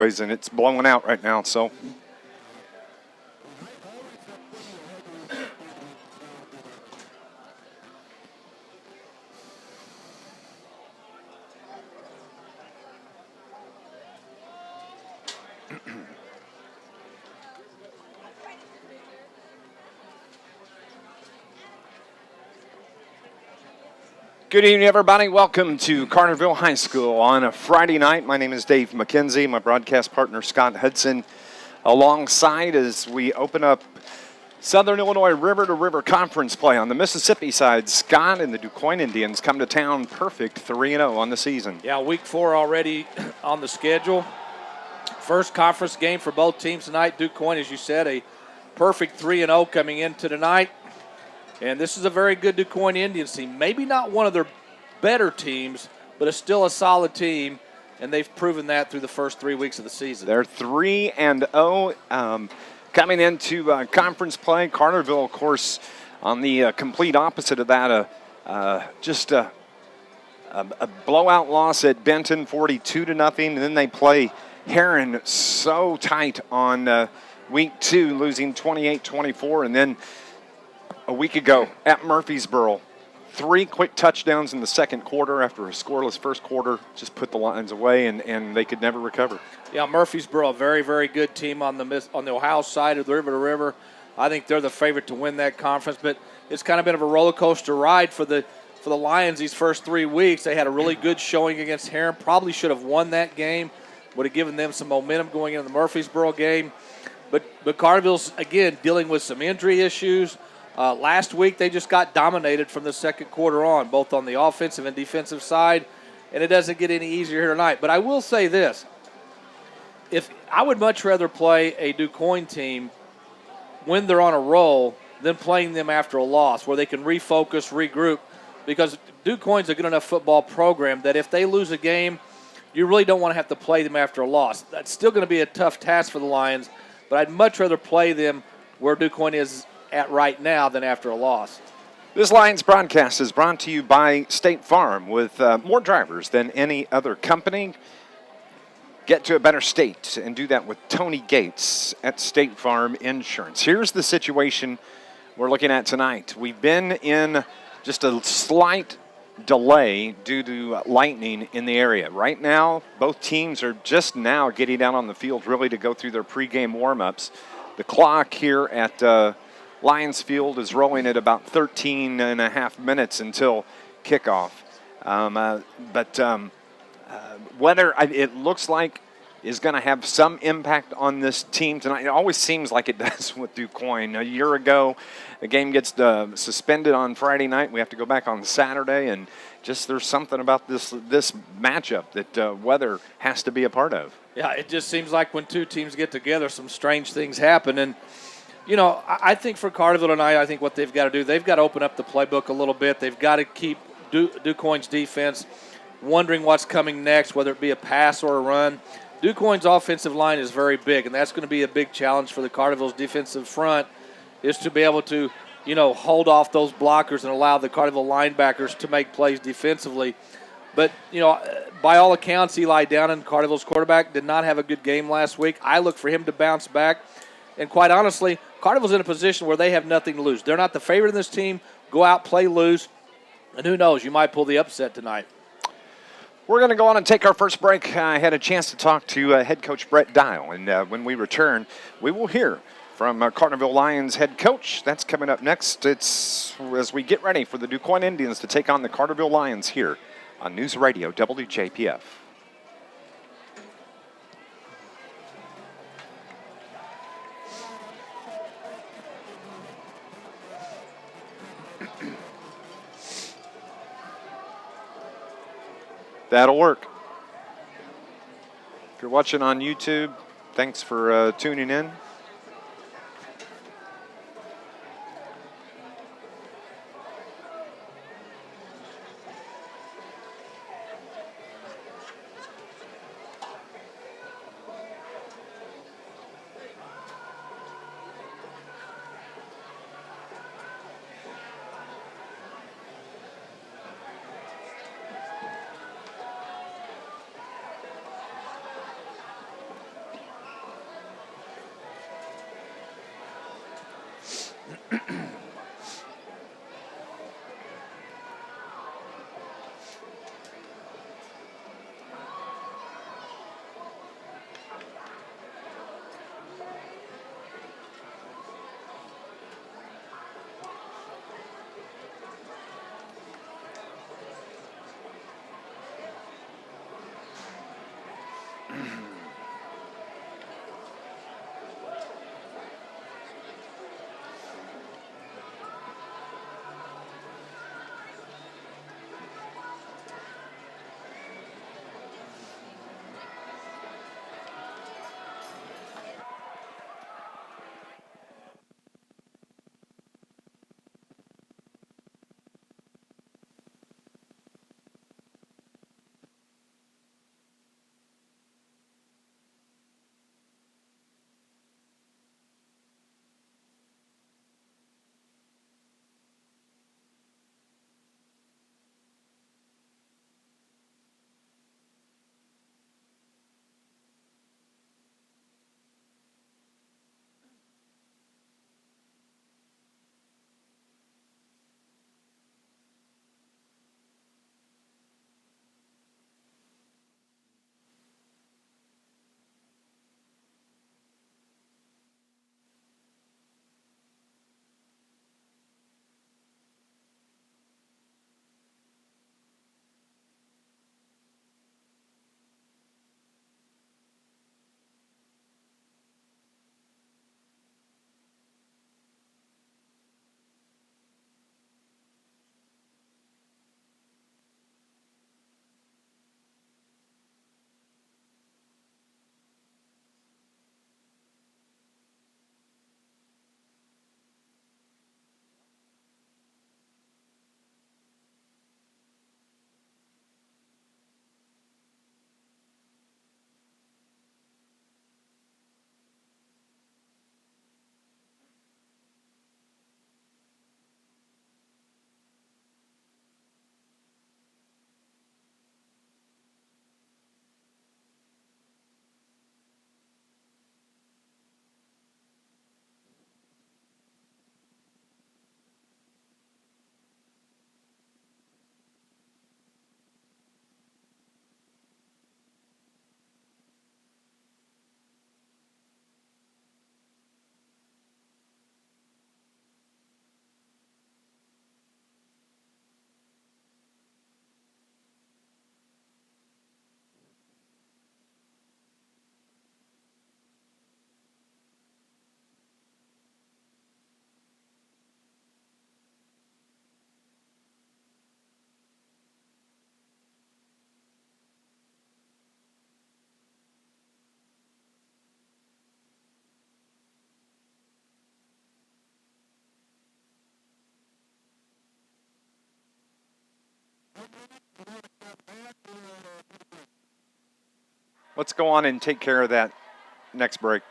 and it's blowing out right now, so. Good evening, everybody. Welcome to Carterville High School on a Friday night. My name is Dave McKenzie. My broadcast partner, Scott Hudson, alongside as we open up Southern Illinois River-to-River Conference play on the Mississippi side. Scott and the Quoin Indians come to town perfect 3-0 on the season. Yeah, week 4 already on the schedule. First conference game for both teams tonight. Quoin, as you said, a perfect 3-0 coming into tonight. And this is a very good Quoin Indians team. Maybe not one of their better teams, but it's still a solid team, and they've proven that through the first 3 weeks of the season. They're 3-0 coming into conference play. Carterville, of course, on the complete opposite of that, just a blowout loss at Benton, 42-0, and then they play Heron so tight on week 2, losing 28-24, and then a week ago at Murfreesboro, 3 quick touchdowns in the second quarter after a scoreless first quarter just put the Lions away, and they could never recover. Yeah, Murfreesboro, a very, very good team on the Ohio side of the river-to-river. I think they're the favorite to win that conference, but it's kind of been of a roller coaster ride for the Lions these first 3 weeks. They had a really good showing against Heron. Probably should have won that game. Would have given them some momentum going into the Murfreesboro game. But Carterville's, again, dealing with some injury issues. Last week, they just got dominated from the second quarter on, both on the offensive and defensive side, and it doesn't get any easier here tonight. But I will say this. If I would much rather play a Quoin team when they're on a roll than playing them after a loss, where they can refocus, regroup, because Quoin's a good enough football program that if they lose a game, you really don't want to have to play them after a loss. That's still going to be a tough task for the Lions, but I'd much rather play them where Quoin is at right now than after a loss. This Lions broadcast is brought to you by State Farm. With more drivers than any other company, get to a better state and do that with Tony Gates at State Farm Insurance. Here's the situation we're looking at tonight. We've been in just a slight delay due to lightning in the area. Right now, both teams are just now getting out on the field really to go through their pregame warm-ups. The clock here at Lions Field is rolling at about 13 and a half minutes until kickoff. Weather, it looks like, is going to have some impact on this team tonight. It always seems like it does with Quoin. A year ago, the game gets suspended on Friday night. We have to go back on Saturday, and just there's something about this matchup that weather has to be a part of. Yeah, it just seems like when two teams get together, some strange things happen. And you know, I think for Carterville tonight, I think what they've got to do, they've got to open up the playbook a little bit. They've got to keep Quoin's defense wondering what's coming next, whether it be a pass or a run. Quoin's offensive line is very big, and that's going to be a big challenge for the Carterville's defensive front, is to be able to, hold off those blockers and allow the Carterville linebackers to make plays defensively. But, by all accounts, Eli Downen, Carterville's quarterback, did not have a good game last week. I look for him to bounce back. And quite honestly, Carterville's in a position where they have nothing to lose. They're not the favorite in this team. Go out, play loose, and who knows, you might pull the upset tonight. We're going to go on and take our first break. I had a chance to talk to head coach Brett Dial, and when we return, we will hear from Carterville Lions head coach. That's coming up next. It's as we get ready for the Quoin Indians to take on the Carterville Lions here on NewsRadio WJPF. That'll work. If you're watching on YouTube, thanks for tuning in. Let's go on and take care of that next break.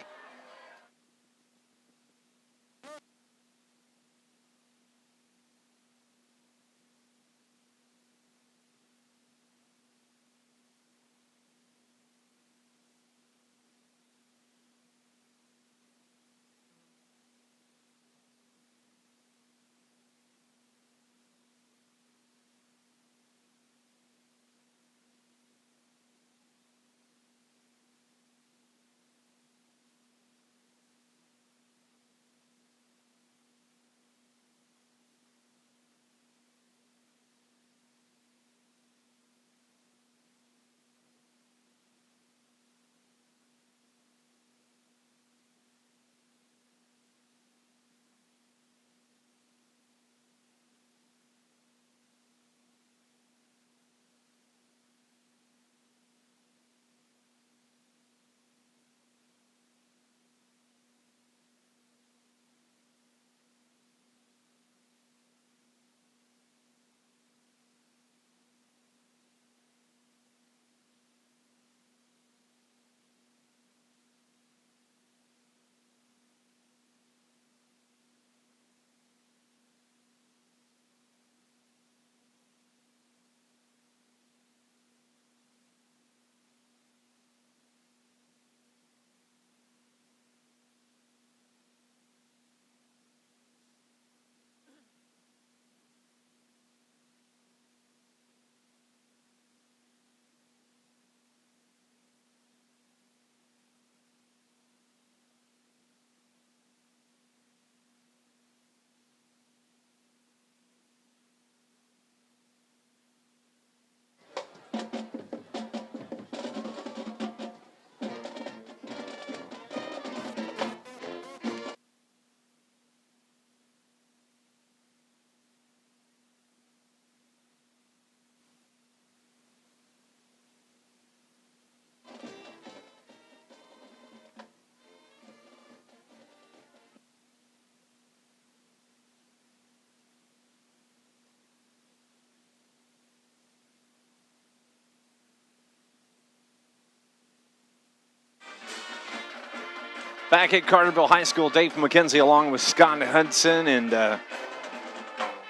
Back at Carterville High School, Dave McKenzie along with Scott Hudson and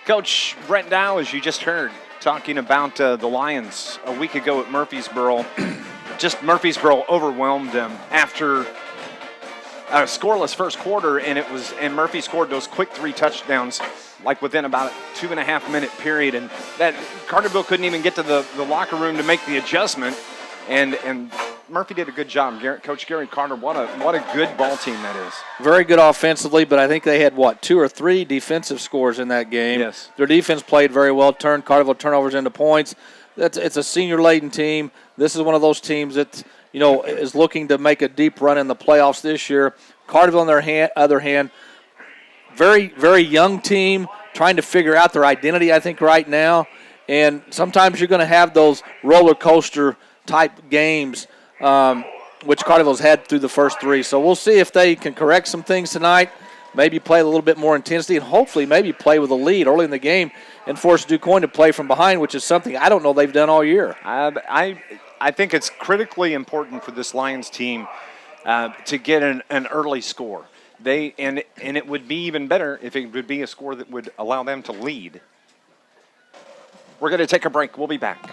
Coach Brent Dow, as you just heard, talking about the Lions a week ago at Murfreesboro. Just Murfreesboro overwhelmed them after a scoreless first quarter, and Murphy scored those quick 3 touchdowns like within about a 2.5-minute period, and that Carterville couldn't even get to the locker room to make the adjustment, and Murphy did a good job. Coach Gary Carter, what a good ball team that is. Very good offensively, but I think they had, 2 or 3 defensive scores in that game. Yes. Their defense played very well, turned Carterville turnovers into points. It's a senior-laden team. This is one of those teams that, is looking to make a deep run in the playoffs this year. Carterville, on their other hand, very, very young team, trying to figure out their identity, I think, right now. And sometimes you're going to have those roller coaster-type games, which Carterville's had through the first 3. So we'll see if they can correct some things tonight, maybe play a little bit more intensity, and hopefully maybe play with a lead early in the game and force DuQuoin to play from behind, which is something I don't know they've done all year. I think it's critically important for this Lions team to get an early score. And it would be even better if it would be a score that would allow them to lead. We're going to take a break. We'll be back.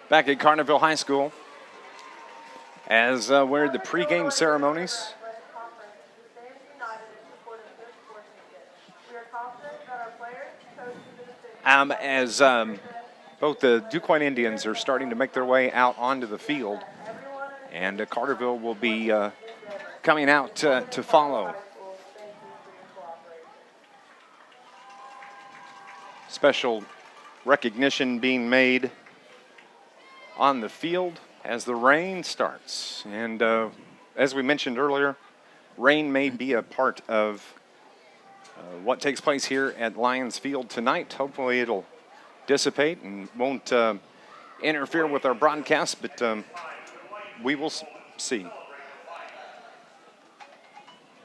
Back at Carterville High School, as we're the pregame ceremonies. As both the Quoin Indians are starting to make their way out onto the field, and Carterville will be coming out to follow. Special recognition being made on the field as the rain starts. And as we mentioned earlier, rain may be a part of what takes place here at Lions Field tonight. Hopefully it'll dissipate and won't interfere with our broadcast, but we will see.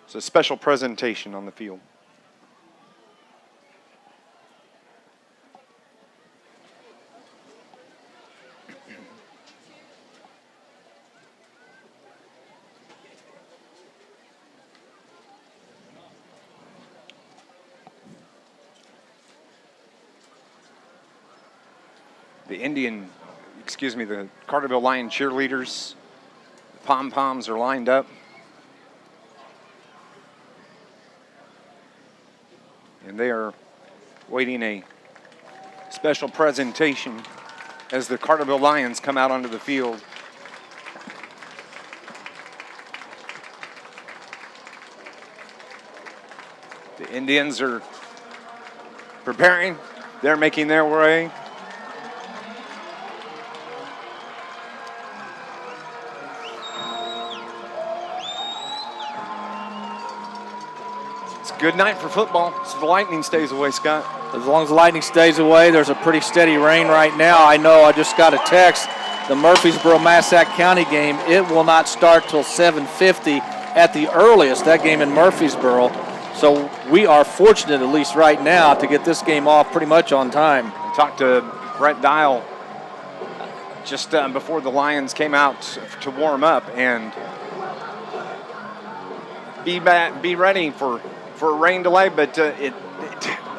It's a special presentation on the field. The Carterville Lion cheerleaders, the pom-poms are lined up. And they are waiting a special presentation as the Carterville Lions come out onto the field. The Indians are preparing. They're making their way. Good night for football. So the Lightning stays away, Scott. As long as the Lightning stays away, there's a pretty steady rain right now. I know I just got a text. The Murfreesboro-Massac County game, it will not start till 7:50 at the earliest, that game in Murfreesboro. So we are fortunate, at least right now, to get this game off pretty much on time. I talked to Brett Dial just before the Lions came out to warm up, and be ready for a rain delay, but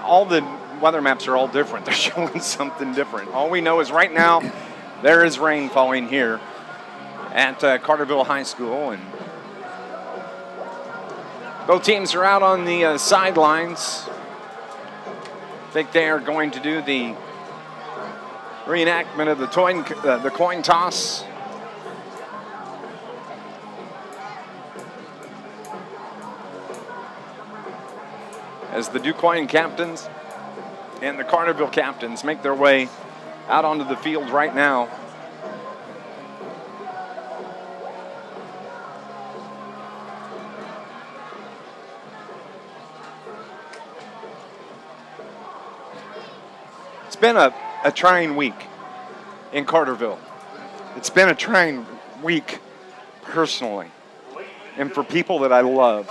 all the weather maps are all different. They're showing something different. All we know is right now there is rain falling here at Carterville High School, and both teams are out on the sidelines. I think they are going to do the reenactment of the coin toss. As the DuQuoin captains and the Carterville captains make their way out onto the field right now. It's been a trying week in Carterville. It's been a trying week personally and for people that I love.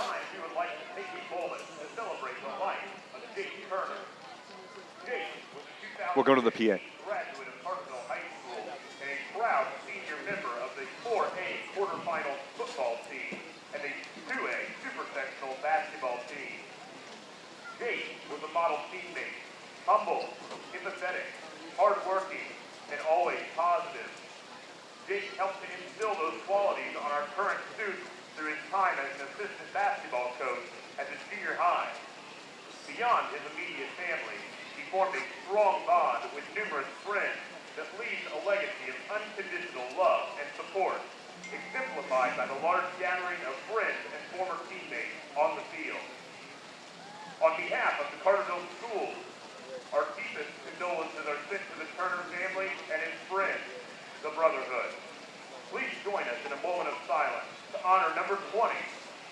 We'll go to the PA. Graduate of Carterville High School and a proud senior member of the 4A quarterfinal football team and the 2A super sectional basketball team. Jake was a model teammate, humble, empathetic, hardworking, and always positive. Jake helped to instill those qualities on our current students through his time as an assistant basketball coach at the junior high. Beyond his immediate family, he formed a strong bond with numerous friends that leaves a legacy of unconditional love and support, exemplified by the large gathering of friends and former teammates on the field. On behalf of the Carterville schools, our deepest condolences are sent to the Turner family and his friends, the Brotherhood. Please join us in a moment of silence to honor number 20,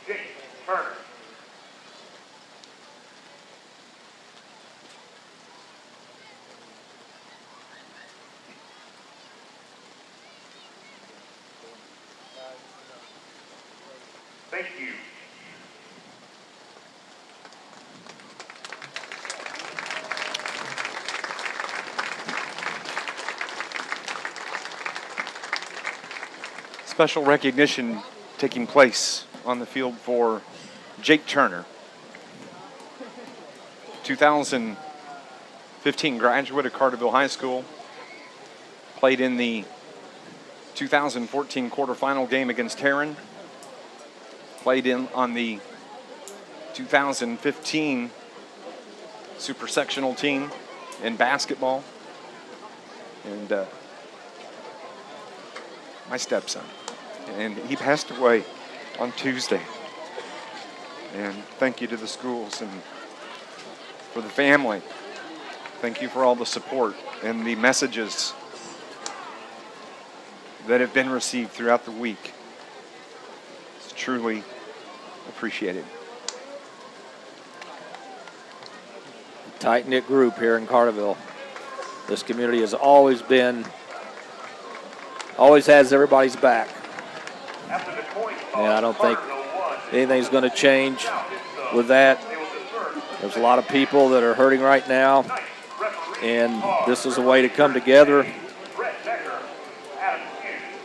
Jake Turner. Thank you. Special recognition taking place on the field for Jake Turner, 2015 graduate of Carterville High School, played in the 2014 quarterfinal game against Heron, played on the 2015 super sectional team in basketball, and my stepson. And he passed away on Tuesday. And thank you to the schools and for the family. Thank you for all the support and the messages that have been received throughout the week. It's truly appreciated. Tight-knit group here in Carterville. This community has always has everybody's back. And I don't think anything's going to change with that. There's a lot of people that are hurting right now, and this is a way to come together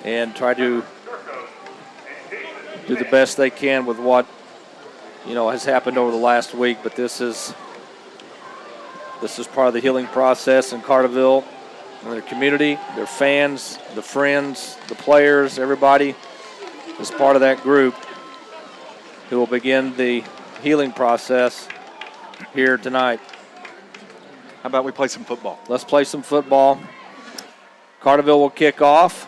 and try to do the best they can with what has happened over the last week. But this is part of the healing process in Carterville, and their community, their fans, the friends, the players, everybody is part of that group who will begin the healing process here tonight. How about we play some football? Let's play some football. Carterville will kick off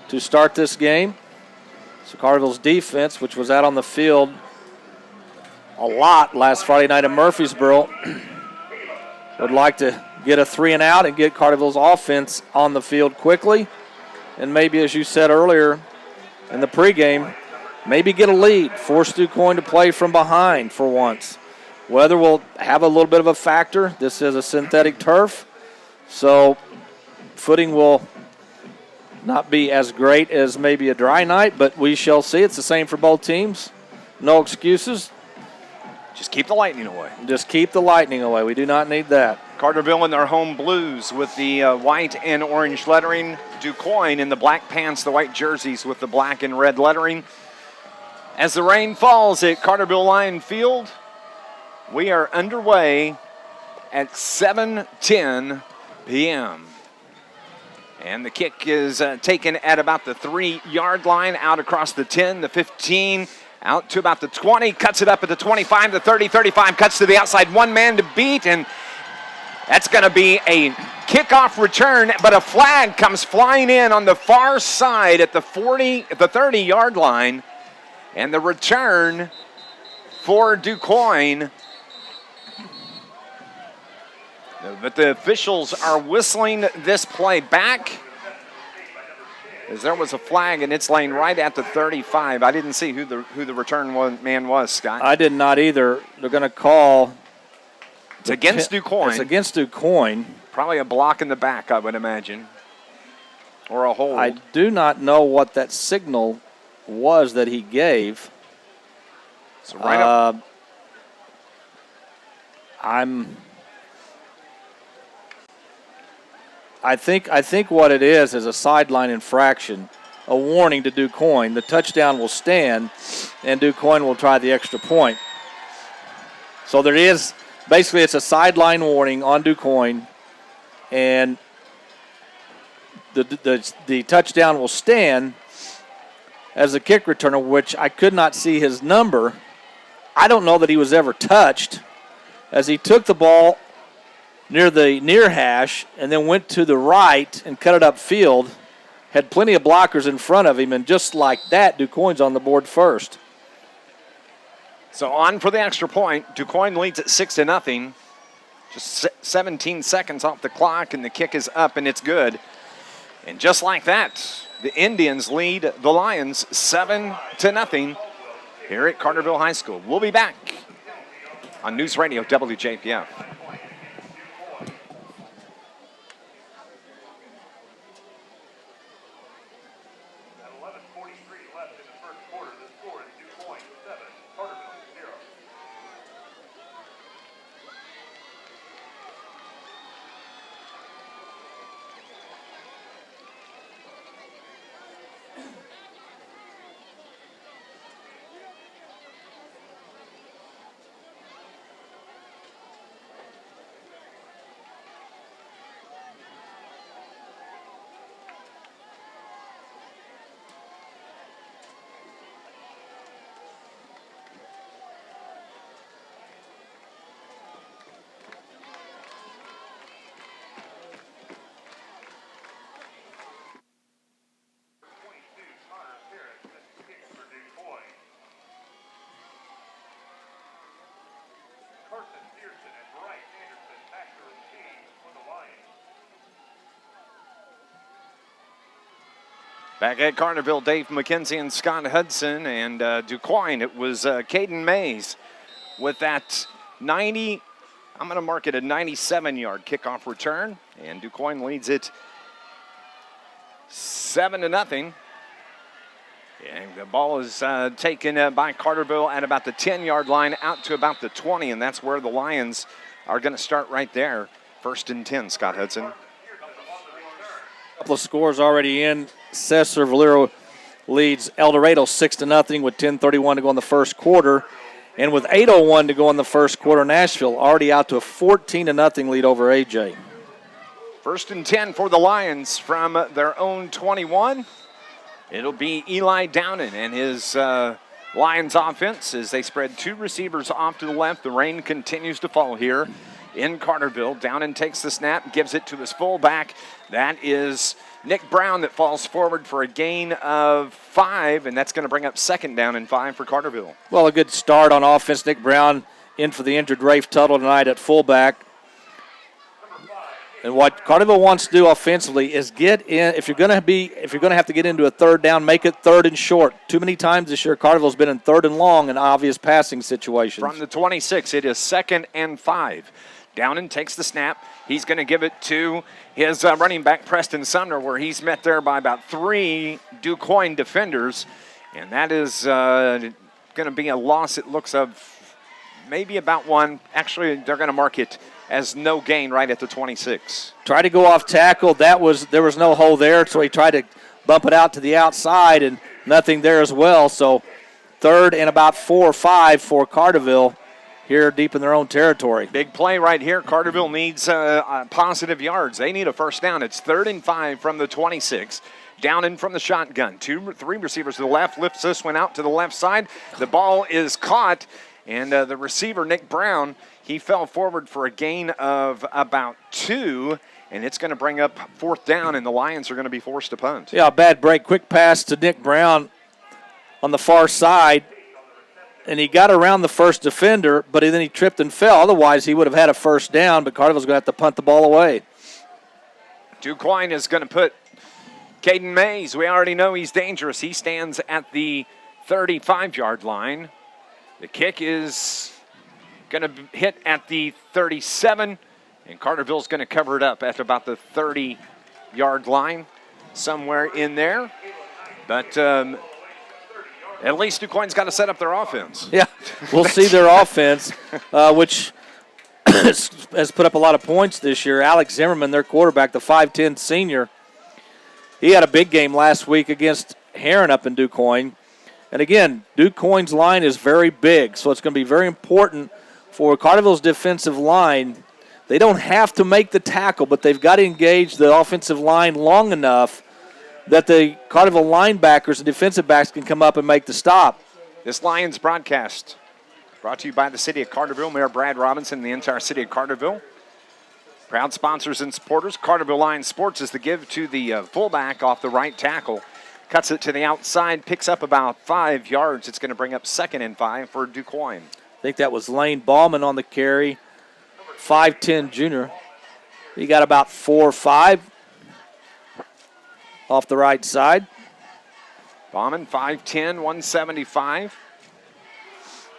to start this game. So Carterville's defense, which was out on the field a lot last Friday night in Murfreesboro, would like to get a 3-and-out and get Carterville's offense on the field quickly. And maybe, as you said earlier in the pregame, maybe get a lead, force DuQuoin to play from behind for once. Weather will have a little bit of a factor. This is a synthetic turf, so footing will not be as great as maybe a dry night, but we shall see. It's the same for both teams. No excuses. Just keep the lightning away. Just keep the lightning away. We do not need that. Carterville in their home blues with the white and orange lettering. DuQuoin in the black pants, the white jerseys with the black and red lettering. As the rain falls at Carterville Lion Field, we are underway at 7:10 p.m. And the kick is taken at about the 3-yard line, out across the 10, the 15, out to about the 20, cuts it up at the 25, the 30, 35, cuts to the outside, one man to beat, and that's going to be a kickoff return, but a flag comes flying in on the far side at the 30-yard line, and the return for DuQuoin. But the officials are whistling this play back, as there was a flag, and it's laying right at the 35. I didn't see who the return man was, Scott. I did not either. They're going to call. It's against DuQuoin. It's against DuQuoin. Probably a block in the back, I would imagine, or a hold. I do not know what that signal was that he gave. So right up. I think what it is a sideline infraction, a warning to DuQuoin. The touchdown will stand, and DuQuoin will try the extra point. So there is, basically it's a sideline warning on DuQuoin, and the touchdown will stand as a kick returner, which I could not see his number. I don't know that he was ever touched, as he took the ball near the near hash and then went to the right and cut it upfield, had plenty of blockers in front of him, and just like that, DuQuoin's on the board first. So on for the extra point. DuQuoin leads at 6-0. Just 17 seconds off the clock, and the kick is up, and it's good. And just like that, the Indians lead the Lions 7-0 here at Carterville High School. We'll be back on News Radio WJPF. Back at Carterville, Dave McKenzie and Scott Hudson, and DuQuoin, it was Caden Mays with that 90, I'm going to mark it a 97-yard kickoff return, and DuQuoin leads it 7-0. And the ball is taken by Carterville at about the 10-yard line out to about the 20, and that's where the Lions are going to start right there. 1st and 10, Scott Hudson. Couple of scores already in. Cesar Valero leads El Dorado 6-0 with 10:31 to go in the first quarter. And with 8:01 to go in the first quarter, Nashville already out to a 14-0 lead over AJ. 1st and 10 for the Lions from their own 21. It'll be Eli Downen and his Lions offense as they spread 2 receivers off to the left. The rain continues to fall here in Carterville. Downen takes the snap, gives it to his fullback. That is Nick Brown that falls forward for a gain of 5, and that's going to bring up 2nd down and 5 for Carterville. Well, a good start on offense. Nick Brown in for the injured Rafe Tuttle tonight at fullback. And what Carterville wants to do offensively is get in. If you're going to have to get into a 3rd down, make it 3rd and short. Too many times this year, Carterville's been in 3rd and long in obvious passing situations. From the 26, it is 2nd and 5. Downen takes the snap. He's going to give it to his running back, Preston Sumner, where he's met there by about 3 DuQuoin defenders. And that is going to be a loss, it looks, of maybe about 1. Actually, they're going to mark it as no gain right at the 26. Tried to go off tackle. There was no hole there, so he tried to bump it out to the outside, and nothing there as well. So 3rd and about 4 or 5 for Carterville here deep in their own territory. Big play right here. Carterville needs positive yards. They need a 1st down. It's 3rd and 5 from the 26. Downen from the shotgun. 2 or 3 receivers to the left. Lifts this one out to the left side. The ball is caught, and the receiver, Nick Brown, he fell forward for a gain of about 2, and it's going to bring up 4th down, and the Lions are going to be forced to punt. Yeah, a bad break. Quick pass to Nick Brown on the far side, and he got around the first defender, but then he tripped and fell. Otherwise, he would have had a 1st down, but Carterville's going to have to punt the ball away. DuQuoin is going to put Caden Mays. We already know he's dangerous. He stands at the 35-yard line. The kick is going to hit at the 37, and Carterville's going to cover it up at about the 30-yard line, somewhere in there. But at least DuQuoin's got to set up their offense. Yeah, we'll see their offense, which has put up a lot of points this year. Alex Zimmerman, their quarterback, the 5'10 senior, he had a big game last week against Heron up in DuQuoin. And again, DuQuoin's line is very big, so it's going to be very important for Carterville's defensive line. They don't have to make the tackle, but they've got to engage the offensive line long enough that the Carterville linebackers and defensive backs can come up and make the stop. This Lions broadcast brought to you by the City of Carterville, Mayor Brad Robinson and the entire City of Carterville. Proud sponsors and supporters. Carterville Lions Sports is the give to the fullback off the right tackle. Cuts it to the outside, picks up about 5 yards. It's going to bring up 2nd and 5 for DuQuoin. I think that was Lane Ballman on the carry, 5'10 junior. He got about 4 or 5 off the right side. Bauman, 5'10", 175.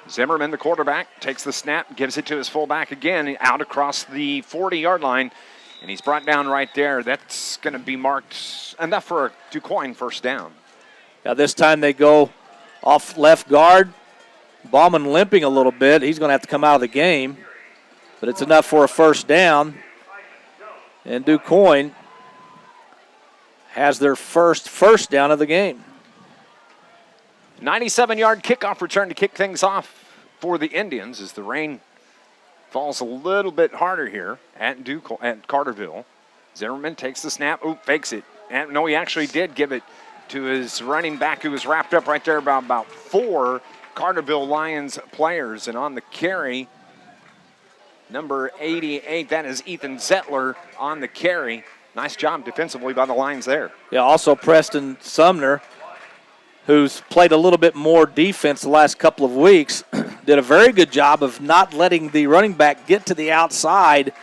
Zimmerman, the quarterback, takes the snap, gives it to his fullback again, out across the 40-yard line, and he's brought down right there. That's going to be marked enough for a DuQuoin 1st down. Now this time they go off left guard. Bauman limping a little bit. He's going to have to come out of the game, but it's enough for a 1st down. And DuQuoin has their first down of the game. 97-yard kickoff return to kick things off for the Indians as the rain falls a little bit harder here at Carterville. Zimmerman takes the snap. Fakes it. And no, he actually did give it to his running back, who was wrapped up right there by about 4 Carterville Lions players. And on the carry, number 88, that is Ethan Zettler on the carry. Nice job defensively by the Lions there. Yeah, also Preston Sumner, who's played a little bit more defense the last couple of weeks, did a very good job of not letting the running back get to the outside.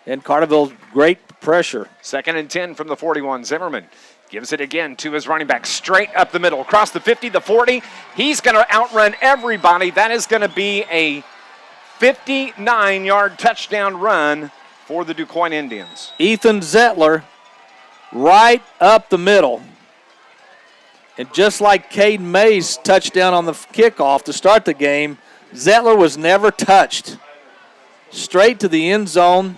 And Carterville's great pressure. 2nd and 10 from the 41. Zimmerman Gives it again to his running back, straight up the middle, across the 50, the 40. He's going to outrun everybody. That is going to be a 59-yard touchdown run for the Quoin Indians. Ethan Zettler right up the middle. And just like Caden Mays' touchdown on the kickoff to start the game, Zettler was never touched. Straight to the end zone.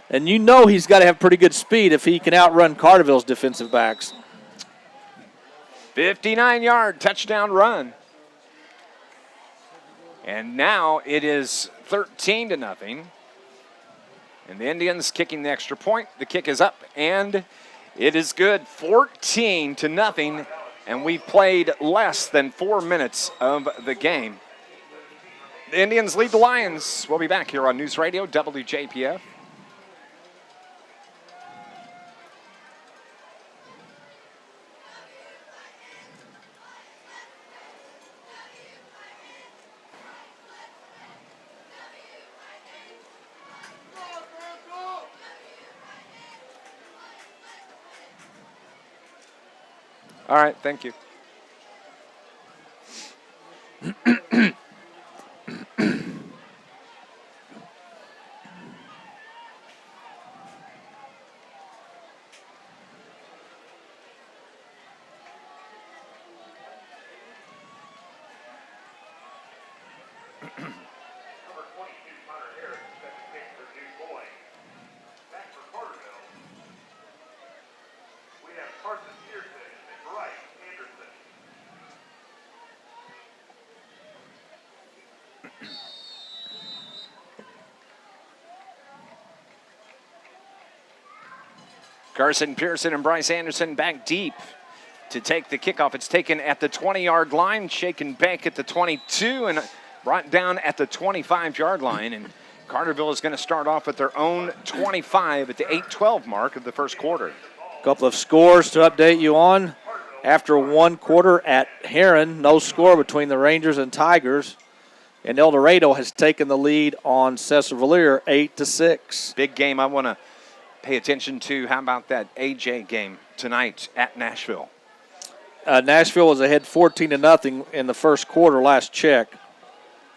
And you know he's got to have pretty good speed if he can outrun Carterville's defensive backs. 59-yard touchdown run. And now it is 13-0. And the Indians kicking the extra point. The kick is up, and it is good. 14-0. And we've played less than 4 minutes of the game. The Indians lead the Lions. We'll be back here on News Radio WJPF. All right, thank you. Number 22, Hunter Harris, second kick for Quoin. Back for Carterville. We have Carson Pearson, McBride, Anderson. Carson Pearson and Bryce Anderson back deep to take the kickoff. It's taken at the 20-yard line, shaken back at the 22, and brought down at the 25-yard line. And Carterville is going to start off at their own 25 at the 8:12 mark of the first quarter. A couple of scores to update you on. After one quarter at Heron, no score between the Rangers and Tigers. And El Dorado has taken the lead on Cesar Valier 8-6. Big game I want to pay attention to. How about that AJ game tonight at Nashville? Nashville was ahead 14-0 in the first quarter last check.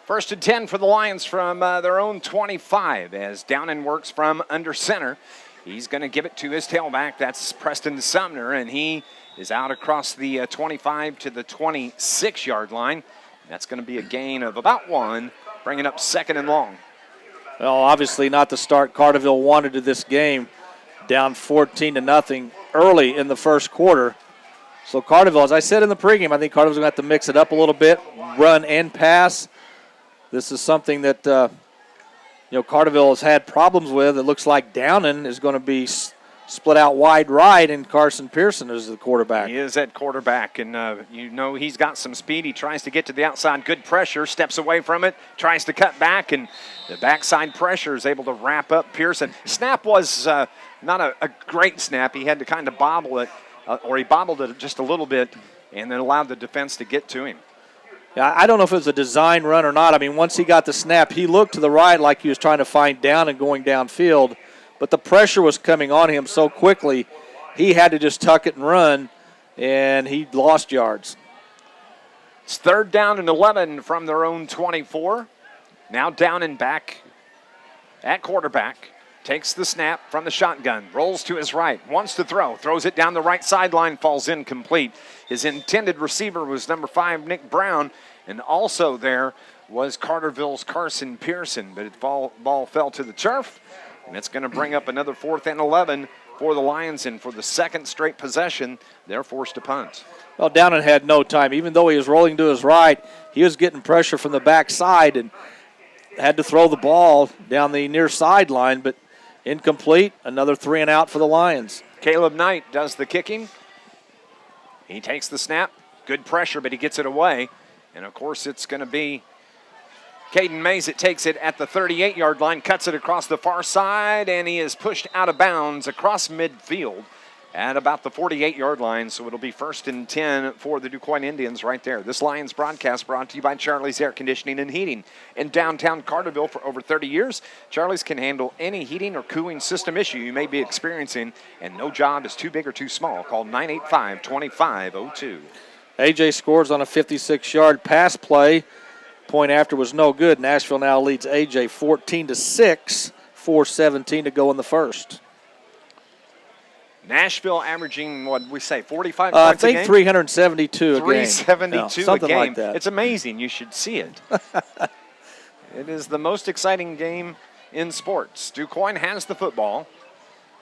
First and 10 for the Lions from their own 25 as Downen works from under center. He's going to give it to his tailback. That's Preston Sumner, and he is out across the 25 to the 26-yard line. That's going to be a gain of about one, bringing up second and long. Well, obviously not the start Carterville wanted to this game, down 14-0 early in the first quarter. So Carterville, as I said in the pregame, I think Carterville's going to have to mix it up a little bit, run and pass. This is something that Carterville has had problems with. It looks like Downen is going to be split out wide right, and Carson Pearson is the quarterback. He is at quarterback, and he's got some speed. He tries to get to the outside, good pressure, steps away from it, tries to cut back, and the backside pressure is able to wrap up Pearson. Snap was not a great snap. He had to kind of bobble it, or he bobbled it just a little bit, and then allowed the defense to get to him. Yeah, I don't know if it was a design run or not. I mean, once he got the snap, he looked to the right like he was trying to find down and going downfield, but the pressure was coming on him so quickly, he had to just tuck it and run, and he lost yards. It's third down and 11 from their own 24. Now down and back at quarterback. Takes the snap from the shotgun, rolls to his right, wants to throw, throws it down the right sideline, falls incomplete. His intended receiver was number 5, Nick Brown, and also there was Carterville's Carson Pearson, but the ball fell to the turf, and it's going to bring up another 4th and 11 for the Lions, and for the second straight possession, they're forced to punt. Well, Downen had no time. Even though he was rolling to his right, he was getting pressure from the backside and had to throw the ball down the near sideline, but incomplete. Another 3 and out for the Lions. Caleb Knight does the kicking. He takes the snap. Good pressure, but he gets it away. And, of course, it's going to be Caden Mays. It takes it at the 38-yard line, cuts it across the far side, and he is pushed out of bounds across midfield at about the 48-yard line, so it'll be 1st and 10 for the Quoin Indians right there. This Lions broadcast brought to you by Charlie's Air Conditioning and Heating. In downtown Carterville for over 30 years, Charlie's can handle any heating or cooling system issue you may be experiencing, and no job is too big or too small. Call 985-2502. AJ scores on a 56-yard pass play. Point after was no good. Nashville now leads AJ 14-6, 4:17 to go in the first. Nashville averaging, what did we say, 45 points a game? I think 372 a game. 372 something a game. like that. It's amazing. You should see it. It is the most exciting game in sports. DuQuoin has the football.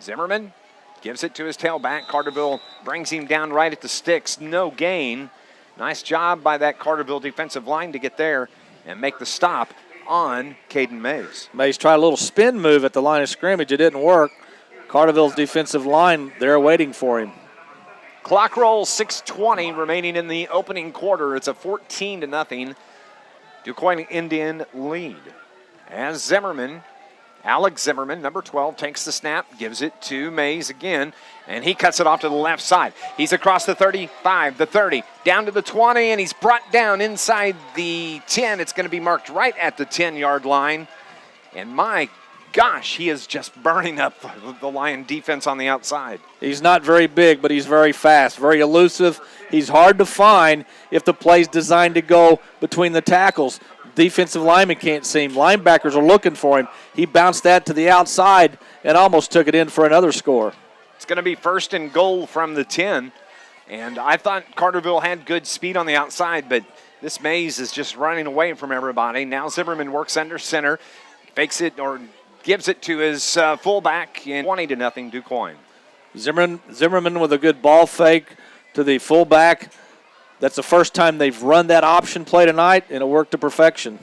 Zimmerman gives it to his tailback. Carterville brings him down right at the sticks. No gain. Nice job by that Carterville defensive line to get there and make the stop on Caden Mays. Mays tried a little spin move at the line of scrimmage. It didn't work. Carterville's defensive line, they're waiting for him. Clock roll, 6:20 remaining in the opening quarter. It's a 14-0 DuQuoin Indian lead. As Alex Zimmerman, number 12, takes the snap, gives it to Mays again, and he cuts it off to the left side. He's across the 35, the 30, down to the 20, and he's brought down inside the 10. It's going to be marked right at the 10-yard line. And my gosh, he is just burning up the Lion defense on the outside. He's not very big, but he's very fast, very elusive. He's hard to find if the play's designed to go between the tackles. Defensive linemen can't see him. Linebackers are looking for him. He bounced that to the outside and almost took it in for another score. It's going to be 1st and goal from the 10. And I thought Carterville had good speed on the outside, but this Mays is just running away from everybody. Now Zimmerman works under center, fakes it or gives it to his fullback, in 20-0 DuQuoin. Zimmerman with a good ball fake to the fullback. That's the first time they've run that option play tonight, and it worked to perfection.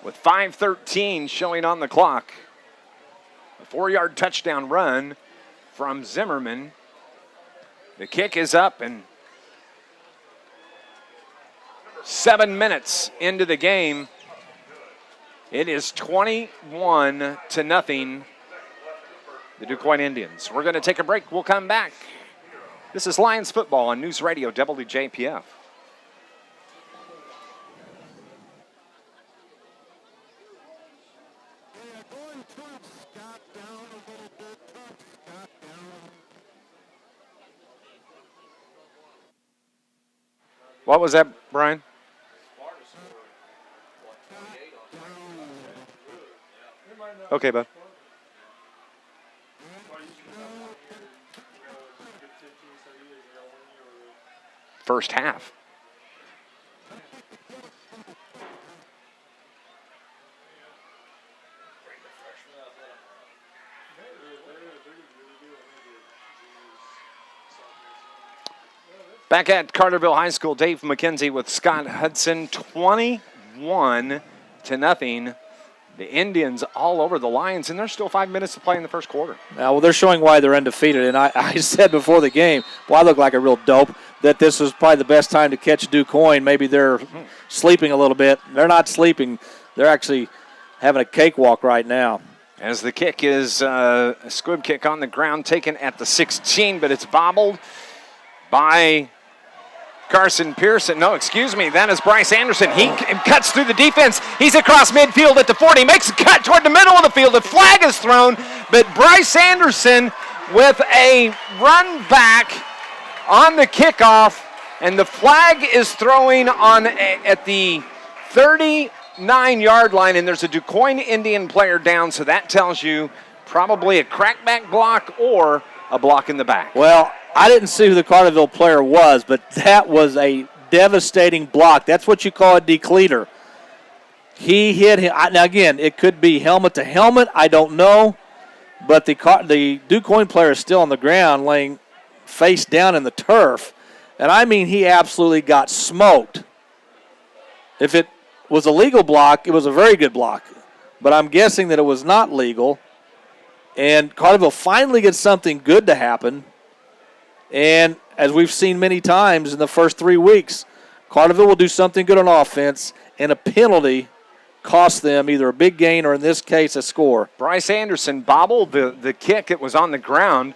With 5:13 showing on the clock, a 4-yard touchdown run from Zimmerman. The kick is up, and 7 minutes into the game, it is 21-0, the DuQuoin Indians. We're going to take a break. We'll come back. This is Lions football on News Radio WJPF. What was that, Brian? Okay, bud. First half. Back at Carterville High School, Dave McKenzie with Scott Hudson, 21-0. The Indians all over the Lions, and there's still 5 minutes to play in the first quarter. Well, they're showing why they're undefeated. And I said before the game, well, I look like a real dope, that this was probably the best time to catch DuQuoin. Maybe they're sleeping a little bit. They're not sleeping. They're actually having a cakewalk right now. As the kick is a squib kick on the ground, taken at the 16, but it's bobbled by Carson Pearson. No, excuse me, that is Bryce Anderson. He cuts through the defense. He's across midfield at the 40. Makes a cut toward the middle of the field. The flag is thrown, but Bryce Anderson with a run back on the kickoff, and the flag is throwing on at the 39-yard line, and there's a DuQuoin Indian player down, so that tells you probably a crackback block or a block in the back. Well, I didn't see who the Carterville player was, but that was a devastating block. That's what you call a decleater. He hit him. Now, again, it could be helmet to helmet. I don't know. But the DuQuoin player is still on the ground laying face down in the turf. And, I mean, he absolutely got smoked. If it was a legal block, it was a very good block. But I'm guessing that it was not legal. And Carterville finally gets something good to happen. And as we've seen many times in the first 3 weeks, Carterville will do something good on offense, and a penalty cost them either a big gain or, in this case, a score. Bryce Anderson bobbled the kick. It was on the ground,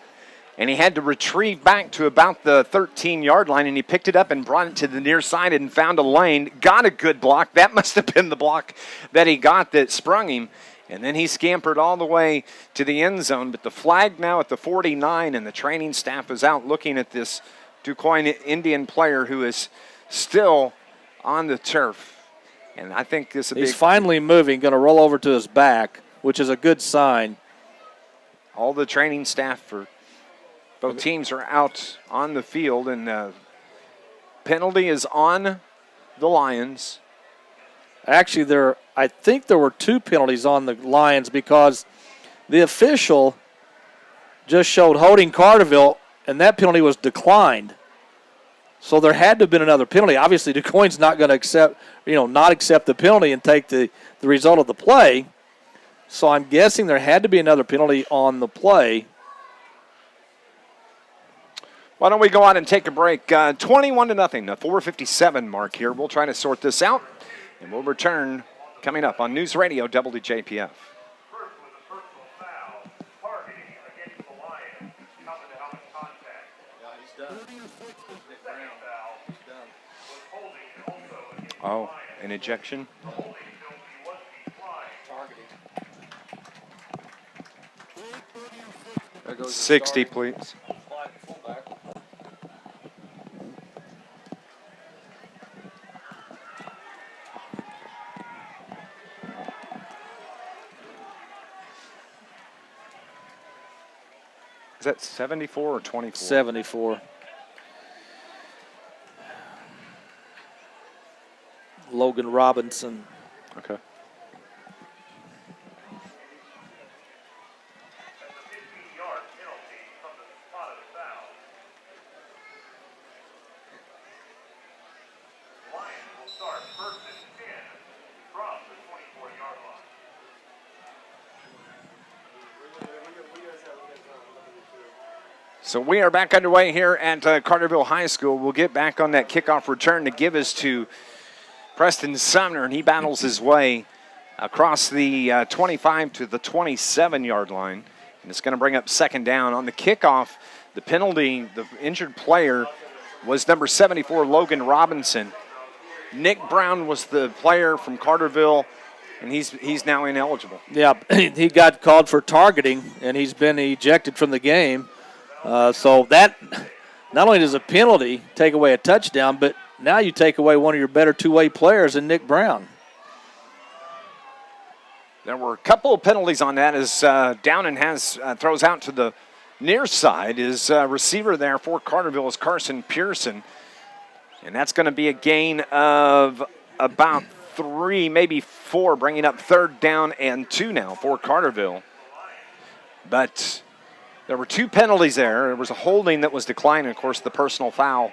and he had to retrieve back to about the 13-yard line, and he picked it up and brought it to the near side and found a lane. Got a good block. That must have been the block that he got that sprung him. And then he scampered all the way to the end zone. But the flag now at the 49, and the training staff is out looking at this Quoin Indian player who is still on the turf. And I think this is He's finally moving, going to roll over to his back, which is a good sign. All the training staff for both teams are out on the field, and penalty is on the Lions. Actually, I think there were 2 penalties on the Lions because the official just showed holding Carterville, and that penalty was declined. So there had to have been another penalty. Obviously, DuQuoin's not going to not accept the penalty and take the result of the play. So I'm guessing there had to be another penalty on the play. Why don't we go out and take a break? 21-0, the 4:57 mark here. We'll try to sort this out, and we'll return coming up on News Radio WJPF. First was a personal foul, targeting against the Lions, helmet-to-helmet contact. Yeah, he's done. Second foul was holding also against the Oh, Lions. an ejection? The holding penalty was declined. Targeting. 60, please. Fullback. Is that 74 or 24? 74. Logan Robinson. Okay. That's a 15-yard penalty from the spot of the foul. Lions will start first and 10 from the 24-yard line. So we are back underway here at Carterville High School. We'll get back on that kickoff return to give us to Preston Sumner, and he battles his way across the 25 to the 27-yard line. And it's going to bring up second down. On the kickoff, the penalty, the injured player was number 74, Logan Robinson. Nick Brown was the player from Carterville, and he's now ineligible. Yeah, he got called for targeting, and he's been ejected from the game. So that not only does a penalty take away a touchdown, but now you take away one of your better two-way players in Nick Brown. There were a couple of penalties on that as Downen has throws out to the near side. His receiver there for Carterville is Carson Pearson. And that's going to be a gain of about 3, maybe 4, bringing up third down and 2 now for Carterville. But there were 2 penalties there. There was a holding that was declined, of course, the personal foul,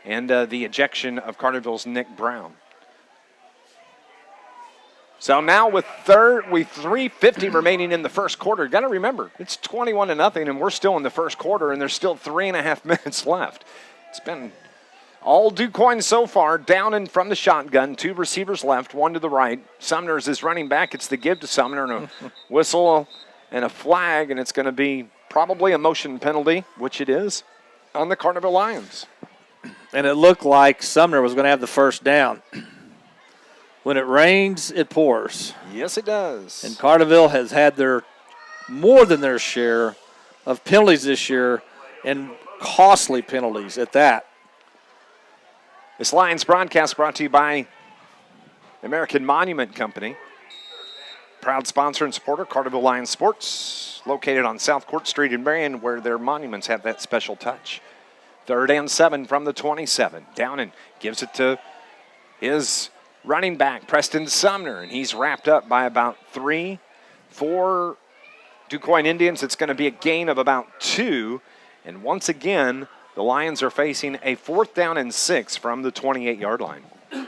and the ejection of Carterville's Nick Brown. So now with 3:50 remaining in the first quarter, got to remember, it's 21-0, and we're still in the first quarter, and there's still 3.5 minutes left. It's been all DuQuoin so far, down and from the shotgun, 2 receivers left, 1 to the right. Sumner's is running back. It's the give to Sumner, and a whistle and a flag, and it's going to be probably a motion penalty, which it is, on the Carterville Lions. And it looked like Sumner was going to have the first down. When it rains, it pours. Yes, it does. And Carterville has had more than their share of penalties this year, and costly penalties at that. This Lions broadcast brought to you by American Monument Company. Proud sponsor and supporter, Carterville Lions Sports, located on South Court Street in Marion, where their monuments have that special touch. 3rd and 7 from the 27. Downen gives it to his running back, Preston Sumner, and he's wrapped up by about 3 for DuQuoin Indians. It's going to be a gain of about 2. And once again, the Lions are facing a 4th down and 6 from the 28-yard line. A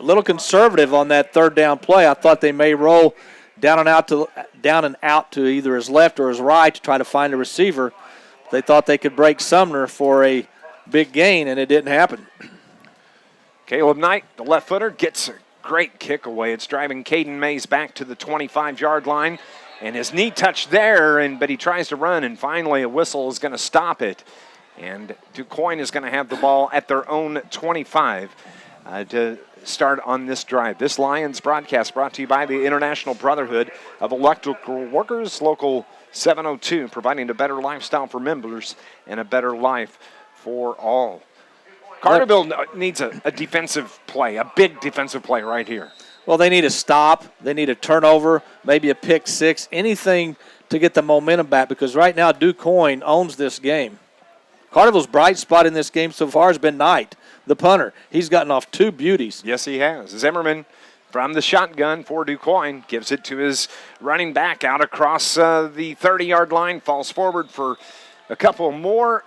little conservative on that 3rd down play. I thought they may roll down and out to either his left or his right to try to find a receiver. They thought they could break Sumner for a big gain, and it didn't happen. Caleb Knight, the left footer, gets great kick away. It's driving Caden Mays back to the 25-yard line. And his knee touched there, but he tries to run, and finally a whistle is going to stop it. And DuQuoin is going to have the ball at their own 25 to start on this drive. This Lions broadcast brought to you by the International Brotherhood of Electrical Workers, Local 702, providing a better lifestyle for members and a better life for all. Carterville needs a defensive play, a big defensive play right here. Well, they need a stop. They need a turnover, maybe a pick six, anything to get the momentum back, because right now DuQuoin owns this game. Carterville's bright spot in this game so far has been Knight, the punter. He's gotten off 2 beauties. Yes, he has. Zimmerman from the shotgun for DuQuoin gives it to his running back out across the 30-yard line, falls forward for a couple more.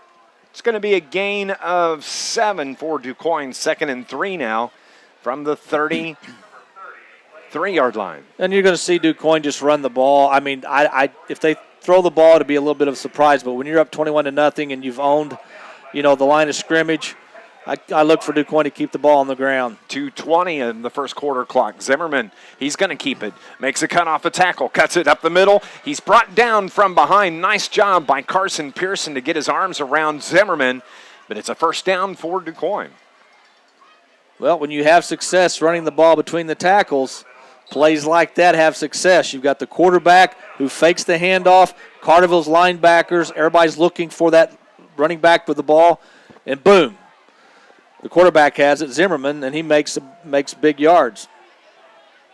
It's going to be a gain of 7 for DuQuoin, 2nd and 3 now from the 33-yard line. And you're going to see DuQuoin just run the ball. I mean, if they throw the ball, it'll be a little bit of a surprise. But when you're up 21-0 and you've owned, the line of scrimmage, I look for DuQuoin to keep the ball on the ground. 2:20 in the first quarter clock. Zimmerman, he's going to keep it. Makes a cut off a tackle. Cuts it up the middle. He's brought down from behind. Nice job by Carson Pearson to get his arms around Zimmerman. But it's a first down for DuQuoin. Well, when you have success running the ball between the tackles, plays like that have success. You've got the quarterback who fakes the handoff, Carterville's linebackers, everybody's looking for that running back with the ball, and boom. The quarterback has it, Zimmerman, and he makes big yards.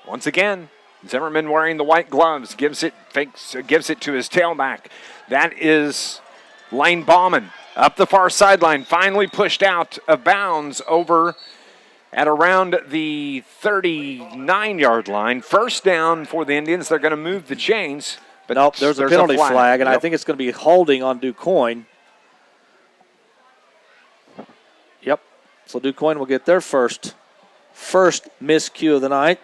Once again, Zimmerman wearing the white gloves, gives it to his tailback. That is Lane Bauman up the far sideline, finally pushed out of bounds over at around the 39-yard line. First down for the Indians. They're going to move the chains. But nope, there's a penalty flag, and yep. I think it's going to be holding on DuQuoin. Yep. So DuQuoin will get their first miscue of the night.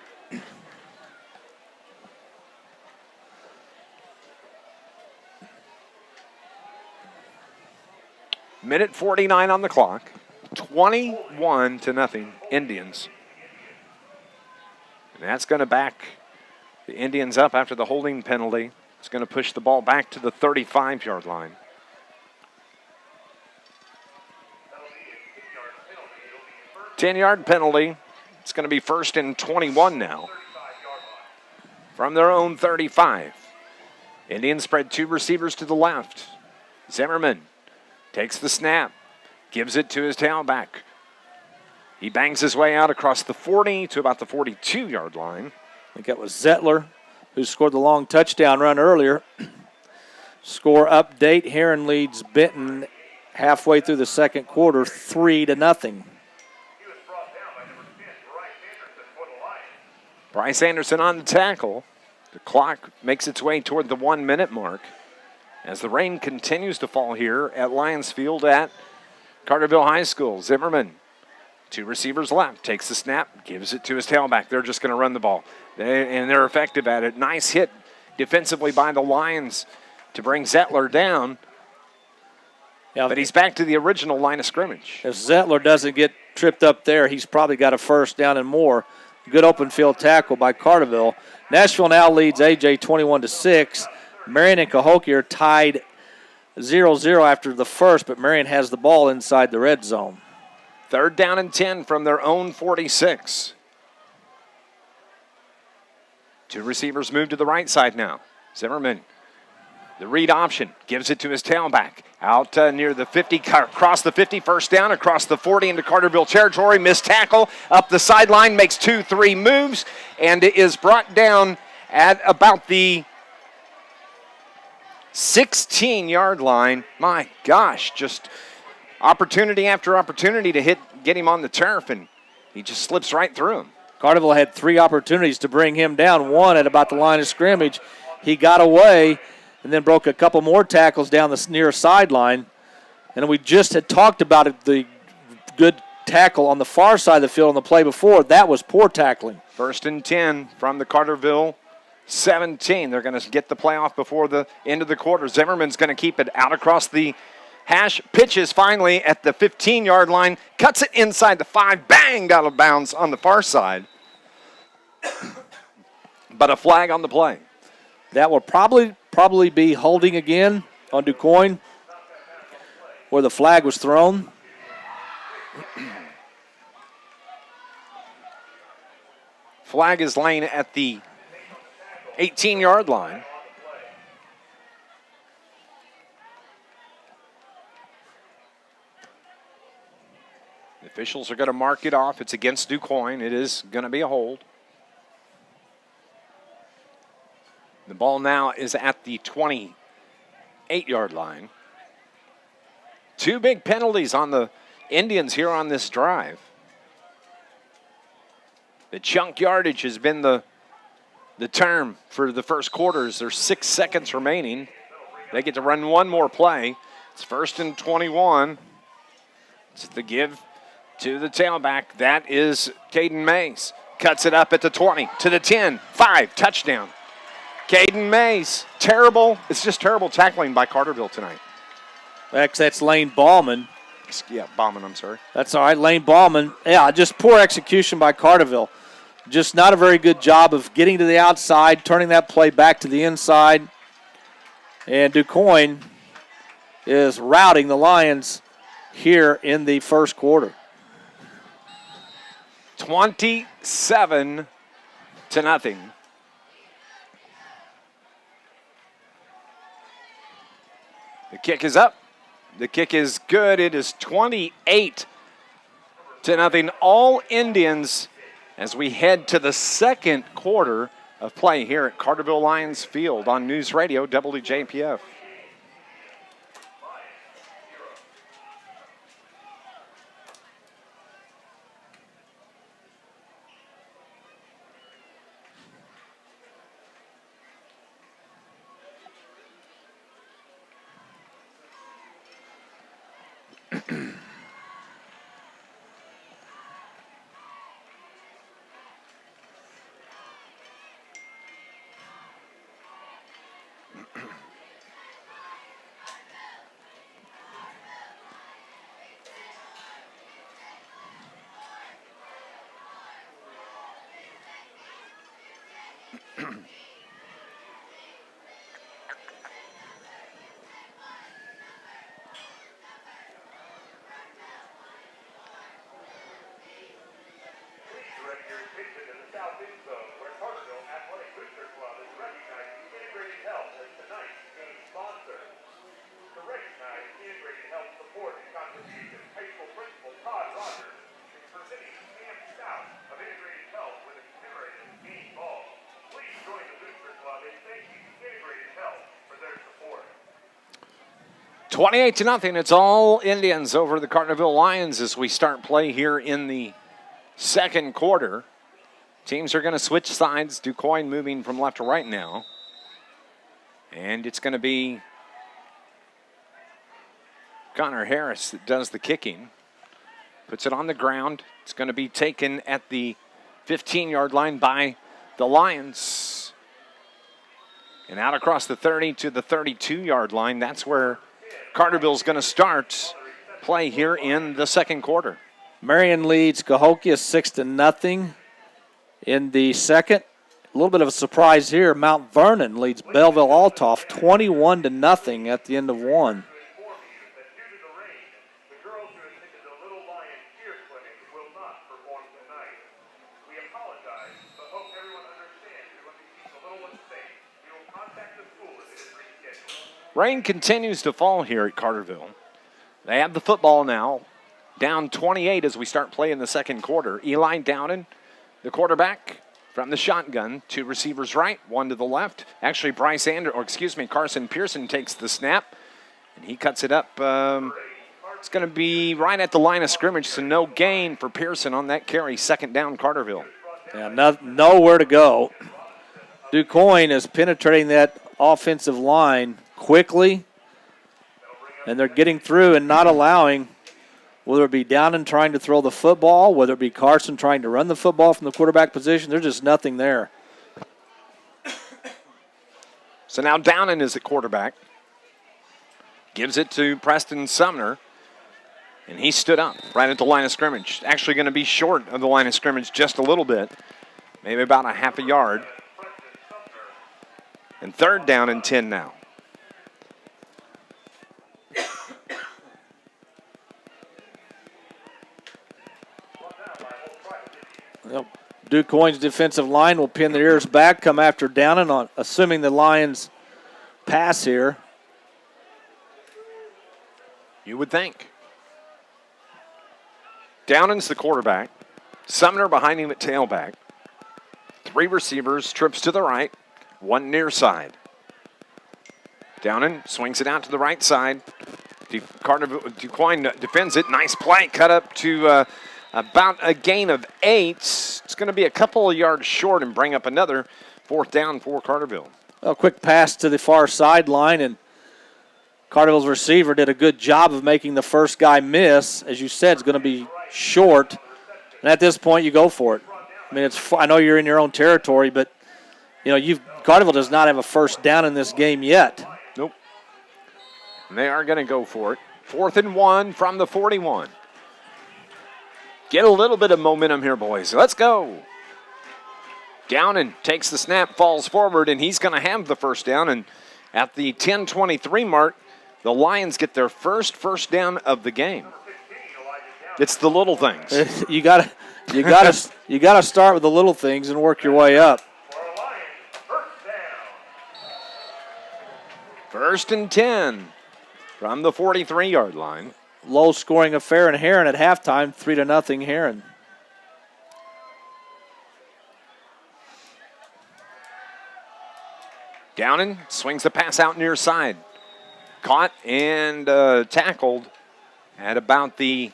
Minute 49 on the clock. 21-0 Indians. And that's going to back the Indians up after the holding penalty. It's going to push the ball back to the 35-yard line. 10-yard penalty. It's going to be 1st and 21 now. From their own 35. Indians spread 2 receivers to the left. Zimmerman takes the snap. Gives it to his tailback. He bangs his way out across the 40 to about the 42-yard line. I think that was Zettler who scored the long touchdown run earlier. Score update. Heron leads Benton halfway through the second quarter, 3-0. Bryce Anderson on the tackle. The clock makes its way toward the 1-minute mark as the rain continues to fall here at Lions Field at Carterville High School. Zimmerman, 2 receivers left, takes the snap, gives it to his tailback. They're just going to run the ball, and they're effective at it. Nice hit defensively by the Lions to bring Zettler down, but he's back to the original line of scrimmage. If Zettler doesn't get tripped up there, he's probably got a first down and more. Good open field tackle by Carterville. Nashville now leads AJ 21-6. Marion and Cahokia are tied 0-0 after the first, but Marion has the ball inside the red zone. 3rd down and 10 from their own 46. 2 receivers move to the right side now. Zimmerman, the read option, gives it to his tailback. Out near the 50, across the 50, first down, across the 40 into Carterville territory. Missed tackle, up the sideline, makes 2-3 moves, and is brought down at about the 16-yard line. My gosh, just opportunity after opportunity to get him on the turf, and he just slips right through him. Carterville had 3 opportunities to bring him down, one at about the line of scrimmage. He got away and then broke a couple more tackles down the near sideline. And we just had talked about it, the good tackle on the far side of the field on the play before. That was poor tackling. 1st and 10 from the Carterville 17. They're going to get the playoff before the end of the quarter. Zimmerman's going to keep it out across the hash. Pitches finally at the 15-yard line. Cuts it inside the 5. Banged out of bounds on the far side. But a flag on the play. That will probably be holding again on DuQuoin where the flag was thrown. Flag is laying at the 18-yard line. The officials are going to mark it off. It's against DuQuoin. It is going to be a hold. The ball now is at the 28-yard line. Two big penalties on the Indians here on this drive. The chunk yardage has been the term for the first quarters. There's 6 seconds remaining. They get to run one more play. It's 1st and 21. It's the give to the tailback. That is Caden Mays. Cuts it up at the 20, to the 10, 5, touchdown. Caden Mays, terrible. It's just terrible tackling by Carterville tonight. That's Lane Ballman. Yeah, Bauman, I'm sorry. That's all right, Lane Ballman. Yeah, just poor execution by Carterville. Just not a very good job of getting to the outside, turning that play back to the inside. And DuQuoin is routing the Lions here in the first quarter. 27-0. The kick is up. The kick is good. It is 28-0. All Indians as we head to the second quarter of play here at Carterville Lions Field on News Radio WJPF. Integrated Health. 28-0. It's all Indians over the Carterville Lions as we start play here in the second quarter. Teams are going to switch sides. DuQuoin moving from left to right now. And it's going to be Connor Harris that does the kicking. Puts it on the ground. It's going to be taken at the 15-yard line by the Lions. And out across the 30 to the 32-yard line. That's where Carterville's going to start play here in the second quarter. Marion leads Cahokia 6-0 in the second. A little bit of a surprise here. Mount Vernon leads Belleville Altoff 21-0 at the end of one. Rain continues to fall here at Carterville. They have the football now, down 28 as we start playing the second quarter. Eli Dowden, the quarterback, from the shotgun. Two receivers right, one to the left. Actually, Carson Pearson takes the snap, and he cuts it up. It's going to be right at the line of scrimmage, so no gain for Pearson on that carry. Second down, Carterville. Yeah, nowhere to go. DuQuoin is penetrating that offensive line quickly, and they're getting through and not allowing, whether it be Dowden trying to throw the football, whether it be Carson trying to run the football from the quarterback position. There's just nothing there. So now Dowden is the quarterback. Gives it to Preston Sumner, and he stood up right at the line of scrimmage. Actually going to be short of the line of scrimmage just a little bit. maybe about a half a yard. And 3rd down and 10 now. Well, DuQuoin's defensive line will pin their ears back, come after Downing on assuming the Lions pass here. You would think. Downing's the quarterback. Sumner behind him at tailback. 3 receivers, trips to the right, 1 near side. Downing swings it out to the right side. DuQuoin defends it. Nice play, cut up to about a gain of 8. It's going to be a couple of yards short and bring up another 4th down for Carterville. A quick pass to the far sideline, and Carterville's receiver did a good job of making the first guy miss. As you said, it's going to be short. And at this point, you go for it. I mean, I know you're in your own territory, but Carterville does not have a first down in this game yet. Nope. And they are going to go for it. 4th and 1 from the 41. Get a little bit of momentum here, boys. Let's go. Downing takes the snap, falls forward, and he's going to have the first down. And at the 10:23 mark, the Lions get their first down of the game. It's the little things. you gotta start with the little things and work your way up. 1st and 10 from the 43-yard line. Low-scoring affair in Heron at halftime, 3-0 Heron. Downing swings the pass out near side. Caught and tackled at about the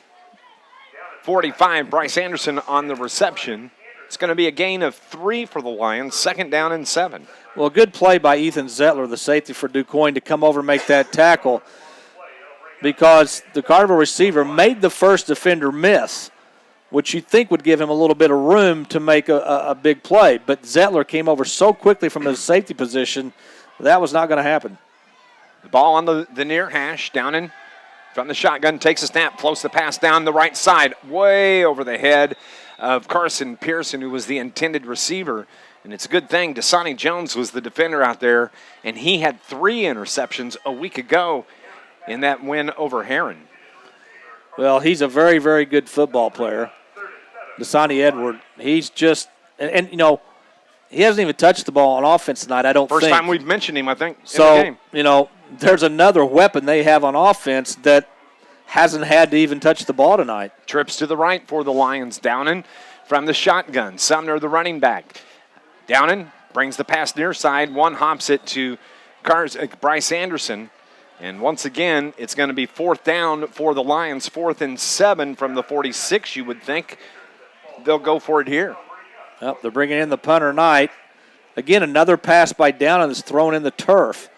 45. Bryce Anderson on the reception. It's going to be a gain of 3 for the Lions, 2nd down and 7. Well, good play by Ethan Zettler, the safety for DuQuoin, to come over and make that tackle, because the Carterville receiver made the first defender miss, which you think would give him a little bit of room to make a big play. But Zettler came over so quickly from his safety position, that was not going to happen. The ball on the near hash. Downing from the shotgun takes a snap, floats the pass down the right side, way over the head of Carson Pearson, who was the intended receiver. And it's a good thing Dasani Jones was the defender out there, and he had 3 interceptions a week ago in that win over Heron. Well, he's a very, very good football player. Dasani Edward, he's just, and he hasn't even touched the ball on offense tonight, I don't think. First time we've mentioned him, I think, so, in the game. There's another weapon they have on offense that hasn't had to even touch the ball tonight. Trips to the right for the Lions. Downing from the shotgun. Sumner, the running back. Downing brings the pass near side. One hops it to Bryce Anderson. And once again, it's going to be 4th down for the Lions. 4th and 7 from the 46, you would think. They'll go for it here. Well, they're bringing in the punter, Knight. Again, another pass by Downing is thrown in the turf.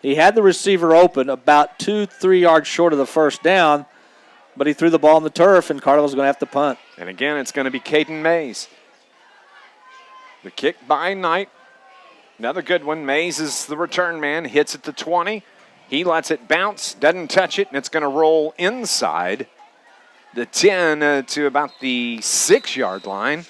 He had the receiver open about 2-3 yards short of the first down, but he threw the ball in the turf, and Carterville's going to have to punt. And again, it's going to be Caden Mays. The kick by Knight. Another good one. Mays is the return man. Hits at the 20. He lets it bounce, doesn't touch it, and it's going to roll inside the 10 to about the 6-yard line.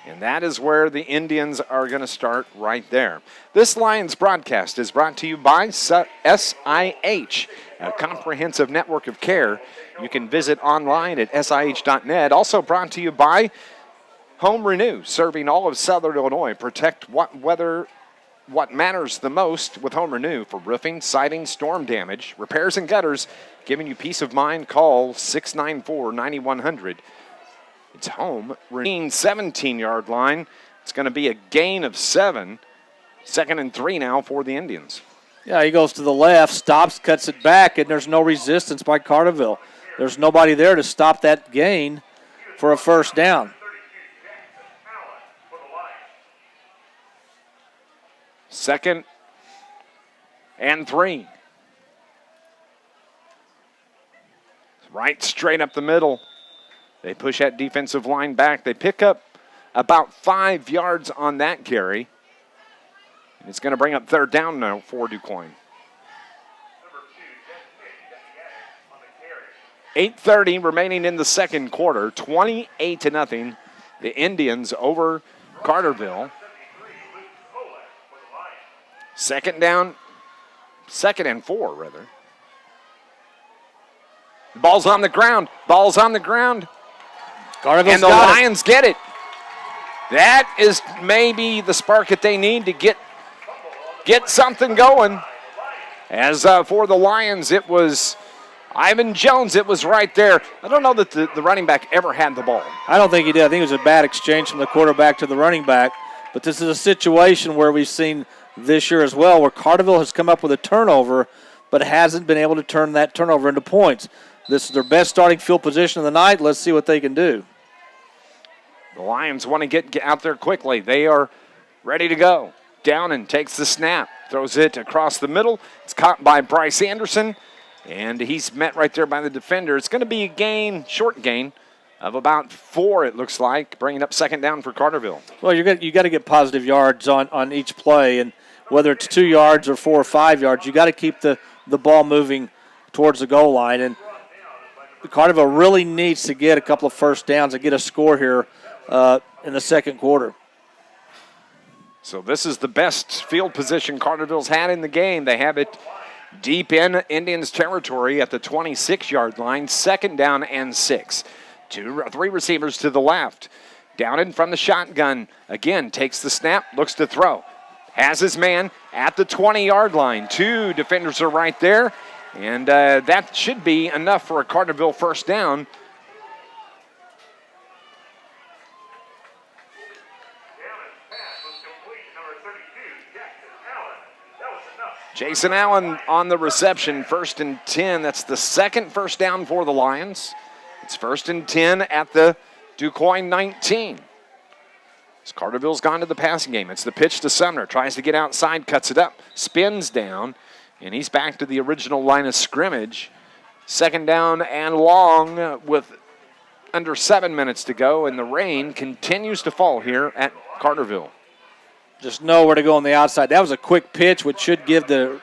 And that is where the Indians are going to start right there. This Lions broadcast is brought to you by SIH, a comprehensive network of care. You can visit online at SIH.net. Also brought to you by Home Renew, serving all of Southern Illinois. Protect what matters the most with Home Renew for roofing, siding, storm damage, repairs, and gutters. Giving you peace of mind, call 694-9100. It's Home Renew. 17-yard line. It's going to be a gain of 7. 2nd and 3 now for the Indians. Yeah, he goes to the left, stops, cuts it back, and there's no resistance by Carterville. There's nobody there to stop that gain for a first down. 2nd and 3. Right straight up the middle. They push that defensive line back. They pick up about 5 yards on that carry. And it's going to bring up 3rd down now for DuQuoin. 8:30 remaining in the second quarter. 28-0. The Indians over Carterville. 73, Luke Kolek for the Lions. Second and 4, rather. Ball's on the ground. Ball's on the ground. Carterville's And the got it. Lions get it. That is maybe the spark that they need to get something going. As for the Lions, it was Ivan Jones. It was right there. I don't know that the running back ever had the ball. I don't think he did. I think it was a bad exchange from the quarterback to the running back. But this is a situation where we've seen this year as well, where Carterville has come up with a turnover, but hasn't been able to turn that turnover into points. This is their best starting field position of the night. Let's see what they can do. The Lions want to get out there quickly. They are ready to go. Downen takes the snap, throws it across the middle. It's caught by Bryce Anderson, and he's met right there by the defender. It's going to be a short gain of about 4, it looks like, bringing up second down for Carterville. Well, you got to get positive yards on each play, and whether it's 2 yards or 4 or 5 yards, you got to keep the ball moving towards the goal line. And Carterville really needs to get a couple of first downs and get a score here in the second quarter. So this is the best field position Carterville's had in the game. They have it deep in Indians territory at the 26-yard line, second down and 6. 3 receivers to the left. Downen from the shotgun. Again, takes the snap, looks to throw. Has his man at the 20-yard line. 2 defenders are right there. And that should be enough for a Carterville first down. Jason Allen on the reception, 1st and 10. That's the second first down for the Lions. It's 1st and 10 at the DuQuoin 19. As Carterville's gone to the passing game. It's the pitch to Sumner. Tries to get outside, cuts it up, spins down, and he's back to the original line of scrimmage. Second down and long with under 7 minutes to go, and the rain continues to fall here at Carterville. Just nowhere to go on the outside. That was a quick pitch, which should give the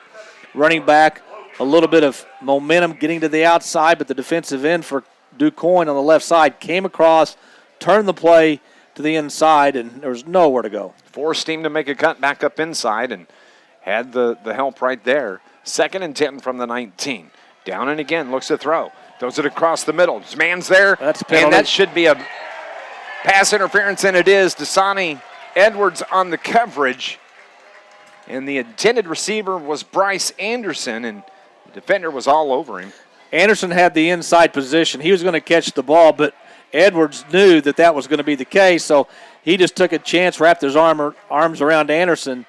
running back a little bit of momentum getting to the outside, but the defensive end for DuQuoin on the left side came across, turned the play to the inside, and there was nowhere to go. Forced him to make a cut back up inside and had the help right there. 2nd and 10 from the 19. Downen again, looks to throw. Throws it across the middle. His man's there, That's a penalty. and that should be a pass interference, and it is. Dasani Edwards on the coverage, and the intended receiver was Bryce Anderson, and the defender was all over him. Anderson had the inside position. He was going to catch the ball, but Edwards knew that was going to be the case, so he just took a chance, wrapped his arms around Anderson.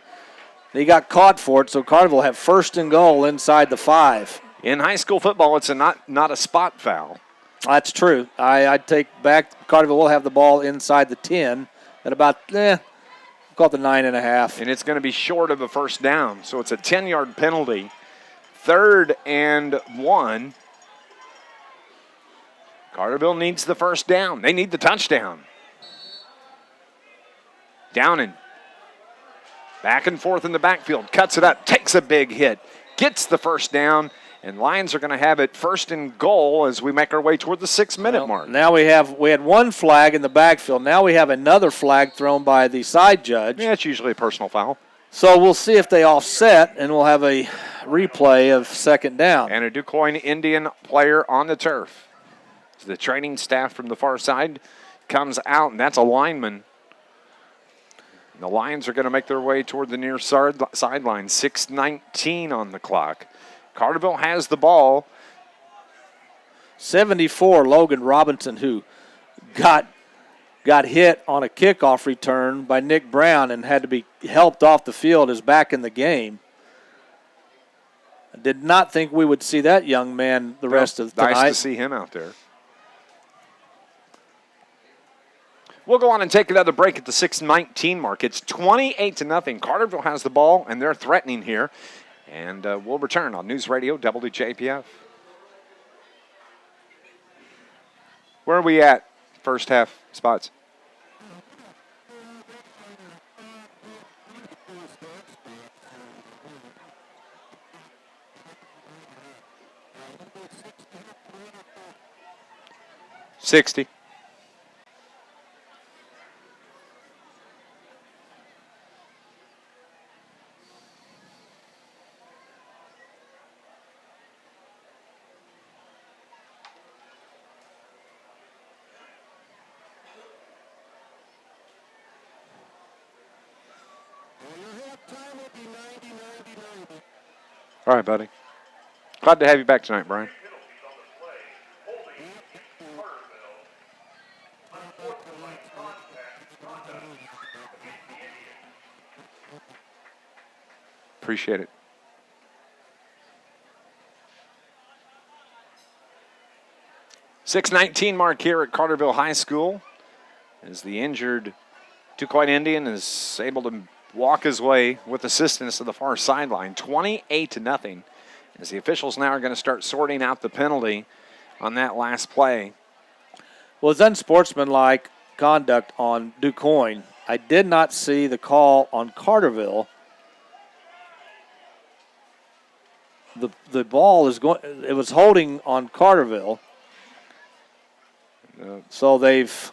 He got caught for it, so Carterville have 1st and goal inside the 5. In high school football, it's not a spot foul. That's true. I'd take back. Carterville will have the ball inside the 10 at about, call it the 9.5. And it's going to be short of a first down, so it's a 10-yard penalty. 3rd and 1. Carterville needs the first down. They need the touchdown. Downen. Back and forth in the backfield. Cuts it up. Takes a big hit. Gets the first down. And Lions are going to have it 1st and goal as we make our way toward the 6-minute mark. Now we had one flag in the backfield. Now we have another flag thrown by the side judge. Yeah, it's usually a personal foul. So we'll see if they offset, and we'll have a replay of 2nd down. And a DuQuoin Indian player on the turf. So the training staff from the far side comes out, and that's a lineman. And the Lions are going to make their way toward the near sideline. 6:19 on the clock. Carterville has the ball. 74, Logan Robinson, who got hit on a kickoff return by Nick Brown and had to be helped off the field, is back in the game. I did not think we would see that young man the rest of the night. Nice to see him out there. We'll go on and take another break at the 6:19 mark. It's 28-0. Carterville has the ball, and they're threatening here. And we'll return on News Radio WJPF. Where are we at, first half spots? $60. All right, buddy. Glad to have you back tonight, Brian. Appreciate it. .619 mark here at Carterville High School as the injured Quoin Indian is able to walk his way with assistance to the far sideline. 28-0 as the officials now are going to start sorting out the penalty on that last play. Well, it's unsportsmanlike conduct on DuQuoin. I did not see the call on Carterville. The ball is going. It was holding on Carterville. So they've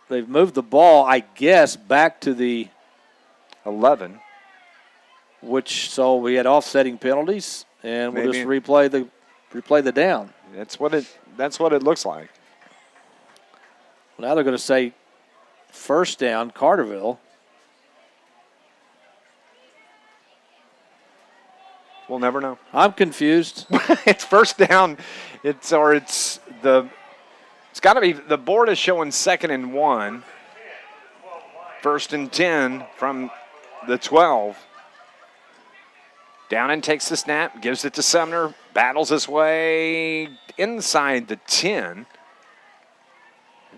moved the ball, I guess, back to the 11. So we had offsetting penalties, and we'll just replay the down. That's what it looks like. Now they're going to say first down, Carterville. We'll never know. I'm confused. It's first down. It's got to be, the board is showing 2nd and 1. 1st and 10 from the 12. Downen takes the snap, gives it to Sumner, battles his way inside the 10. And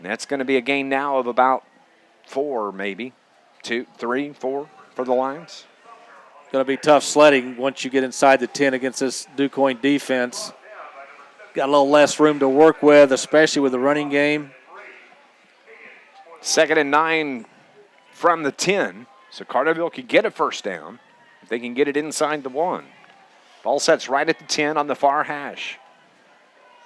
that's going to be a gain now of about 4, maybe. 2, 3, 4 for the Lions. Going to be tough sledding once you get inside the 10 against this DuQuoin defense. Got a little less room to work with, especially with the running game. 2nd and 9 from the 10. So Carterville could get a first down if they can get it inside the 1. Ball sets right at the 10 on the far hash.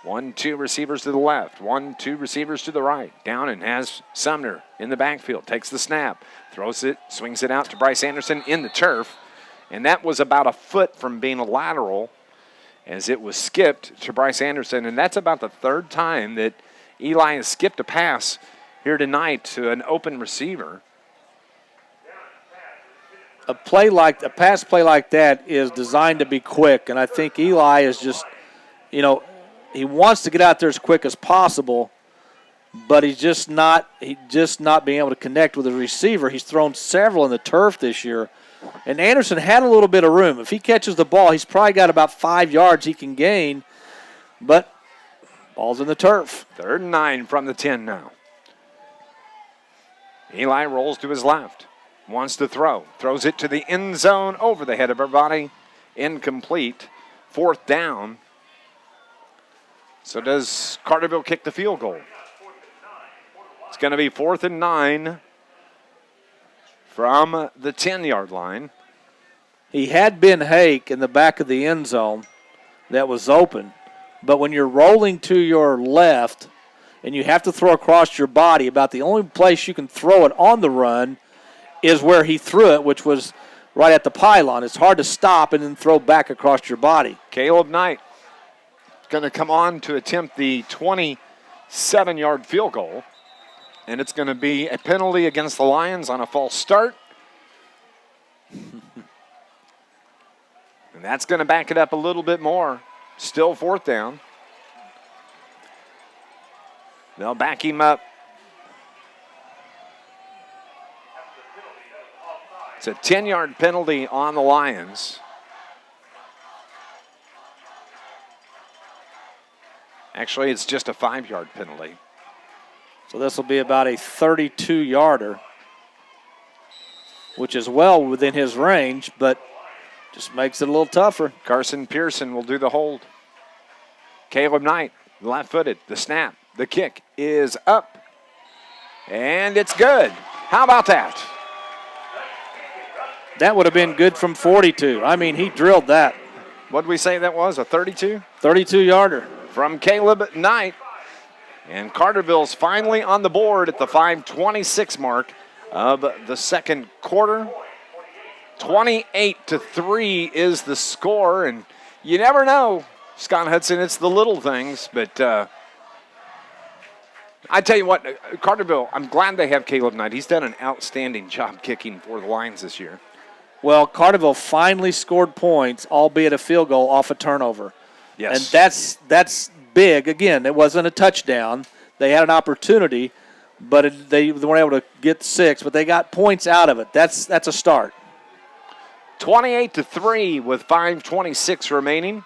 1, 2 receivers to the left. 1, 2 receivers to the right. Down and has Sumner in the backfield. Takes the snap. Throws it, swings it out to Bryce Anderson in the turf. And that was about a foot from being a lateral as it was skipped to Bryce Anderson. And that's about the 3rd time that Eli has skipped a pass here tonight to an open receiver. A pass play like that is designed to be quick. And I think Eli is just, he wants to get out there as quick as possible, but he's just not being able to connect with the receiver. He's thrown several in the turf this year. And Anderson had a little bit of room. If he catches the ball, he's probably got about 5 yards he can gain, but ball's in the turf. 3rd and 9 from the 10 now. Eli rolls to his left, wants to throw, throws it to the end zone over the head of everybody. Incomplete. 4th down. So does Carterville kick the field goal? It's going to be 4th and 9. From the 10-yard line. He had Ben Hake in the back of the end zone that was open. But when you're rolling to your left and you have to throw across your body, about the only place you can throw it on the run is where he threw it, which was right at the pylon. It's hard to stop and then throw back across your body. Caleb Knight going to come on to attempt the 27-yard field goal. And it's going to be a penalty against the Lions on a false start. And that's going to back it up a little bit more. Still 4th down. They'll back him up. It's a 10-yard penalty on the Lions. Actually, it's just a 5-yard penalty. So this will be about a 32-yarder, which is well within his range, but just makes it a little tougher. Carson Pearson will do the hold. Caleb Knight, left-footed, the snap, the kick is up, and it's good. How about that? That would have been good from 42. I mean, he drilled that. What did we say that was, a 32? 32-yarder. From Caleb Knight. And Carterville's finally on the board at the 5:26 mark of the 2nd quarter. 28-3 is the score, and you never know, Scott Hudson, it's the little things, but I tell you what, Carterville, I'm glad they have Caleb Knight. He's done an outstanding job kicking for the Lions this year. Well, Carterville finally scored points, albeit a field goal off a turnover. Yes. And that's big. Again, it wasn't a touchdown. They had an opportunity, but they weren't able to get 6, but they got points out of it. That's a start. 28-3 with 5:26 remaining.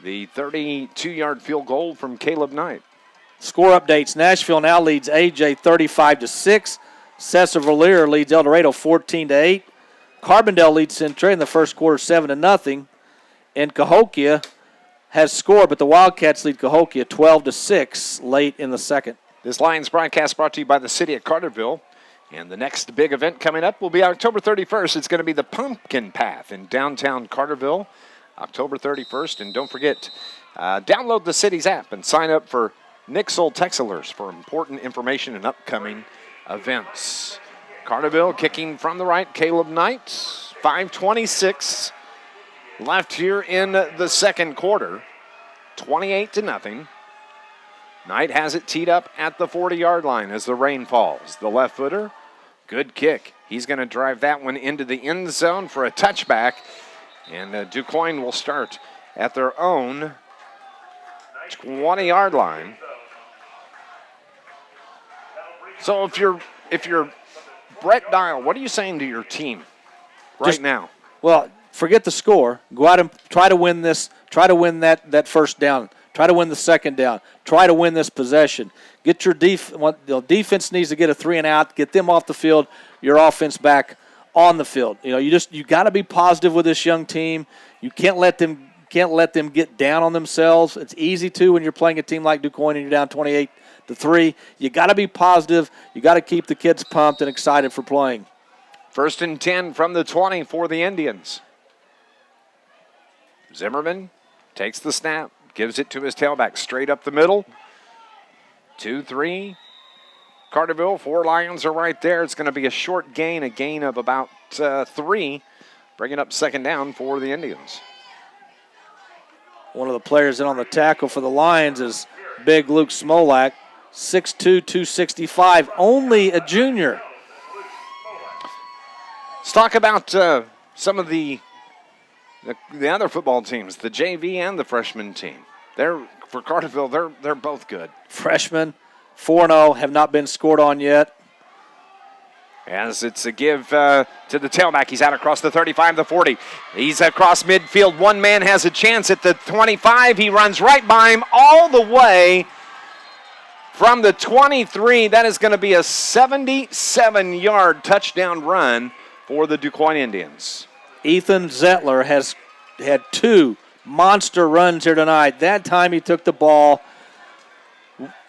The 32-yard field goal from Caleb Knight. Score updates. Nashville now leads AJ 35-6. Cesar-Valier leads El Dorado 14-8. Carbondale leads Centralia in the first quarter 7-0. And Cahokia has scored, but the Wildcats lead Cahokia 12-6 late in the second. This Lions broadcast brought to you by the city of Carterville. And the next big event coming up will be October 31st. It's going to be the Pumpkin Path in downtown Carterville, October 31st. And don't forget, download the city's app and sign up for Nixle Text Alerts for important information and upcoming events. Carterville kicking from the right, Caleb Knight, 5:26 left here in the second quarter, 28-0. Knight has it teed up at the 40-yard line as the rain falls. The left footer, good kick. He's going to drive that one into the end zone for a touchback. And DuQuoin will start at their own 20-yard line. So if you're Brett Dial, what are you saying to your team now? Well, forget the score. Go out and try to win this. Try to win that first down. Try to win the second down. Try to win this possession. Get your defense needs to get a 3-and-out. Get them off the field. Your offense back on the field. You got to be positive with this young team. You can't let them get down on themselves. It's easy to when you're playing a team like DuQuoin and you're down 28-3. You got to be positive. You got to keep the kids pumped and excited for playing. 1st and 10 from the 20 for the Indians. Zimmerman takes the snap. Gives it to his tailback straight up the middle. 2-3. Carterville, 4 Lions are right there. It's going to be a short gain, a gain of about 3. Bringing up second down for the Indians. One of the players in on the tackle for the Lions is big Luke Smolak, 6'2", 265, only a junior. Let's talk about some of the other football teams, the JV and the freshman team. For Carterville, they're both good. Freshmen, 4-0, have not been scored on yet. As it's a give to the tailback. He's out across the 35, the 40. He's across midfield. One man has a chance at the 25. He runs right by him all the way from the 23. That is going to be a 77-yard touchdown run for the DuQuoin Indians. Ethan Zettler has had 2 monster runs here tonight. That time he took the ball,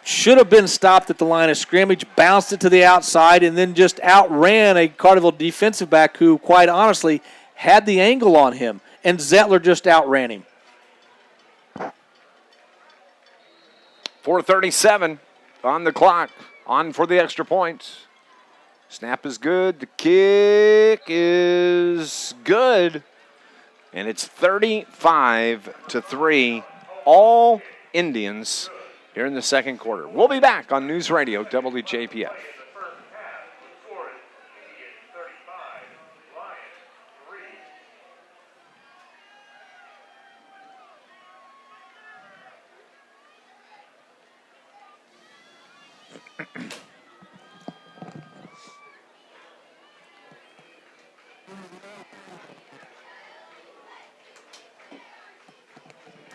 should have been stopped at the line of scrimmage, bounced it to the outside, and then just outran a Carterville defensive back who, quite honestly, had the angle on him, and Zettler just outran him. 4:37 on the clock, on for the extra point. Snap is good. The kick is good. And it's 35-3. All Indians here in the second quarter. We'll be back on News Radio WJPF.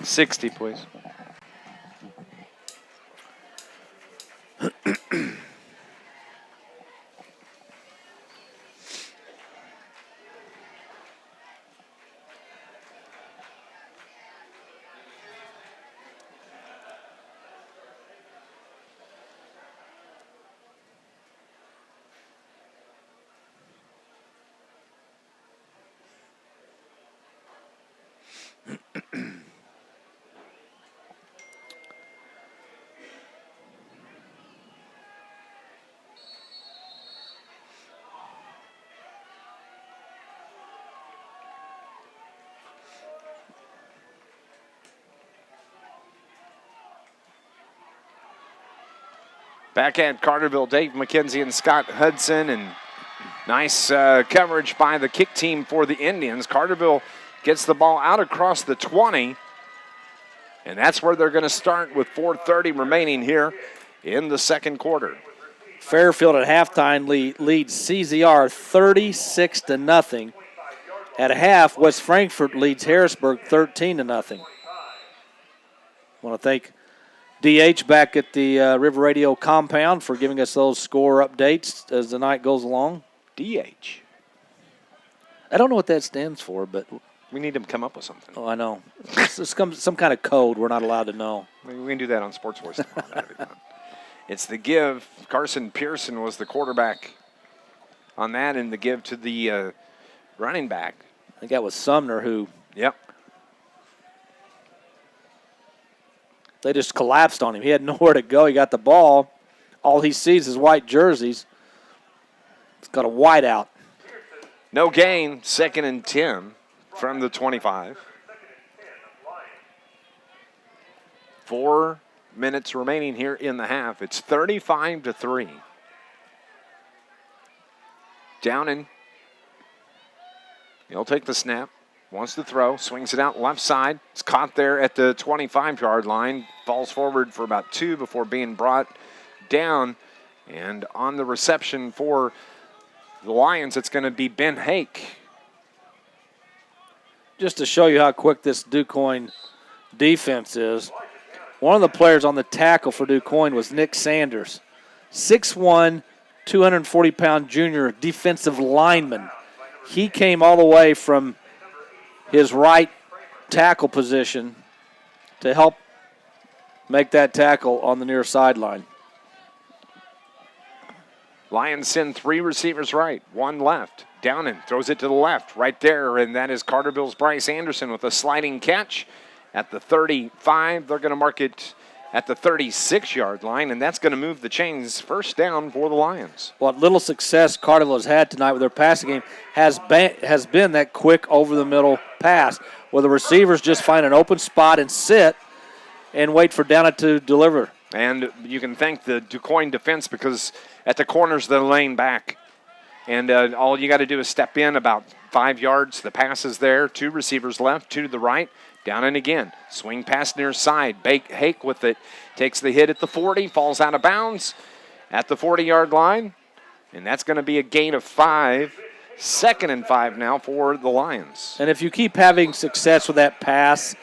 $60, please. Back at Carterville, Dave McKenzie and Scott Hudson, and Nice coverage by the kick team for the Indians. Carterville gets the ball out across the 20. And that's where they're going to start with 4:30 remaining here in the second quarter. Fairfield at halftime leads CZR 36-0. At half, West Frankfort leads Harrisburg 13-0. I want to thank DH back at the River Radio compound for giving us those score updates as the night goes along. DH. I don't know what that stands for, but we need to come up with something. Oh, I know. It's some kind of code we're not allowed to know. We can do that on Sports Voice tomorrow. It's the give. Carson Pearson was the quarterback on that, and the give to the running back. I think that was Sumner who. Yep. They just collapsed on him. He had nowhere to go. He got the ball. All he sees is white jerseys. It's got a wide out. No gain. 2nd and 10 from the 25. 4 minutes remaining here in the half. It's 35-3. Downing. He'll take the snap. Wants to throw. Swings it out left side. It's caught there at the 25-yard line. Falls forward for about 2 before being brought down. And on the reception for the Lions, it's going to be Ben Hake. Just to show you how quick this DuQuoin defense is, one of the players on the tackle for DuQuoin was Nick Sanders. 6'1", 240-pound junior defensive lineman. He came all the way from his right tackle position to help make that tackle on the near sideline. Lions send 3 receivers right, 1 left. Downing throws it to the left, right there, and that is Carterville's Bryce Anderson with a sliding catch at the 35. They're going to mark it at the 36-yard line, and that's going to move the chains. First down for the Lions. What little success Carterville has had tonight with their passing game has been that quick over-the-middle pass where the receivers just find an open spot and sit and wait for Downing to deliver. And you can thank the DuQuoin defense because at the corners they're laying back. And all you got to do is step in about 5 yards. The pass is there. 2 receivers left, 2 to the right. Down and again. Swing pass near side. Hake with it. Takes the hit at the 40. Falls out of bounds at the 40-yard line. And that's going to be a gain of 5. 2nd and 5 now for the Lions. And if you keep having success with that pass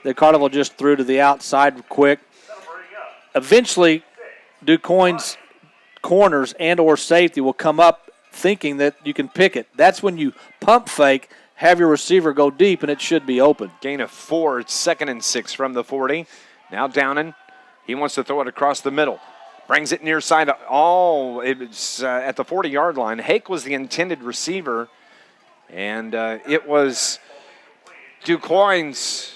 that Carterville just threw to the outside quick, eventually DuQuoin's corners and or safety will come up thinking that you can pick it. That's when you pump fake, have your receiver go deep, and it should be open. Gain of 4. It's 2nd and 6 from the 40. Now Downing. He wants to throw it across the middle. Brings it near side. It's at the 40-yard line. Hake was the intended receiver, and it was DuQuoin's.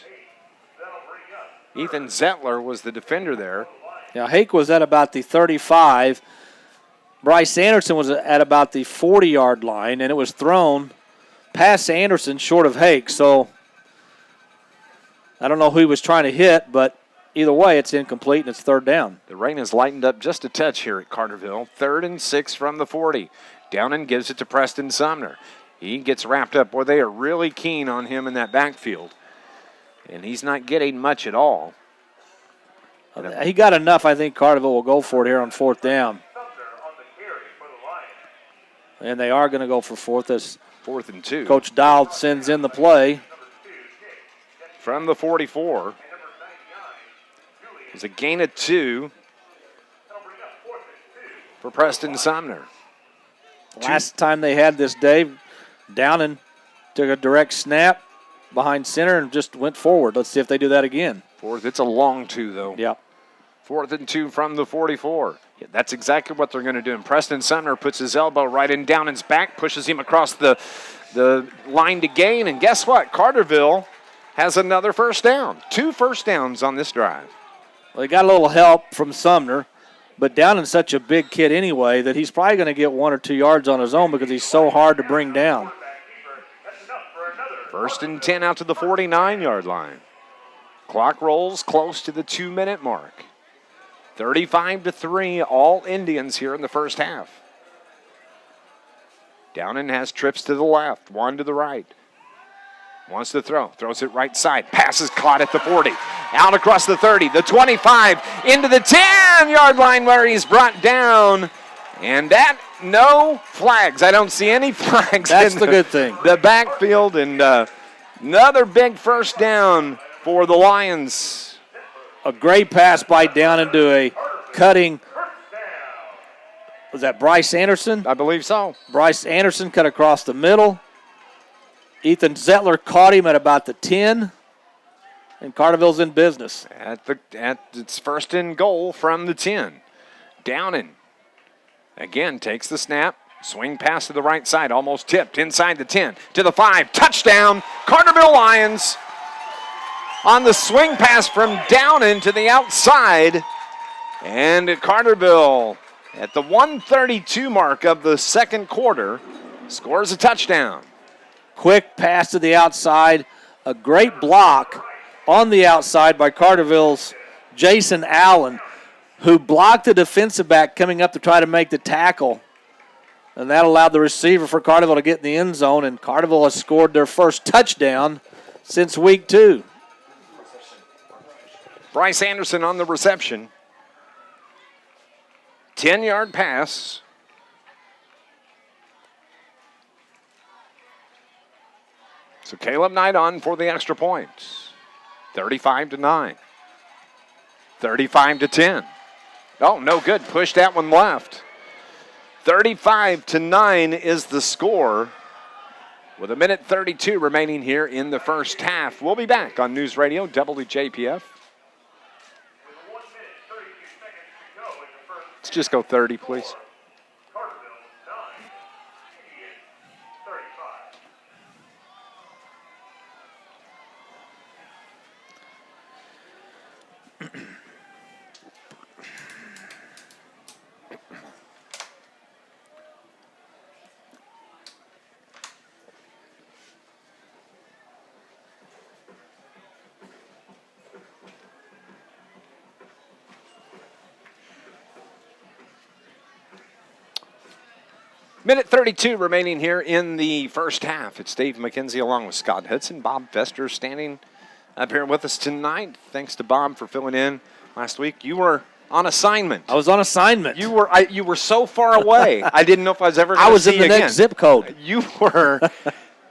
Ethan Zettler was the defender there. Yeah, Hake was at about the 35. Bryce Anderson was at about the 40-yard line, and it was thrown past Anderson short of Hake. So I don't know who he was trying to hit, but either way, it's incomplete, and it's 3rd down. The rain has lightened up just a touch here at Carterville. 3rd and 6 from the 40. Downing gives it to Preston Sumner. He gets wrapped up. Boy, they are really keen on him in that backfield, and he's not getting much at all. He got enough. I think Carterville will go for it here on 4th down. And they are going to go for 4th as 4th and 2. Coach Dial sends in the play. From the 44. It's a gain of 2 for Preston Sumner. Last time they had this, Dave, Downing took a direct snap behind center and just went forward. Let's see if they do that again. 4th. It's a long 2, though. Yep. 4th and 2 from the 44. Yeah, that's exactly what they're going to do. And Preston Sumner puts his elbow right in Downing's back, pushes him across the line to gain. And guess what? Carterville has another first down. 2 first downs on this drive. Well, he got a little help from Sumner, but Downing's such a big kid anyway that he's probably going to get 1 or 2 yards on his own because he's so hard to bring down. 1st and 10 out to the 49-yard line. Clock rolls close to the 2-minute mark. 35-3, all Indians here in the first half. Downen has trips to the left, one to the right. Wants to throw, throws it right side. Passes caught at the 40. Out across the 30, the 25, into the 10-yard line where he's brought down. And that, no flags. I don't see any flags. That's in the good thing. The backfield, and another big first down for the Lions. A great pass by Downen to a cutting. Was that Bryce Anderson? I believe so. Bryce Anderson cut across the middle. Ethan Zettler caught him at about the 10. And Carterville's in business. It's first and goal from the 10. Downen again takes the snap. Swing pass to the right side, almost tipped inside the 10 to the 5. Touchdown, Carterville Lions. On the swing pass from Downen to the outside. And Carterville at the 1:32 mark of the second quarter scores a touchdown. Quick pass to the outside. A great block on the outside by Carterville's Jason Allen, who blocked the defensive back coming up to try to make the tackle. And that allowed the receiver for Carterville to get in the end zone, and Carterville has scored their first touchdown since week 2. Bryce Anderson on the reception. 10-yard pass. So Caleb Knight on for the extra points. 35-9. 35-10. Oh, no good. Push that one left. 35-9 is the score with 1:32 remaining here in the first half. We'll be back on News Radio WJPF. Let's just go 30, please. Carterville 9, Indians 35. Minute 32 remaining here in the first half. It's Dave McKenzie along with Scott Hudson. Bob Fester standing up here with us tonight. Thanks to Bob for filling in last week. You were on assignment. I was on assignment. You were so far away. I didn't know if I was ever going to see you again. I was in the next zip code. You were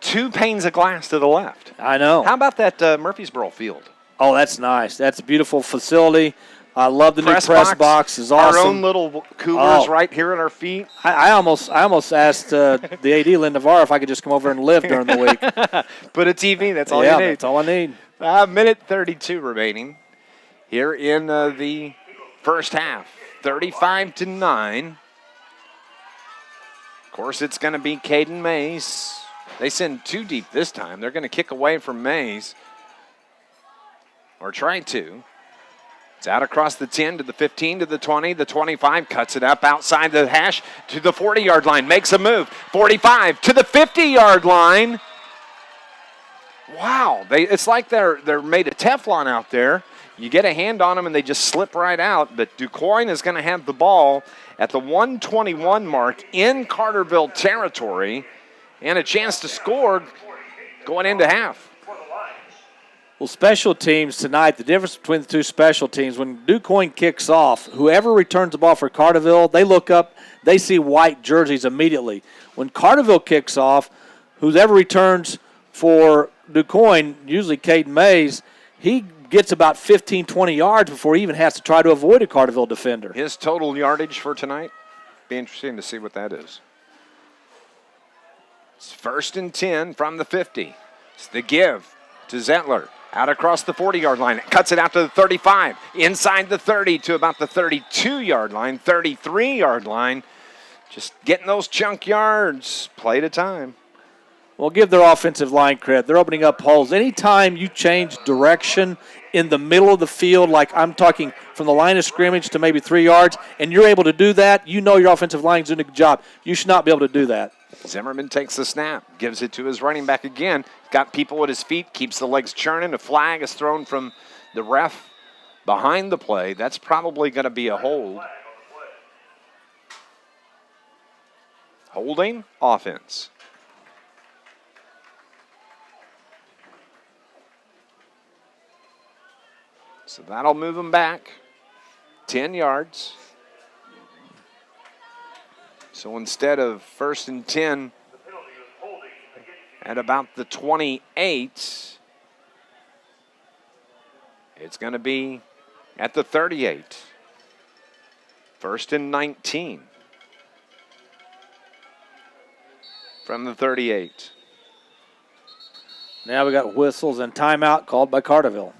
2 panes of glass to the left. I know. How about that Murfreesboro field? Oh, that's nice. That's a beautiful facility. I love the new press box. It's awesome. Our own little coolers right here at our feet. I almost asked the AD, Lynn Navarro, if I could just come over and live during the week. Put a TV. That's all you need. That's all I need. Minute 32 remaining here in the first half. 35-9. Of course, it's going to be Caden Mays. They send 2 deep this time. They're going to kick away from Mays. Or try to. It's out across the 10 to the 15 to the 20, the 25, cuts it up outside the hash to the 40-yard line, makes a move. 45 to the 50-yard line. Wow, it's like they're made of Teflon out there. You get a hand on them and they just slip right out. But Quoin is going to have the ball at the 121 mark in Carterville territory and a chance to score going into half. Well, special teams tonight, the difference between the 2 special teams, when Quoin kicks off, whoever returns the ball for Carterville, they look up, they see white jerseys immediately. When Carterville kicks off, whoever returns for Quoin, usually Caden Mays, he gets about 15, 20 yards before he even has to try to avoid a Carterville defender. His total yardage for tonight, be interesting to see what that is. It's 1st and 10 from the 50. It's the give to Zettler. Out across the 40-yard line. Cuts it out to the 35. Inside the 30 to about the 32-yard line, 33-yard line. Just getting those chunk yards. Play at a time. Well, give their offensive line credit. They're opening up holes. Anytime you change direction in the middle of the field, like I'm talking from the line of scrimmage to maybe 3 yards, and you're able to do that, you know your offensive line's doing a good job. You should not be able to do that. Zimmerman takes the snap, gives it to his running back again. Got people at his feet, keeps the legs churning. A flag is thrown from the ref behind the play. That's probably going to be a hold. Holding offense. So that'll move them back 10 yards. So instead of 1st and 10 at about the 28, it's going to be at the 38. 1st and 19 from the 38. Now we got whistles and timeout called by Carterville.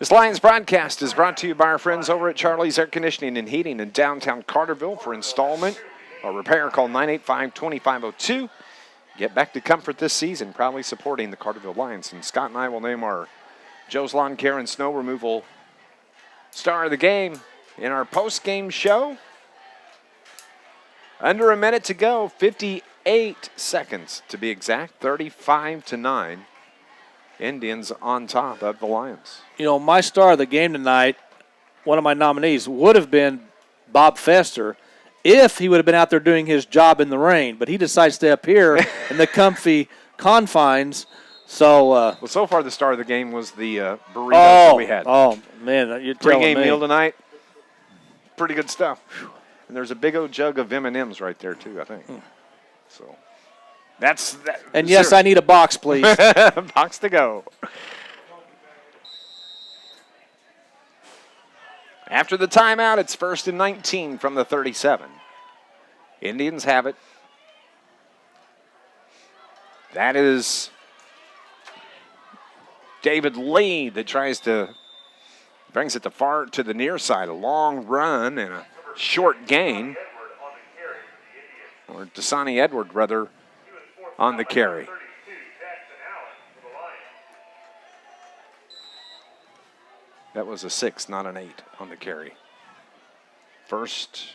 This Lions broadcast is brought to you by our friends over at Charlie's Air Conditioning and Heating in downtown Carterville. For installment or repair, call 985-2502. Get back to comfort this season, proudly supporting the Carterville Lions. And Scott and I will name our Joe's Lawn Care and Snow Removal star of the game in our post-game show. Under a minute to go, 58 seconds to be exact, 35-9. Indians on top of the Lions. You know, my star of the game tonight, one of my nominees, would have been Bob Fester if he would have been out there doing his job in the rain. But he decides to stay up here in the comfy confines. So, well, so far the star of the game was the burritos that we had. Oh, man, you're telling me. Pre-game meal tonight, pretty good stuff. And there's a big old jug of M&Ms right there, too, I think. So, that's that. And, yes, I need a box, please. Box to go. After the timeout, it's 1st and 19 from the 37. Indians have it. That is David Lee that tries to brings it to the near side. A long run and a short gain. Or Dasani Edward, rather, on the carry. That was a 6, not an 8 on the carry. First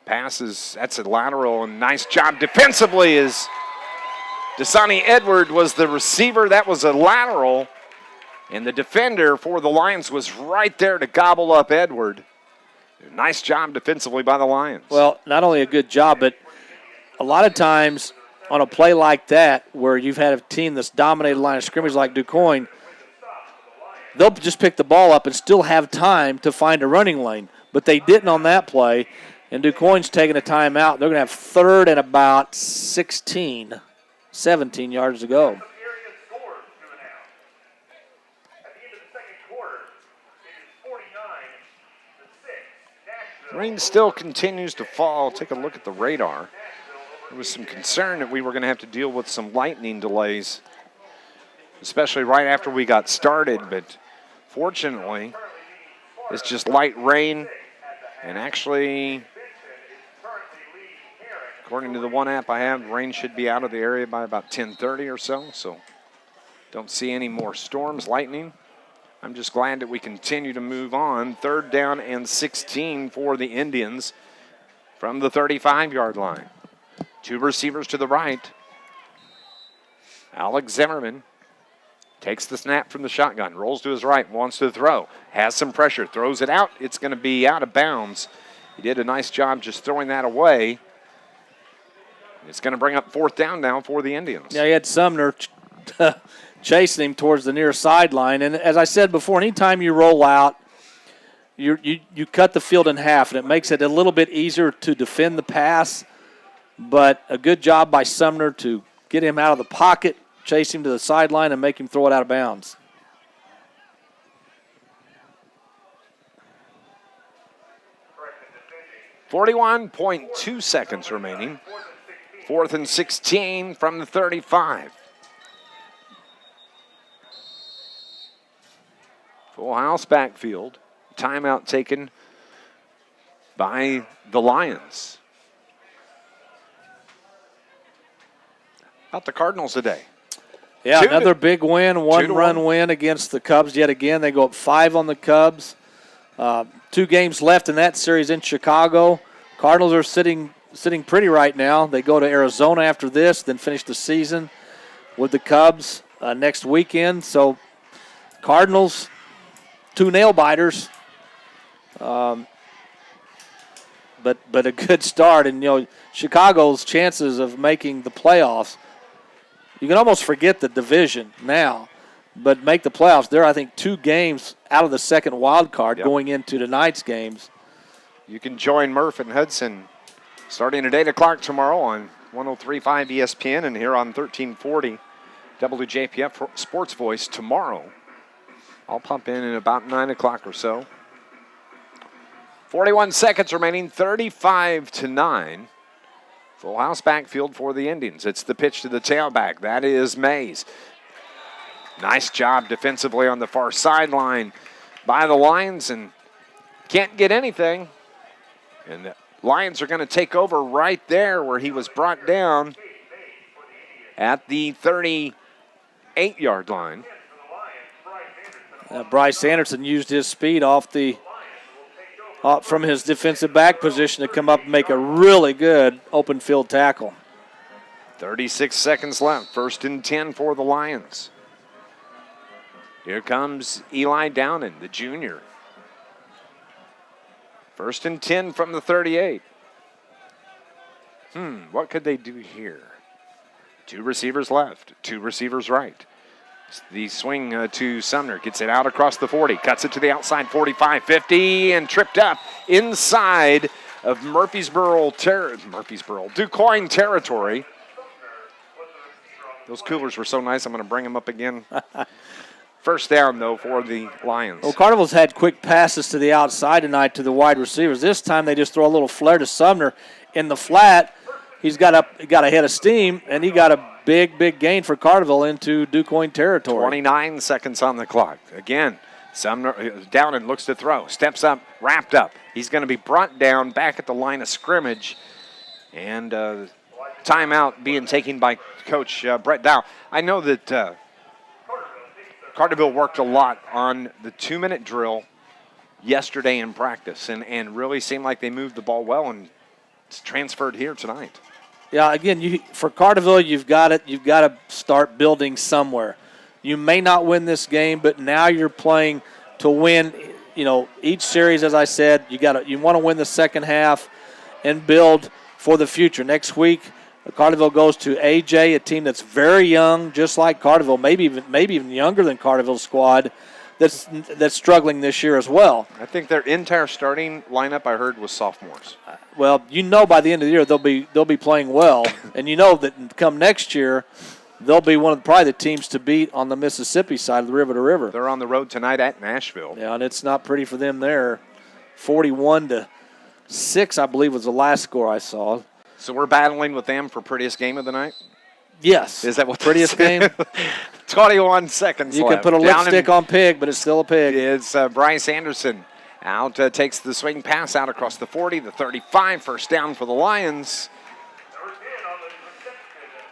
passes, that's a lateral, and nice job defensively as Dasani Edward was the receiver. That was a lateral, and the defender for the Lions was right there to gobble up Edward. Nice job defensively by the Lions. Well, not only a good job, but a lot of times on a play like that where you've had a team that's dominated line of scrimmage like DuQuoin, they'll just pick the ball up and still have time to find a running lane. But they didn't on that play, and DuQuoin's taking a timeout. They're going to have 3rd and about 17 yards to go. Rain still continues to fall. Take a look at the radar. There was some concern that we were going to have to deal with some lightning delays, especially right after we got started. But fortunately, it's just light rain. And actually, according to the one app I have, rain should be out of the area by about 10:30 or so. So don't see any more storms, lightning. I'm just glad that we continue to move on. 3rd down and 16 for the Indians from the 35-yard line. 2 receivers to the right. Alex Zimmerman takes the snap from the shotgun, rolls to his right, wants to throw, has some pressure, throws it out. It's going to be out of bounds. He did a nice job just throwing that away. It's going to bring up 4th down now for the Indians. Yeah, he had Sumner chasing him towards the near sideline. And as I said before, anytime you roll out, you cut the field in half, and it makes it a little bit easier to defend the pass. But a good job by Sumner to get him out of the pocket, chase him to the sideline, and make him throw it out of bounds. .2 seconds remaining. 4th and 16 from the 35. Full house backfield. Timeout taken by the Lions. About the Cardinals today. Yeah, another big win, 1-run win against the Cubs yet again. They go up 5 on the Cubs. 2 games left in that series in Chicago. Cardinals are sitting pretty right now. They go to Arizona after this, then finish the season with the Cubs next weekend. So Cardinals, 2 nail biters. but a good start. And, Chicago's chances of making the playoffs, you can almost forget the division now, but make the playoffs. They're, I think, 2 games out of the second wild card going into tonight's games. You can join Murph and Hudson starting at 8 o'clock tomorrow on 103.5 ESPN and here on 1340 WJPF Sports Voice tomorrow. I'll pump in about 9 o'clock or so. 41 seconds remaining, 35-9. Full house backfield for the Indians. It's the pitch to the tailback. That is Mays. Nice job defensively on the far sideline by the Lions, and can't get anything. And the Lions are going to take over right there where he was brought down at the 38-yard line. Bryce Anderson used his speed from his defensive back position to come up and make a really good open field tackle. 36 seconds left. 1st and 10 for the Lions. Here comes Eli Downen, the junior. 1st and 10 from the 38. What could they do here? 2 receivers left, 2 receivers right. The swing to Sumner, gets it out across the 40, cuts it to the outside 45, 50, and tripped up inside of DuQuoin territory. Those coolers were so nice, I'm going to bring them up again. First down, though, for the Lions. Well, Carterville's had quick passes to the outside tonight to the wide receivers. This time they just throw a little flare to Sumner in the flat. He's got a head of steam, and he got a big gain for Carterville into DuQuoin territory. 29 seconds on the clock. Again, Sumner down and looks to throw. Steps up, wrapped up. He's going to be brought down back at the line of scrimmage. And timeout being taken by Coach Brett Dow. I know that Carterville worked a lot on the 2-minute drill yesterday in practice and really seemed like they moved the ball well, and it's transferred here tonight. Yeah, again, for Carterville, you've got to start building somewhere. You may not win this game, but now you're playing to win. Each series, as I said, you want to win the second half and build for the future. Next week, Carterville goes to AJ, a team that's very young, just like Carterville, maybe even younger than Carterville's squad. That's struggling this year as well. I think their entire starting lineup, I heard, was sophomores. Well, by the end of the year they'll be playing well, and that come next year they'll be probably the teams to beat on the Mississippi side of the river to river. They're on the road tonight at Nashville. Yeah, and it's not pretty for them there. 41-6, I believe, was the last score I saw. So we're battling with them for prettiest game of the night? Yes. Is that what prettiest game? 21 seconds You left. can put a lipstick on pig, but it's still a pig. It's Bryce Anderson out, takes the swing pass out across the 40, the 35, first down for the Lions.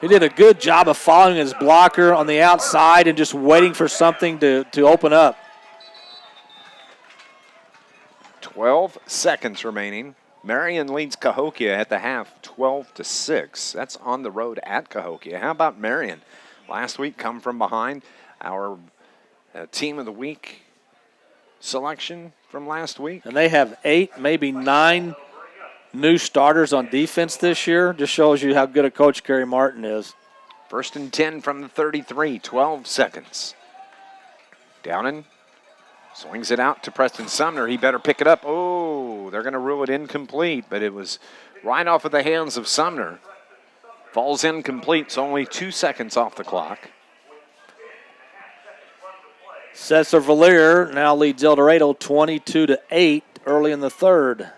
He did a good job of following his blocker on the outside and just waiting for something to open up. 12 seconds remaining. Marion leads Cahokia at the half, 12-6. That's on the road at Cahokia. How about Marion? Last week, come from behind. Our team of the week selection from last week. And they have 8, maybe 9 new starters on defense this year. Just shows you how good a coach Kerry Martin is. 1st and 10 from the 33, 12 seconds. Downen swings it out to Preston Sumner. He better pick it up. Oh, they're going to rule it incomplete, but it was right off of the hands of Sumner. Falls incomplete. It's only 2 seconds off the clock. Cesar Valier now leads El Dorado 22-8 early in the third.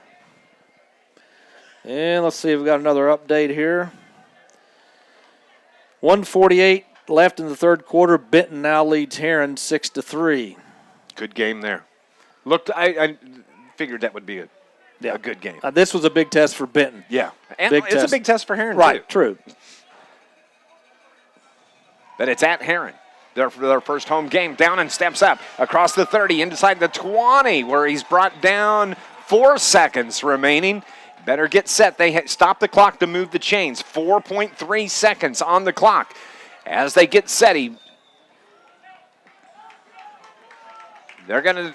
And let's see if we've got another update here. 1:48 left in the third quarter. Benton now leads Heron 6-3. Good game there. I figured that would be a good game. This was a big test for Benton. Yeah. And big it's test. a big test for Heron, right, too. true. But it's at Heron. Their first home game. Down and steps up across the 30, inside the 20, where he's brought down. 4 seconds remaining. Better get set. They stop the clock to move the chains. 4.3 seconds on the clock. As they get set, they're going to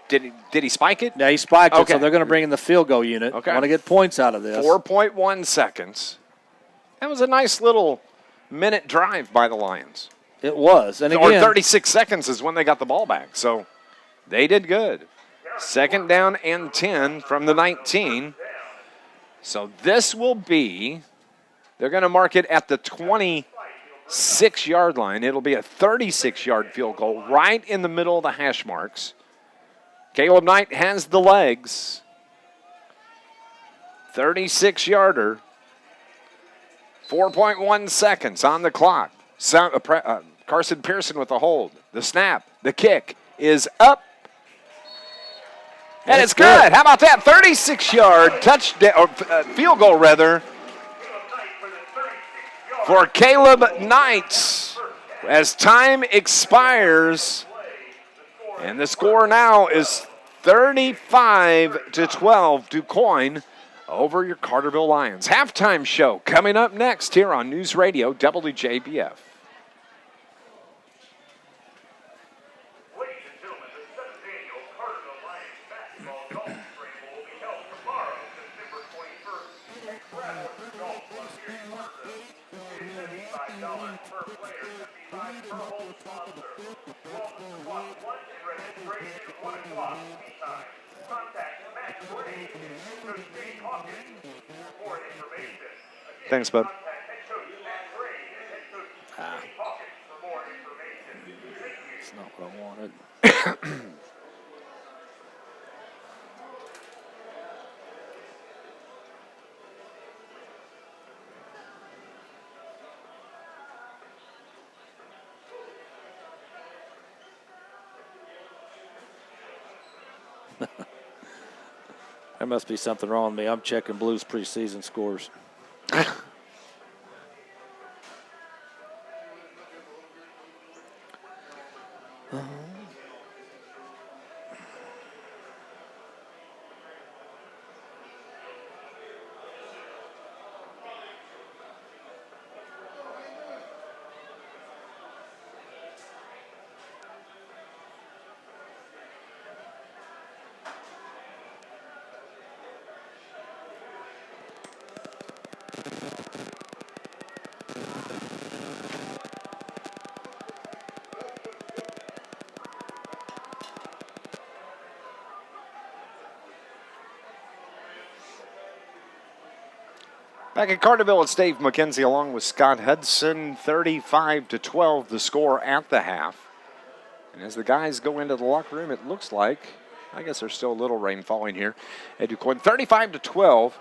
Did he spike it? Yeah, he spiked it, Okay. so they're going to bring in the field goal unit. Okay. Want to get points out of this. 4.1 seconds. That was a nice little minute drive by the Lions. It was. And Or again, 36 seconds is when they got the ball back. So they did good. Second down and 10 from the 19. So this will be, they're going to mark it at the 26-yard line. It'll be a 36-yard field goal right in the middle of the hash marks. Caleb Knight has the legs. 36-yarder. 4.1 seconds on the clock. Carson Pearson with the hold. The snap. The kick is up. And it's good. How about that? 36-yard touchdown, or field goal rather, for Caleb Knight as time expires. And the score now is 35-12 to Quoin over your Carterville Lions. Halftime show coming up next here on News Radio WJPF. Ladies and gentlemen, the 7th annual Carterville Lions basketball golf scramble will be held tomorrow, December 21st, at Travelers Golf Club here in Hudson. It is $75 per player, $75 per hole sponsor. Welcome to Block 1 and registration 1 o'clock tee time. Contact Matt Gray and Coach Steve Hawkins for more information. Again, Thanks, bud. contact head coach Matt Gray and head coach Steve Hawkins for more information. Thank you. That's not what I wanted. There must be something wrong with me. I'm checking Blues preseason scores. Back at Carterville, it's Dave McKenzie along with Scott Hudson. 35-12 the score at the half. And as the guys go into the locker room, it looks like, I guess there's still a little rain falling here at Quoin. 35-12,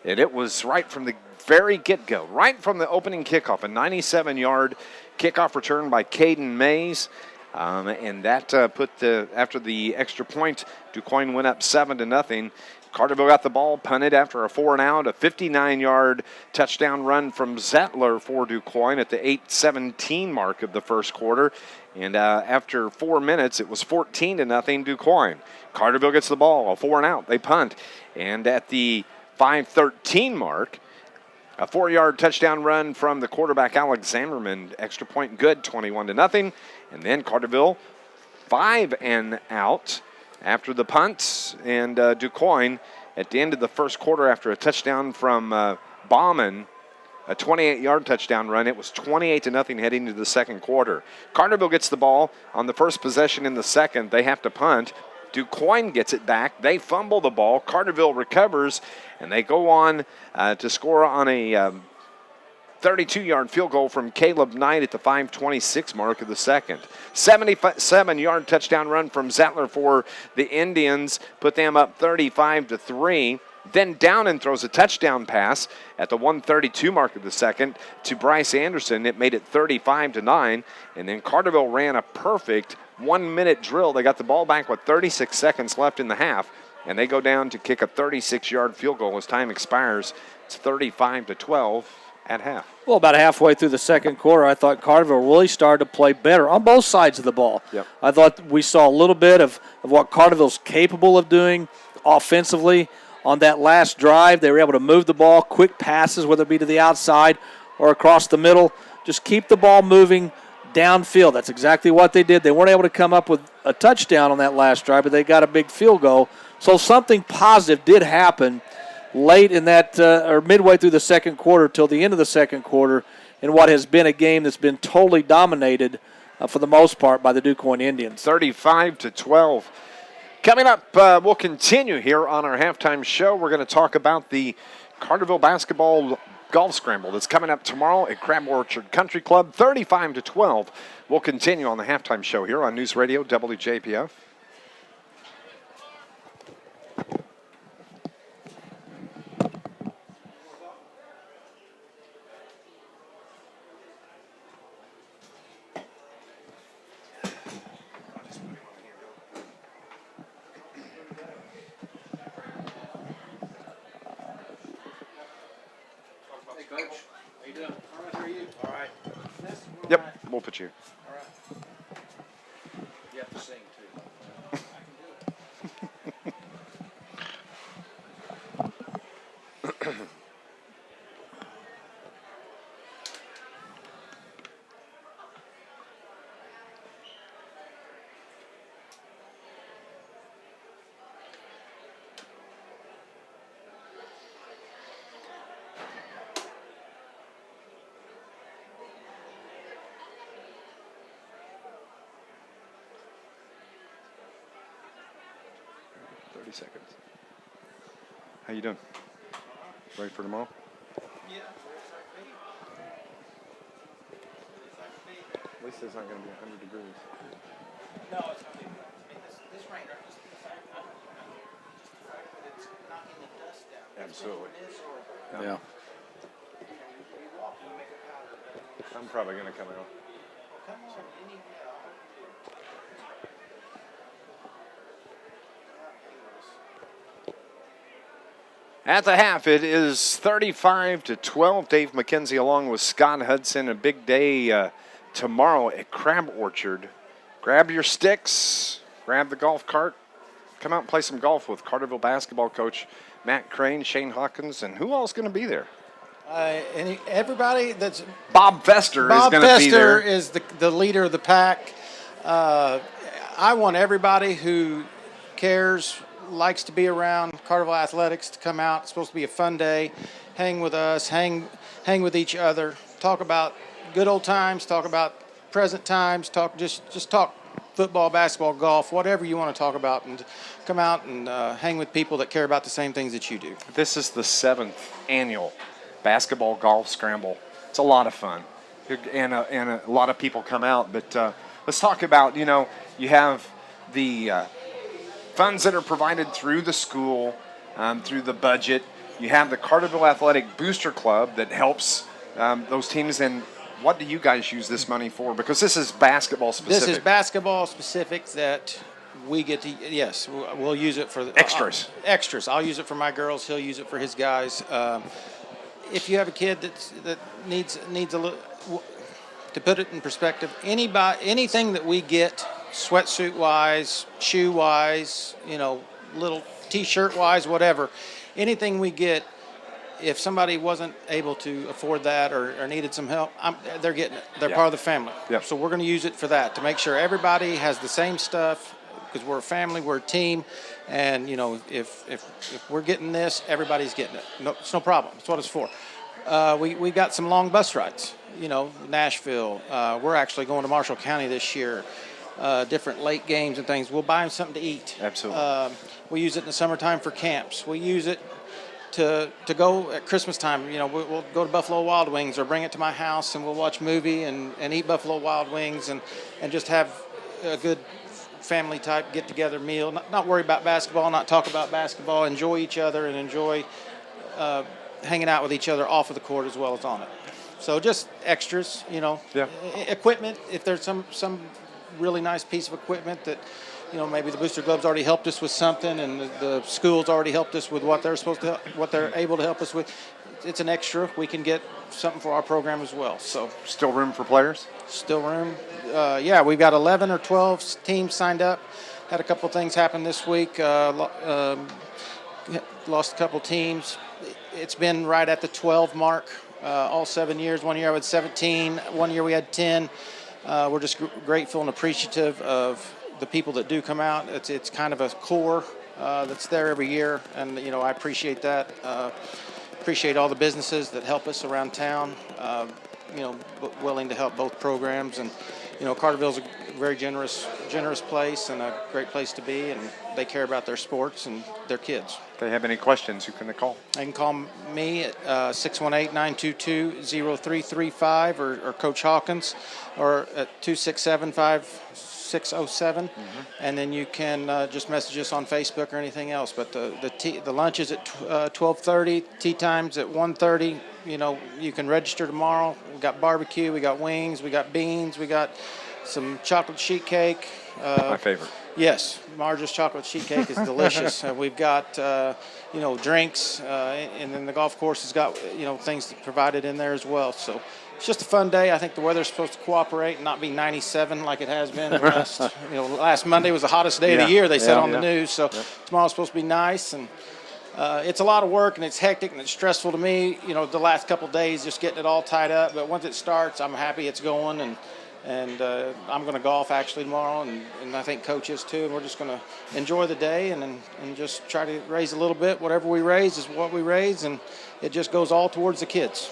and it was right from the very get-go, right from the opening kickoff, a 97-yard kickoff return by Caden Mays. And that put after the extra point, DuQuoin went up 7-0. Carterville got the ball, punted after a 4-and-out, a 59-yard touchdown run from Zettler for DuQuoin at the 8:17 mark of the first quarter. And after 4 minutes, it was 14-0 DuQuoin. Carterville gets the ball, a 4-and-out. They punt. And at the 5:13 mark, a 4-yard touchdown run from the quarterback, Alex Zammerman. Extra point good, 21-0. And then Carterville, 5-and-out after the punt. And DuQuoin, at the end of the first quarter, after a touchdown from Bauman, a 28-yard touchdown run, it was 28-0 heading into the second quarter. Carterville gets the ball on the first possession in the second. They have to punt. DuQuoin gets it back. They fumble the ball. Carterville recovers, and they go on to score on a 32-yard field goal from Caleb Knight at the 5:26 mark of the second. 77-yard touchdown run from Zettler for the Indians, put them up 35-3. Then Downen throws a touchdown pass at the 1:32 mark of the second to Bryce Anderson. It made it 35-9. And then Carterville ran a perfect 1-minute drill. They got the ball back with 36 seconds left in the half, and they go down to kick a 36-yard field goal as time expires. It's 35-12 at half. Well, about halfway through the second quarter, I thought Carterville really started to play better on both sides of the ball. Yep. I thought we saw a little bit of what Carterville's capable of doing offensively. On that last drive, they were able to move the ball, quick passes, whether it be to the outside or across the middle. Just keep the ball moving. downfield. That's exactly what they did. They weren't able to come up with a touchdown on that last drive, but they got a big field goal. So something positive did happen late in that, or midway through the second quarter till the end of the second quarter, in what has been a game that's been totally dominated for the most part by the Quoin Indians. 35-12. Coming up, we'll continue here on our halftime show. We're going to talk about the Carterville basketball golf scramble that's coming up tomorrow at Crab Orchard Country Club. 35-12. We'll continue on the halftime show here on News Radio WJPF. Coach, how you doing? All right, how are you? All right. Yep, we'll put you. All right. You have to sing, too. I can do it. 30 seconds. How you doing? Ready for tomorrow? Yeah. At least it's not going to be 100 degrees. No, it's going to be. I mean, this rain, just the fact that it's knocking the dust down. Absolutely. Yeah. You walk and you make a powder. I'm probably going to come out. Come on, any. At the half, it is 35-12. Dave McKenzie along with Scott Hudson. A big day tomorrow at Crab Orchard. Grab your sticks, grab the golf cart, come out and play some golf with Carterville basketball coach Matt Crane, Shane Hawkins, and who else is going to be there? Everybody that's Bob Fester is going to be there. Bob Fester is the leader of the pack. I want everybody who cares, likes to be around Carterville Athletics to come out. It's supposed to be a fun day. Hang with us, hang with each other, talk about good old times, talk about present times, just talk football, basketball, golf, whatever you want to talk about, and come out and hang with people that care about the same things that you do. This is the 7th annual basketball golf scramble. It's a lot of fun, and a lot of people come out. But let's talk about, you have the funds that are provided through the school, through the budget. You have the Carterville Athletic Booster Club that helps those teams. And what do you guys use this money for? Because this is basketball specific. This is basketball specific that we get to, yes, we'll use it for extras. Extras. I'll use it for my girls. He'll use it for his guys. If you have a kid that needs a little, to put it in perspective, anything that we get, sweatsuit wise, shoe wise, little T-shirt wise, whatever, anything we get, if somebody wasn't able to afford that or needed some help, they're getting it. They're part of the family. Yep. So we're going to use it for that, to make sure everybody has the same stuff, because we're a family, we're a team, and if we're getting this, everybody's getting it. No, it's no problem. It's what it's for. We got some long bus rides. Nashville. We're actually going to Marshall County this year. Different late games and things. We'll buy them something to eat. Absolutely. We use it in the summertime for camps. We use it to go at Christmas time. We'll go to Buffalo Wild Wings or bring it to my house, and we'll watch a movie and eat Buffalo Wild Wings and just have a good family type get together meal. Not worry about basketball, not talk about basketball. Enjoy each other and enjoy hanging out with each other off of the court as well as on it. So just extras, Yeah. Equipment. If there's some really nice piece of equipment that, maybe the Booster Club's already helped us with something, and the school's already helped us with what they're able to help us with. It's an extra. We can get something for our program as well. So Still room for players? still room. We've got 11 or 12 teams signed up. Had a couple things happen this week. Lost a couple teams. It's been right at the 12 mark all 7 years. 1 year I had 17. 1 year we had 10. we're just grateful and appreciative of the people that do come out. It's kind of a core that's there every year, and I appreciate that. Appreciate all the businesses that help us around town. Willing to help both programs, and Carterville's a very generous place and a great place to be, and they care about their sports and their kids. If they have any questions, who can they call? They can call me at 618-922-0335 or Coach Hawkins, or at 267-5607, and then you can just message us on Facebook or anything else. But the lunch is at 12:30, tea time's at 1:30. You can register tomorrow. We got barbecue, we got wings, we got beans, we got some chocolate sheet cake. My favorite. Yes, Marge's chocolate sheet cake is delicious. We've got, drinks, and then the golf course has got, things provided in there as well. So it's just a fun day. I think the weather's supposed to cooperate and not be 97 like it has been. Last Monday was the hottest day of the year, they said on the news. So tomorrow's supposed to be nice, and it's a lot of work, and it's hectic, and it's stressful to me, the last couple of days just getting it all tied up. But once it starts, I'm happy it's going, and I'm going to golf actually tomorrow, and I think Coach is too, and we're just going to enjoy the day and just try to raise a little bit. Whatever we raise is what we raise, and it just goes all towards the kids.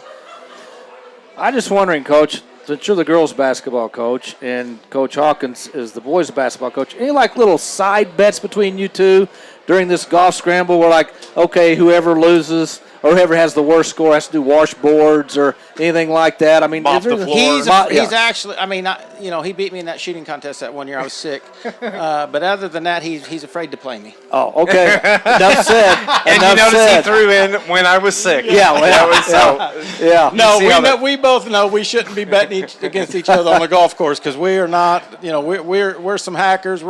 I'm just wondering, Coach, since you're the girls' basketball coach and Coach Hawkins is the boys' basketball coach, any little side bets between you two during this golf scramble where okay, whoever loses or whoever has the worst score has to do washboards or anything like that? I mean, mop the floor. He's actually, he beat me in that shooting contest that one year. I was sick. But other than that, he's afraid to play me. Oh, okay. Enough said. And you notice he threw in when I was sick. Yeah. No, we both know we shouldn't be betting against each other on the golf course, because we are not, we're some hackers.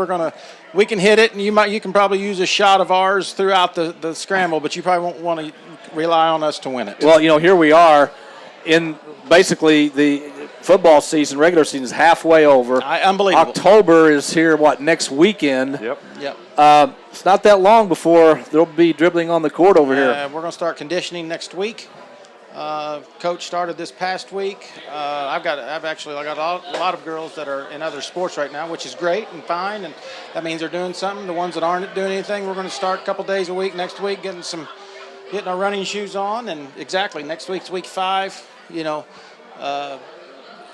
We can hit it, and you can probably use a shot of ours throughout the scramble, but you probably won't want to rely on us to win it. Well, here we are in basically the football season, regular season is halfway over. Unbelievable. October is here, next weekend? Yep. It's not that long before there'll be dribbling on the court over here. We're going to start conditioning next week. Coach started this past week. I've got a lot of girls that are in other sports right now, which is great and fine, and that means they're doing something. The ones that aren't doing anything, we're going to start a couple days a week next week, getting our running shoes on, and exactly next week's week 5.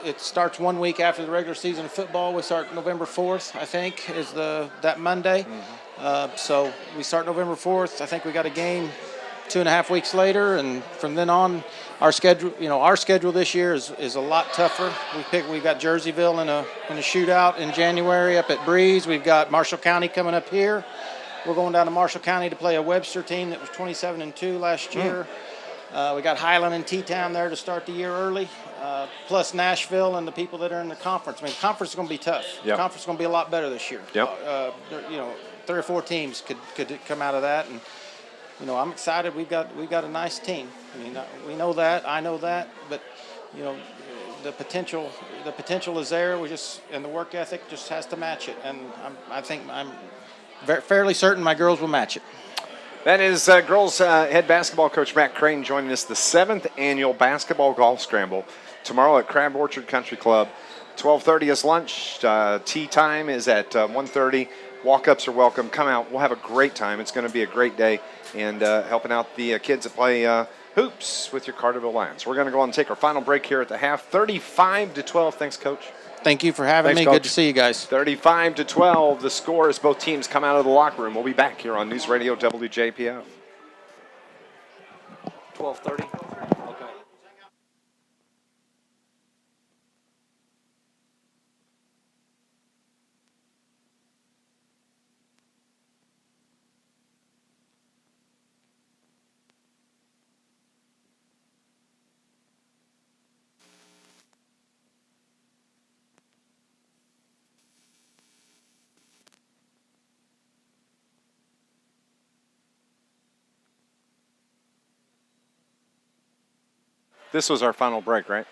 It starts 1 week after the regular season of football. We start November 4th, I think, is that Monday. So we start November 4th. I think we got a game 2.5 weeks later, and from then on, our schedule this year is a lot tougher. We've got Jerseyville in a shootout in January up at Breeze. We've got Marshall County coming up here. We're going down to Marshall County to play a Webster team that was 27-2 last year. We got Highland and T-Town there to start the year early, plus Nashville and the people that are in the conference. The conference is going to be tough. Yep. The conference is going to be a lot better this year. Yep. 3 or 4 teams could come out of that, and I'm excited. We've got a nice team. We know that. I know that, but the potential is there. And the work ethic just has to match it, and I'm fairly certain my girls will match it. That is girls head basketball coach Matt Crane joining us, the 7th annual basketball golf scramble tomorrow at Crab Orchard Country Club. 12:30 is lunch. Tea time is at 1:30. Walk-ups are welcome. Come out. We'll have a great time. It's going to be a great day, and helping out the kids that play hoops with your Carterville Lions. We're going to go on and take our final break here at the half. 35-12. Thanks, Coach. Thank you for having me. Coach. Good to see you guys. 35-12. The score as both teams come out of the locker room. We'll be back here on NewsRadio WJPF. 12:30. Okay. This was our final break, right?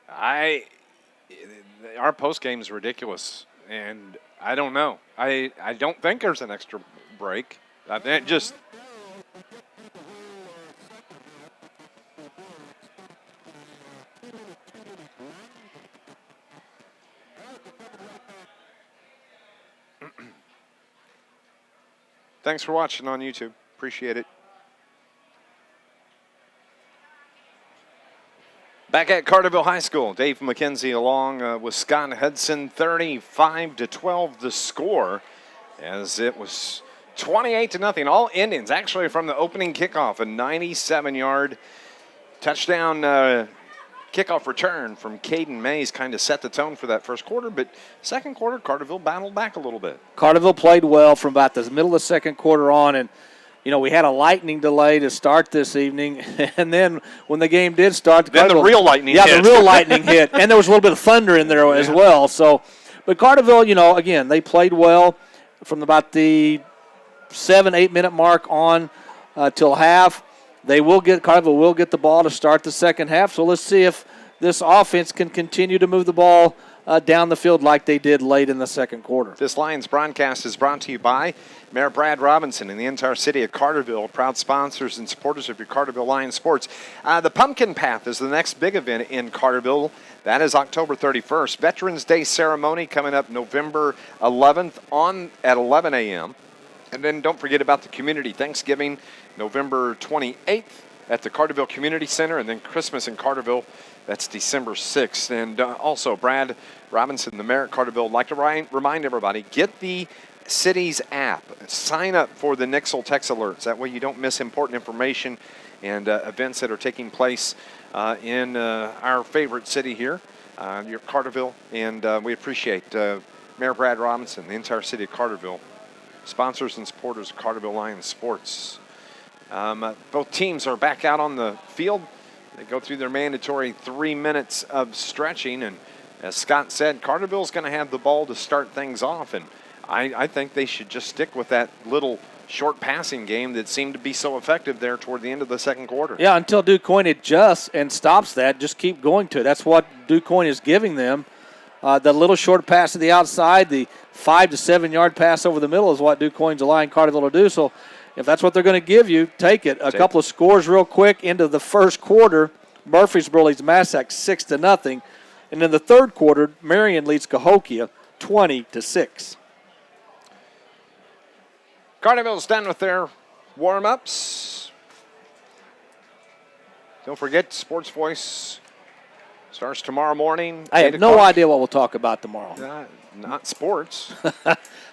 Our post game is ridiculous, and I don't know. I don't think there's an extra break. I think just. Thanks for watching on YouTube. Appreciate it. Back at Carterville High School, Dave McKenzie along with Scott Hudson, 35-12 the score, as it was 28-0. All Indians, actually from the opening kickoff, a 97-yard touchdown kickoff return from Caden Mays kind of set the tone for that first quarter, but second quarter, Carterville battled back a little bit. Carterville played well from about the middle of the second quarter on, and we had a lightning delay to start this evening, and then when the game did start, then the real lightning hit. Yeah, the real lightning hit, and there was a little bit of thunder in there as well. So, but Carterville, again, they played well from about the 7-8 minute mark on till half. Carterville will get the ball to start the second half. So let's see if this offense can continue to move the ball down the field like they did late in the second quarter. This Lions broadcast is brought to you by Mayor Brad Robinson and the entire city of Carterville, proud sponsors and supporters of your Carterville Lions sports. The Pumpkin Path is the next big event in Carterville. That is October 31st. Veterans Day ceremony coming up November 11th at 11 a.m. And then don't forget about the community Thanksgiving, November 28th at the Carterville Community Center, and then Christmas in Carterville. That's December 6th. And also, Brad Robinson, the mayor of Carterville, would like to remind everybody, get the city's app. Sign up for the Nixle text alerts. That way you don't miss important information and events that are taking place in our favorite city here, your Carterville. And we appreciate Mayor Brad Robinson, the entire city of Carterville, sponsors and supporters of Carterville Lions sports. Both teams are back out on the field. They go through their mandatory 3 minutes of stretching, and as Scott said, Carterville's going to have the ball to start things off, and I think they should just stick with that little short passing game that seemed to be so effective there toward the end of the second quarter. Yeah, until DuQuoin adjusts and stops that, just keep going to it. That's what DuQuoin is giving them. The little short pass to the outside, the 5 to 7 yard pass over the middle is what DuQuoin's allowing Carterville to do. So if that's what they're going to give you, take it. A couple of scores real quick into the first quarter. Murfreesboro leads Massac 6-0. And in the third quarter, Marion leads Cahokia 20-6. Carterville's done with their warm-ups. Don't forget, Sports Voice starts tomorrow morning. I have no idea what we'll talk about tomorrow. Not sports.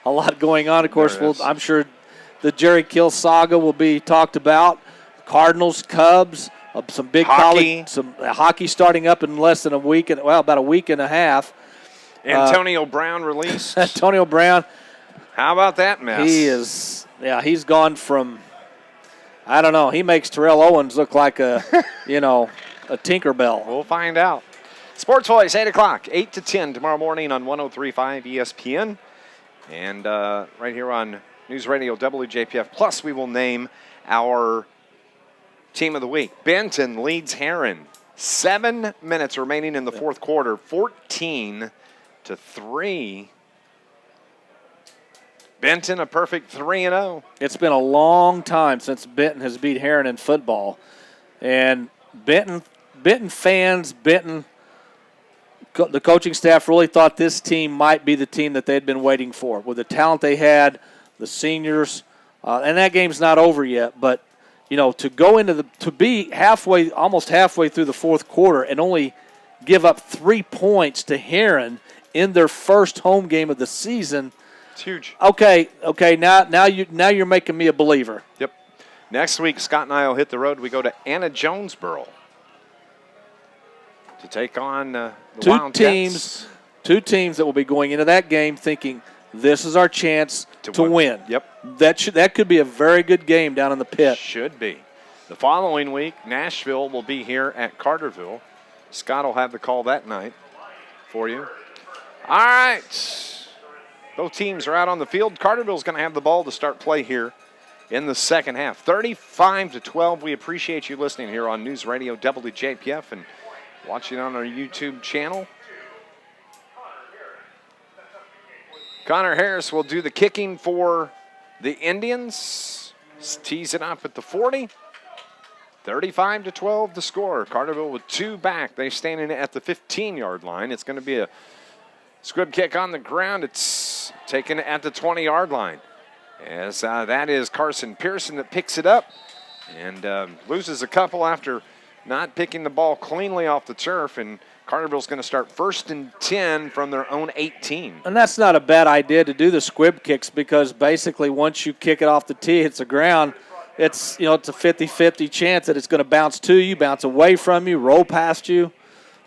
A lot going on. Of course, I'm sure the Jerry Kill saga will be talked about. Cardinals, Cubs, some big hockey. College, some hockey starting up in less than a week, about a week and a half. Antonio Brown released. Antonio Brown. How about that mess? He's gone from, I don't know, he makes Terrell Owens look like a Tinkerbell. We'll find out. Sports Voice, 8 o'clock, 8 to 10 tomorrow morning on 103.5 ESPN. And right here on NewsRadio WJPF. Plus, we will name our team of the week. Benton leads Heron. 7 minutes remaining in the fourth quarter, 14-3. Benton, a perfect 3-0. It's been a long time since Benton has beat Heron in football. And Benton fans, the coaching staff really thought this team might be the team that they'd been waiting for. With the talent they had, the seniors, and that game's not over yet, but to be almost halfway through the fourth quarter and only give up 3 points to Heron in their first home game of the season. It's huge. Okay. Now you're making me a believer. Yep. Next week, Scott and I will hit the road. We go to Anna Jonesboro to take on the Wildcats. Two teams that will be going into that game thinking this is our chance to win. Yep. That could be a very good game down in the pit. Should be. The following week, Nashville will be here at Carterville. Scott will have the call that night for you. All right. Both teams are out on the field. Carterville's going to have the ball to start play here in the second half. 35-12. We appreciate you listening here on News Radio WJPF. And watching on our YouTube channel. Connor Harris will do the kicking for the Indians. Tees it up at the 40. 35-12 the score. Carterville with 2 back. They're standing at the 15-yard line. It's going to be a squib kick on the ground. It's taken at the 20-yard line. As that is Carson Pearson that picks it up and loses a couple after not picking the ball cleanly off the turf. And Carterville's going to start 1st and 10 from their own 18. And that's not a bad idea to do the squib kicks, because basically once you kick it off the tee, hits the ground, it's a 50-50 chance that it's going to bounce to you, bounce away from you, roll past you.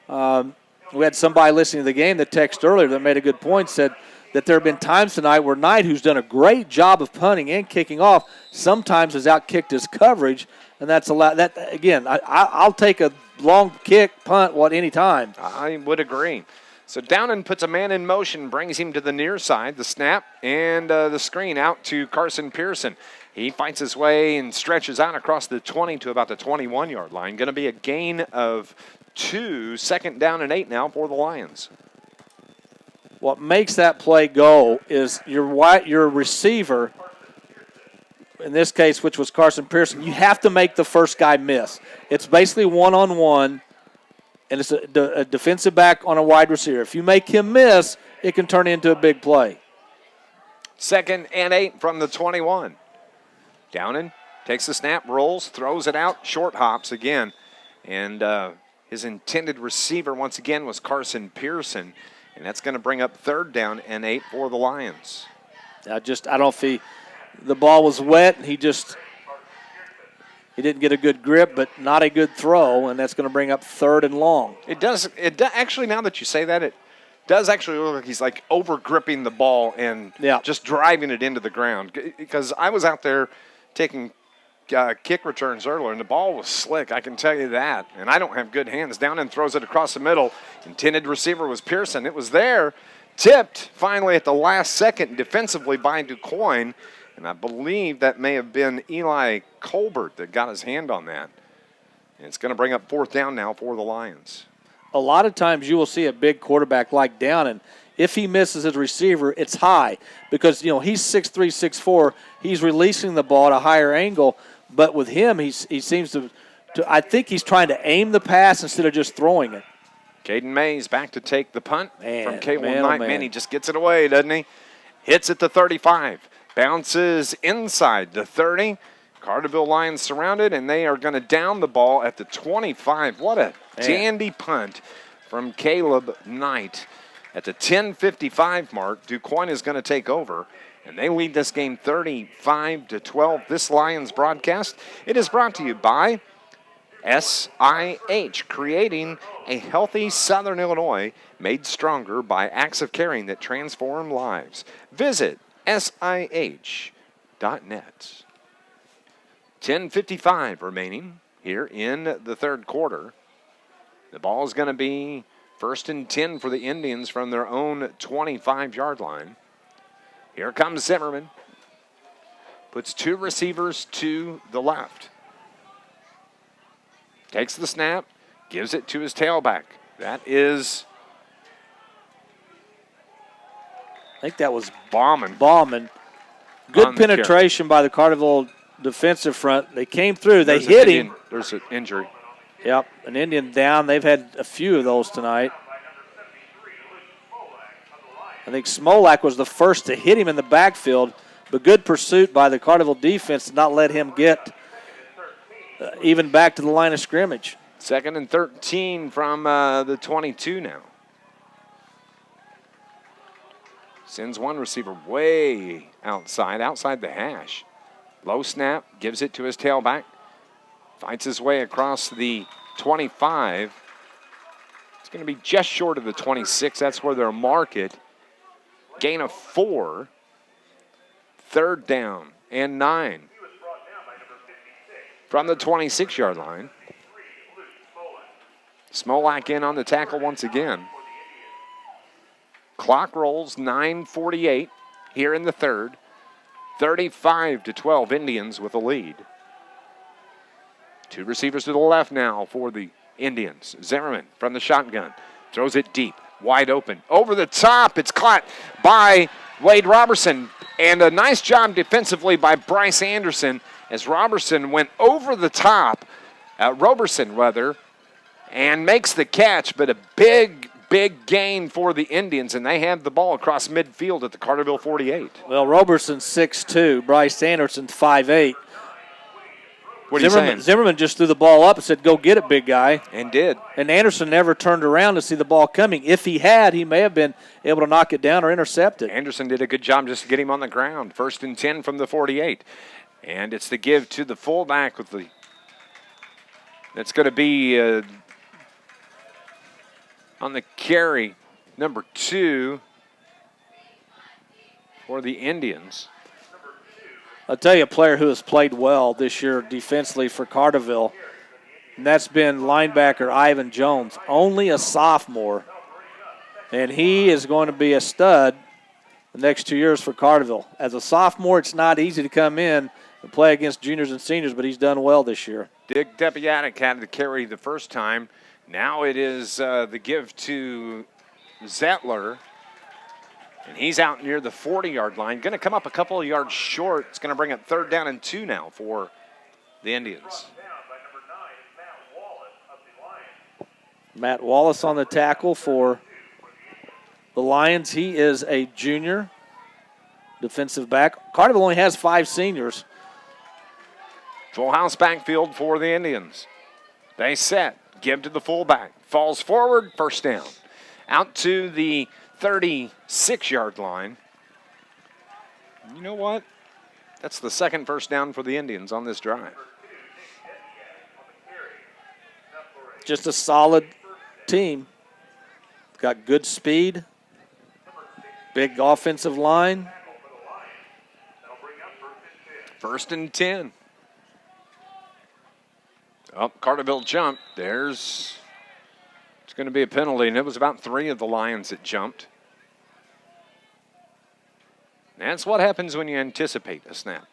We had somebody listening to the game that texted earlier that made a good point, said that there have been times tonight where Knight, who's done a great job of punting and kicking off, sometimes has outkicked his coverage, and that's a lot. That again, I'll take a long kick, punt, any time. I would agree. So Downen puts a man in motion, brings him to the near side, the snap, and the screen out to Carson Pearson. He fights his way and stretches out across the 20 to about the 21-yard line. Going to be a gain of 2, 2nd down and 8 now for the Lions. What makes that play go is your receiver, in this case, which was Carson Pearson, you have to make the first guy miss. It's basically one-on-one, and it's a defensive back on a wide receiver. If you make him miss, it can turn into a big play. 2nd and 8 from the 21. Downen takes the snap, rolls, throws it out, short hops again. And his intended receiver once again was Carson Pearson. And that's going to bring up 3rd down and 8 for the Lions. I don't know if the ball was wet and he didn't get a good grip, but not a good throw, and that's going to bring up 3rd and long. It does actually, now that you say that, it does actually look like he's like over gripping the ball and just driving it into the ground. Because I was out there taking kick returns earlier, and the ball was slick, I can tell you that. And I don't have good hands. Down and throws it across the middle. Intended receiver was Pearson. It was there. Tipped finally at the last second defensively by DuQuoin. And I believe that may have been Eli Colbert that got his hand on that. And it's going to bring up 4th down now for the Lions. A lot of times you will see a big quarterback like Downen. If he misses his receiver, it's high because, he's 6'3", 6'4". He's releasing the ball at a higher angle. But with him, he seems to I think he's trying to aim the pass instead of just throwing it. Caden Mays back to take the punt from K1 Knight. Man, he just gets it away, doesn't he? Hits at the 35. Bounces inside the 30. Carterville Lions surrounded, and they are going to down the ball at the 25. What a dandy punt from Caleb Knight. At the 10:55 mark, DuQuoin is going to take over, and they lead this game 35-12. This Lions broadcast, it is brought to you by SIH, creating a healthy Southern Illinois made stronger by acts of caring that transform lives. Visit SIH.net. 10:55 remaining here in the 3rd quarter. The ball is going to be 1st and 10 for the Indians from their own 25-yard line. Here comes Zimmerman. Puts 2 receivers to the left. Takes the snap, gives it to his tailback. That is, I think that was Bauman. Good penetration by the Carterville defensive front. They came through. They hit him. There's an injury. Yep, an Indian down. They've had a few of those tonight. I think Smolak was the first to hit him in the backfield, but good pursuit by the Carterville defense to not let him get even back to the line of scrimmage. 2nd and 13 from the 22 now. Sends one receiver way outside the hash. Low snap, gives it to his tailback. Fights his way across the 25. It's going to be just short of the 26. That's where they'll mark it. Gain of 4. 3rd down and 9. From the 26-yard line. Smolak in on the tackle once again. Clock rolls, 9:48 here in the 3rd. 35-12, Indians with a lead. 2 receivers to the left now for the Indians. Zimmerman from the shotgun. Throws it deep. Wide open. Over the top. It's caught by Wade Robertson. And a nice job defensively by Bryce Anderson as Robertson went over the top. Roberson, rather, and makes the catch, but a big gain for the Indians, and they have the ball across midfield at the Carterville 48. Well, Roberson's 6'2", Bryce Anderson's 5'8". What are you saying? Zimmerman just threw the ball up and said, "Go get it, big guy." And did. And Anderson never turned around to see the ball coming. If he had, he may have been able to knock it down or intercept it. Anderson did a good job just to get him on the ground. 1st and 10 from the 48. And it's the give to the fullback with the – that's going to be on the carry, number 2 for the Indians. I'll tell you a player who has played well this year defensively for Carterville, and that's been linebacker Ivan Jones, only a sophomore. And he is going to be a stud the next 2 years for Carterville. As a sophomore, it's not easy to come in and play against juniors and seniors, but he's done well this year. Dick Depiatic had the carry the first time. Now it is the give to Zettler. And he's out near the 40-yard line. Going to come up a couple of yards short. It's going to bring up 3rd down and 2 now for the Indians. Matt Wallace on the tackle for the Lions. He is a junior defensive back. Carterville only has 5 seniors. Full house backfield for the Indians. They set. Give to the fullback. Falls forward. 1st down. Out to the 36-yard line. You know what? That's the 2nd 1st down for the Indians on this drive. Just a solid team. Got good speed. Big offensive line. 1st and 10. Oh, Carterville jumped. It's going to be a penalty, and it was about 3 of the Lions that jumped. That's what happens when you anticipate a snap.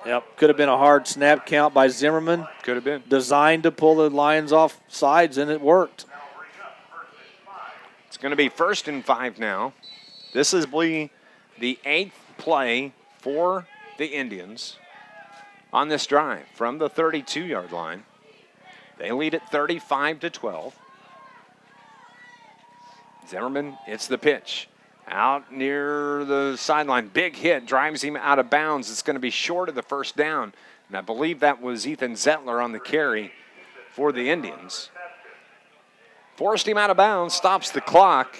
Yep, could have been a hard snap count by Zimmerman. Could have been. Designed to pull the Lions off sides, and it worked. It's going to be 1st and 5 now. This is the 8th play for the Indians on this drive from the 32-yard line. They lead at 35-12. Zimmerman, it's the pitch. Out near the sideline. Big hit, drives him out of bounds. It's going to be short of the 1st down. And I believe that was Ethan Zettler on the carry for the Indians. Forced him out of bounds, stops the clock.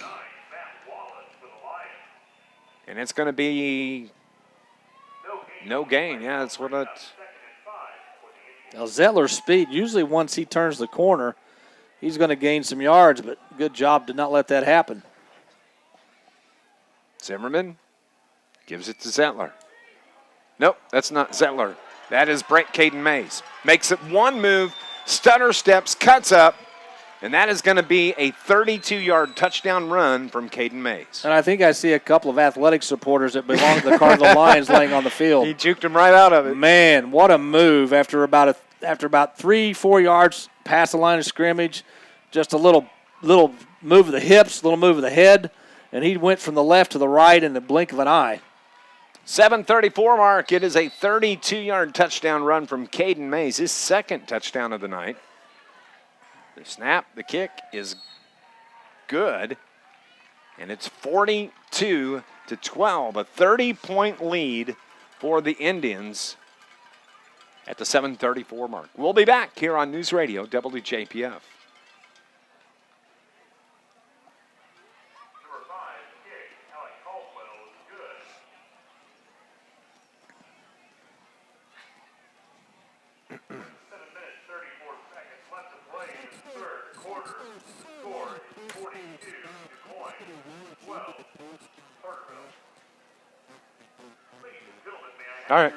And it's going to be no gain. Yeah, that's what it. Now, Zettler's speed, usually once he turns the corner, he's going to gain some yards, but good job to not let that happen. Zimmerman gives it to Zettler. Nope, that's not Zettler. That is Caden Mays. Makes it one move, stutter steps, cuts up, and that is going to be a 32-yard touchdown run from Caden Mays. And I think I see a couple of athletic supporters that belong to the Carterville Lions laying on the field. He juked him right out of it. Man, what a move after about 3-4 yards past the line of scrimmage. Just a little move of the hips, little move of the head, and he went from the left to the right in the blink of an eye. 7:34 mark. It is a 32-yard touchdown run from Caden Mays, his 2nd touchdown of the night. The snap, the kick is good, and it's 42-12, a 30-point lead for the Indians at the 7:34 mark. We'll be back here on News Radio WJPF. All right.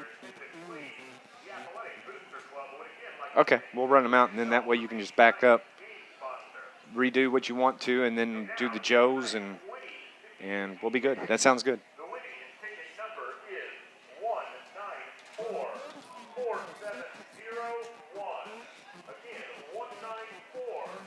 Okay, we'll run them out, and then that way you can just back up, redo what you want to, and then do the Joes, and we'll be good. That sounds good. The winning ticket number is 1944701. Again, 1944701.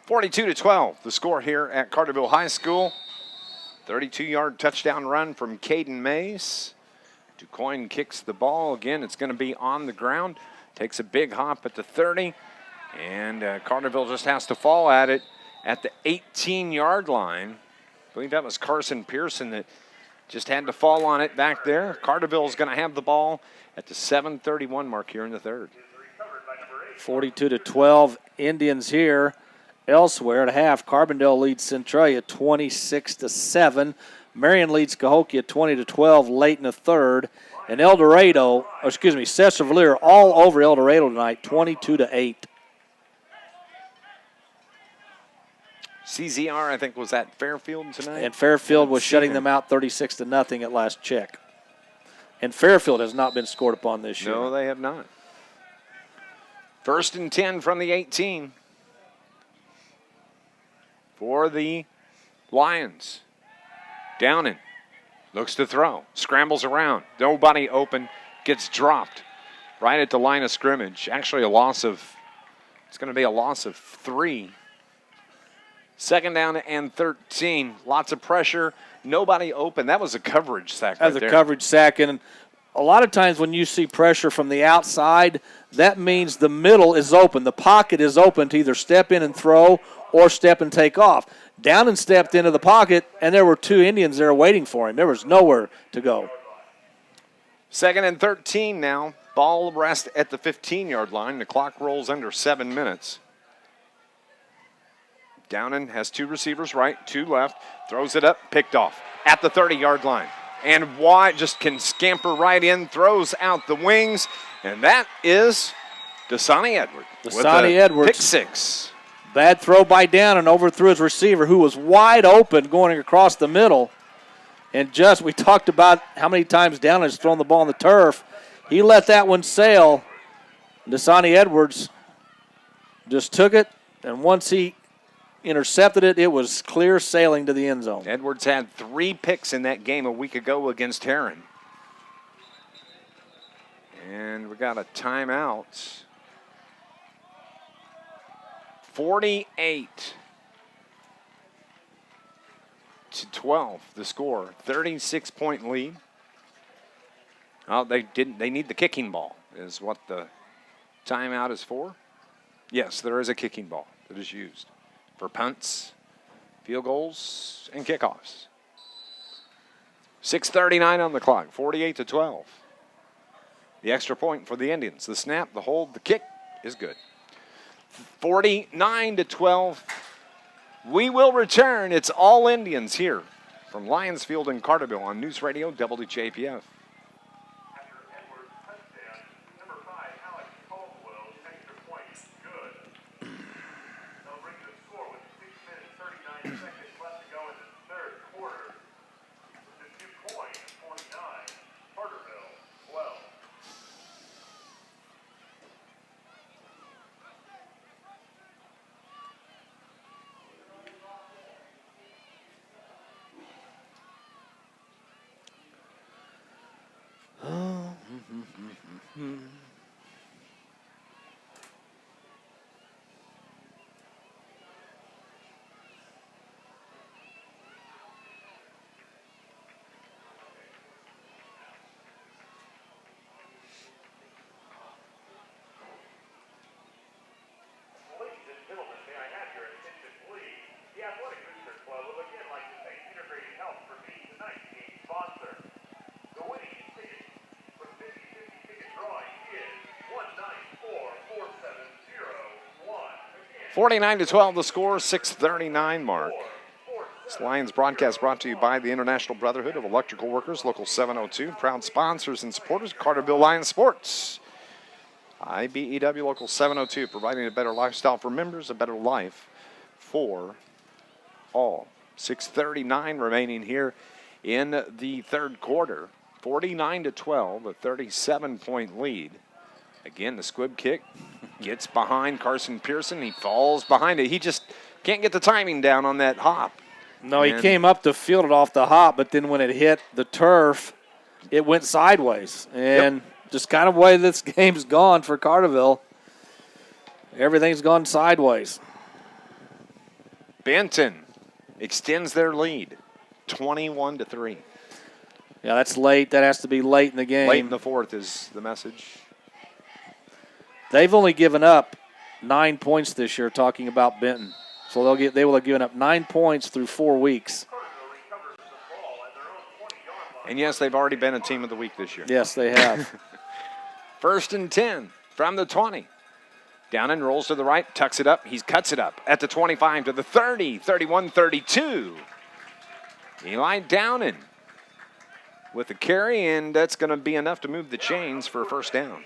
42-12, the score here at Carterville High School. 32-yard touchdown run from Caden Mays. Quoin kicks the ball. Again, it's going to be on the ground. Takes a big hop at the 30. And Carterville just has to fall at it at the 18-yard line. I believe that was Carson Pearson that just had to fall on it back there. Carterville is going to have the ball at the 7:31 mark here in the third. 42-12, Indians here. Elsewhere at half, Carbondale leads Centralia 26-7. Marion leads Cahokia 20-12 late in the third. And Cesar-Valera all over El Dorado tonight, 22-8. CZR, I think, was at Fairfield tonight. And Fairfield was shutting them out 36-0 at last check. And Fairfield has not been scored upon this year. No, they have not. 1st and 10 from the 18 for the Lions. Downing looks to throw, scrambles around, nobody open, gets dropped right at the line of scrimmage. Actually it's going to be a loss of 3. 2nd down and 13, lots of pressure, nobody open. That was a coverage sack right there. That was a coverage sack, and a lot of times when you see pressure from the outside, that means the middle is open. The pocket is open to either step in and throw or step and take off. Downing stepped into the pocket, and there were 2 Indians there waiting for him. There was nowhere to go. 2nd and 13 now. Ball rest at the 15-yard line. The clock rolls under 7 minutes. Downing has 2 receivers right, 2 left. Throws it up, picked off at the 30-yard line. And Watt just can scamper right in, throws out the wings, and that is Dasani Edwards. Dasani Edwards. Pick 6. Bad throw by Downing, overthrew his receiver, who was wide open going across the middle. And we talked about how many times Downing has thrown the ball on the turf. He let that one sail. Dasani Edwards just took it, and once he intercepted it, it was clear sailing to the end zone. Edwards had 3 picks in that game a week ago against Heron. And we got a timeout. 48-12, the score. 36-point lead. Oh, they need the kicking ball, is what the timeout is for. Yes, there is a kicking ball that is used for punts, field goals, and kickoffs. 6:39 on the clock, 48-12. The extra point for the Indians. The snap, the hold, the kick is good. 49-12. We will return. It's all Indians here from Lions Field in Carterville on News Radio WJPF. After Edwards' touchdown, number 5, Alex Caldwell's extra point is good. They'll bring the score with 6 minutes, 39 seconds left to go in the third quarter. The 2 Quoin, 49, Carterville, 12. Sponsor. The winning ticket for 50-50 drawing is 1944701. 49-12 the score, 6:39 mark. This Lions broadcast brought to you by the International Brotherhood of Electrical Workers, Local 702, proud sponsors and supporters of Carterville Lions Sports. IBEW Local 702, providing a better lifestyle for members, a better life for all. 6:39 remaining here in the third quarter. 49-12, a 37-point lead. Again, the squib kick gets behind Carson Pearson. He falls behind it. He just can't get the timing down on that hop. No, he came up to field it off the hop, but then when it hit the turf, it went sideways. And just kind of way this game's gone for Carterville. Everything's gone sideways. Benton extends their lead, 21-3. Yeah, that's late. That has to be late in the game. Late in the fourth is the message. They've only given up 9 points this year, talking about Benton. So they will have given up 9 points through 4 weeks. And yes, they've already been a team of the week this year. Yes, they have. 1st and 10 from the 20. Downen rolls to the right, tucks it up. He cuts it up at the 25 to the 30, 31-32. Eli Downen with the carry, and that's going to be enough to move the chains for a first down.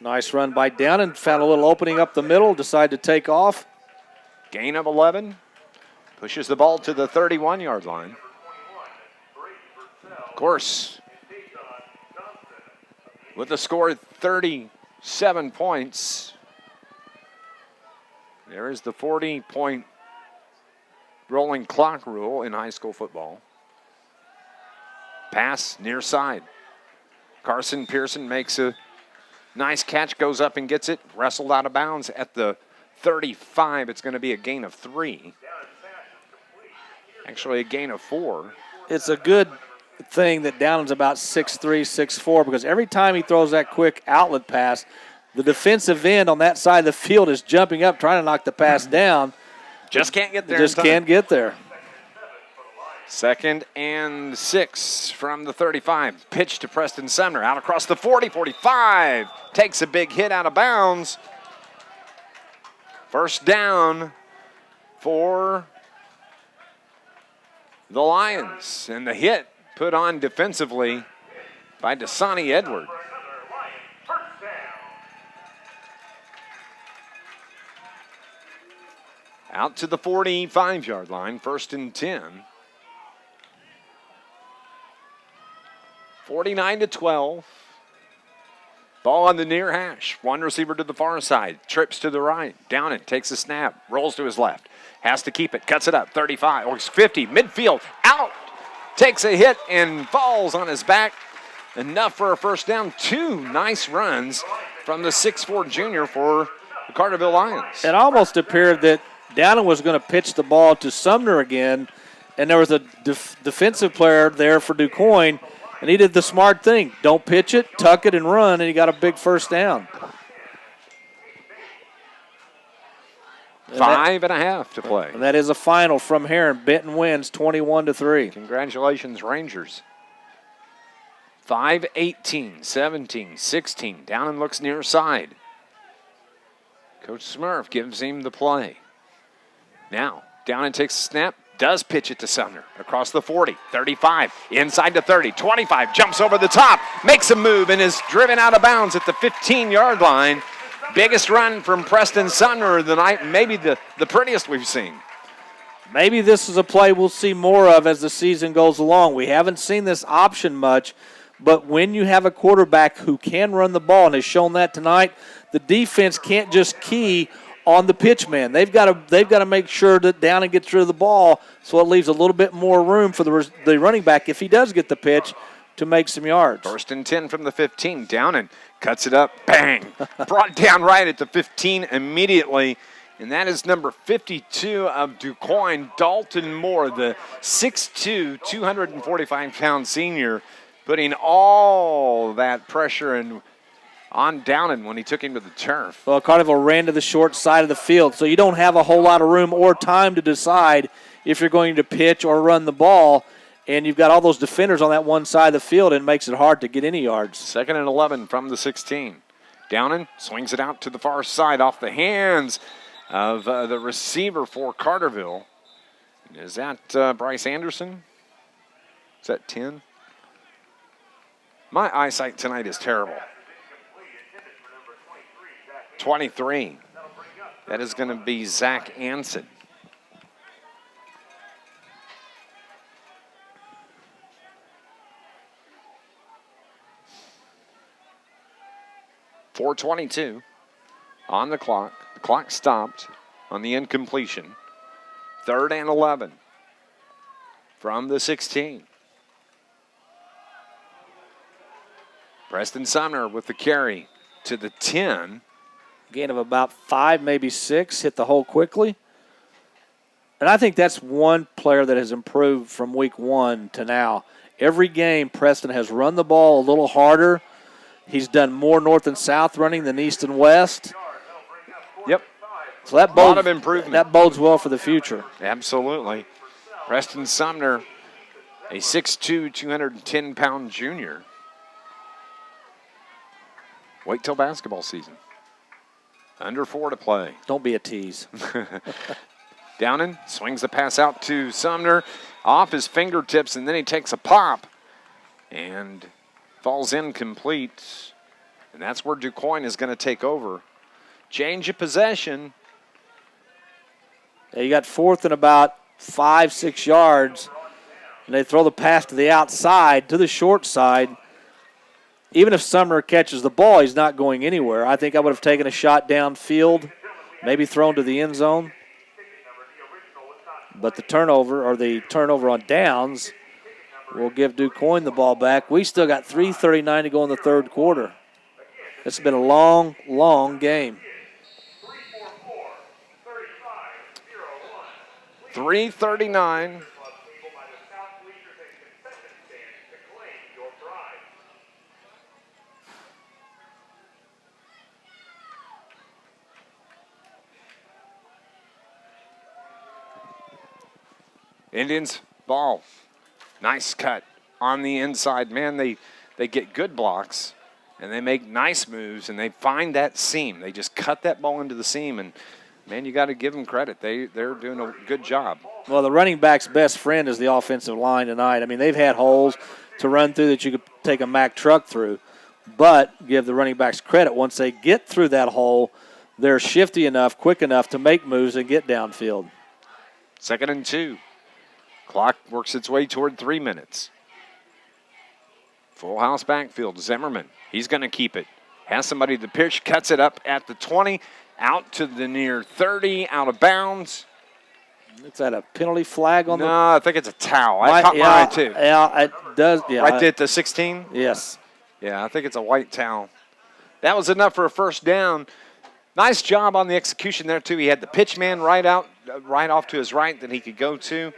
Nice run by Downen. Found a little opening up the middle, decided to take off. Gain of 11. Pushes the ball to the 31-yard line. Of course, with the score of 37 points, there is the 40-point rolling clock rule in high school football. Pass near side. Carson Pearson makes a nice catch, goes up and gets it, wrestled out of bounds at the 35. It's going to be a gain of 3. Actually, a gain of 4. It's a good thing that Downen's about 6'3", 6'4", because every time he throws that quick outlet pass, the defensive end on that side of the field is jumping up, trying to knock the pass down. Just can't get there. Just can't get there. 2nd and 6 from the 35. Pitch to Preston Sumner. Out across the 40, 45. Takes a big hit out of bounds. First down for the Lions. And the hit put on defensively by Dasani Edward. Out to the 45-yard line, 1st and 10. 49-12. Ball on the near hash. One receiver to the far side. Trips to the right. Downen takes a snap. Rolls to his left. Has to keep it. Cuts it up. 35 or 50. Midfield. Out. Takes a hit and falls on his back. Enough for a first down. 2 nice runs from the 6'4 junior for the Carterville Lions. It almost appeared that Downen was going to pitch the ball to Sumner again, and there was a defensive player there for DuQuoin, and he did the smart thing. Don't pitch it, tuck it, and run, and he got a big first down. 5.5 to play. And that is a final from Heron. Benton wins 21-3. Congratulations, Rangers. 5-18, 17, 16. Downen looks near side. Coach Smurf gives him the play. Now, Downen takes a snap, does pitch it to Sumner. Across the 40, 35, inside to 30, 25, jumps over the top, makes a move, and is driven out of bounds at the 15-yard line. Biggest run from Preston Sumner of the night, maybe the prettiest we've seen. Maybe this is a play we'll see more of as the season goes along. We haven't seen this option much, but when you have a quarterback who can run the ball and has shown that tonight, the defense can't just key on the pitch man. They've got to make sure that Downen gets rid of the ball, so it leaves a little bit more room for the running back, if he does get the pitch, to make some yards. 1st and 10 from the 15. Downen cuts it up, bang, brought down right at the 15 immediately. And that is number 52 of DuQuoin, Dalton Moore, the 6'2", 245-pound senior, putting all that pressure on Downen when he took him to the turf. Well, Carterville ran to the short side of the field, so you don't have a whole lot of room or time to decide if you're going to pitch or run the ball, and you've got all those defenders on that one side of the field, and it makes it hard to get any yards. 2nd and 11 from the 16. Downen swings it out to the far side off the hands of the receiver for Carterville. Is that Bryce Anderson? Is that 10? My eyesight tonight is terrible. 23. That is going to be Zach Anson. .422 on the clock. The clock stopped on the incompletion. 3rd and 11 from the 16. Preston Sumner with the carry to the 10. Gain of about 5, maybe 6. Hit the hole quickly. And I think that's one player that has improved from week 1 to now. Every game, Preston has run the ball a little harder. He's done more north and south running than east and west. Yep. So that A bodes, lot of improvement. That bodes well for the future. Absolutely. Preston Sumner, a 6'2", 210-pound junior. Wait till basketball season. Under 4 to play. Don't be a tease. Downen swings the pass out to Sumner off his fingertips, and then he takes a pop and falls incomplete. And that's where DuQuoin is going to take over. Change of possession. You got 4th and about 5-6 yards, and they throw the pass to the outside, to the short side. Even if Sumner catches the ball, he's not going anywhere. I think I would have taken a shot downfield, maybe thrown to the end zone. But the turnover on downs will give DuQuoin the ball back. We still got 3:39 to go in the third quarter. It's been a long, long game. 3:39. Indians ball. Nice cut on the inside. Man, they get good blocks, and they make nice moves, and they find that seam. They just cut that ball into the seam, and, man, you got to give them credit. They're doing a good job. Well, the running back's best friend is the offensive line tonight. I mean, they've had holes to run through that you could take a Mack truck through, but give the running backs credit. Once they get through that hole, they're shifty enough, quick enough to make moves and get downfield. 2nd and 2. Clock works its way toward 3 minutes. Full house backfield. Zimmerman, he's going to keep it. Has somebody to pitch, cuts it up at the 20, out to the near 30, out of bounds. Is that a penalty flag on No, I think it's a towel. I caught my eye too. Yeah, it does. Yeah, right there at the 16? Yes. Yeah, I think it's a white towel. That was enough for a first down. Nice job on the execution there, too. He had the pitch man right off to his right that he could go to.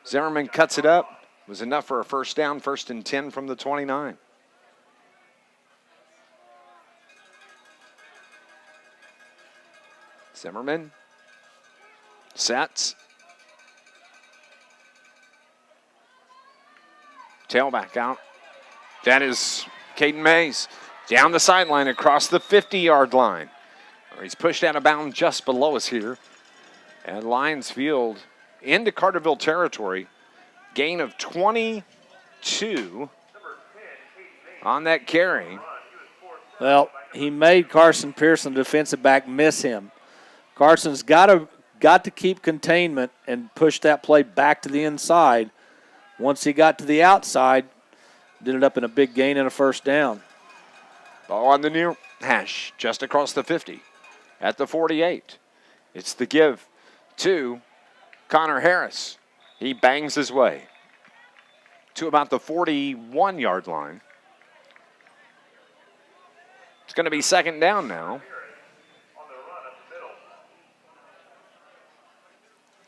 Zimmerman cuts it up. It was enough for a first down, 1st and 10 from the 29. Zimmerman sets. Tailback out. That is Caden Mays down the sideline across the 50-yard line. He's pushed out of bounds just below us here at Lions Field into Carterville territory. Gain of 22 on that carry. Well, he made Carson Pearson, defensive back, miss him. Carson's got to keep containment and push that play back to the inside. Once he got to the outside, ended up in a big gain and a first down. Ball on the near hash, just across the 50 at the 48. It's the give to Connor Harris. He bangs his way to about the 41-yard line. It's going to be 2nd down now.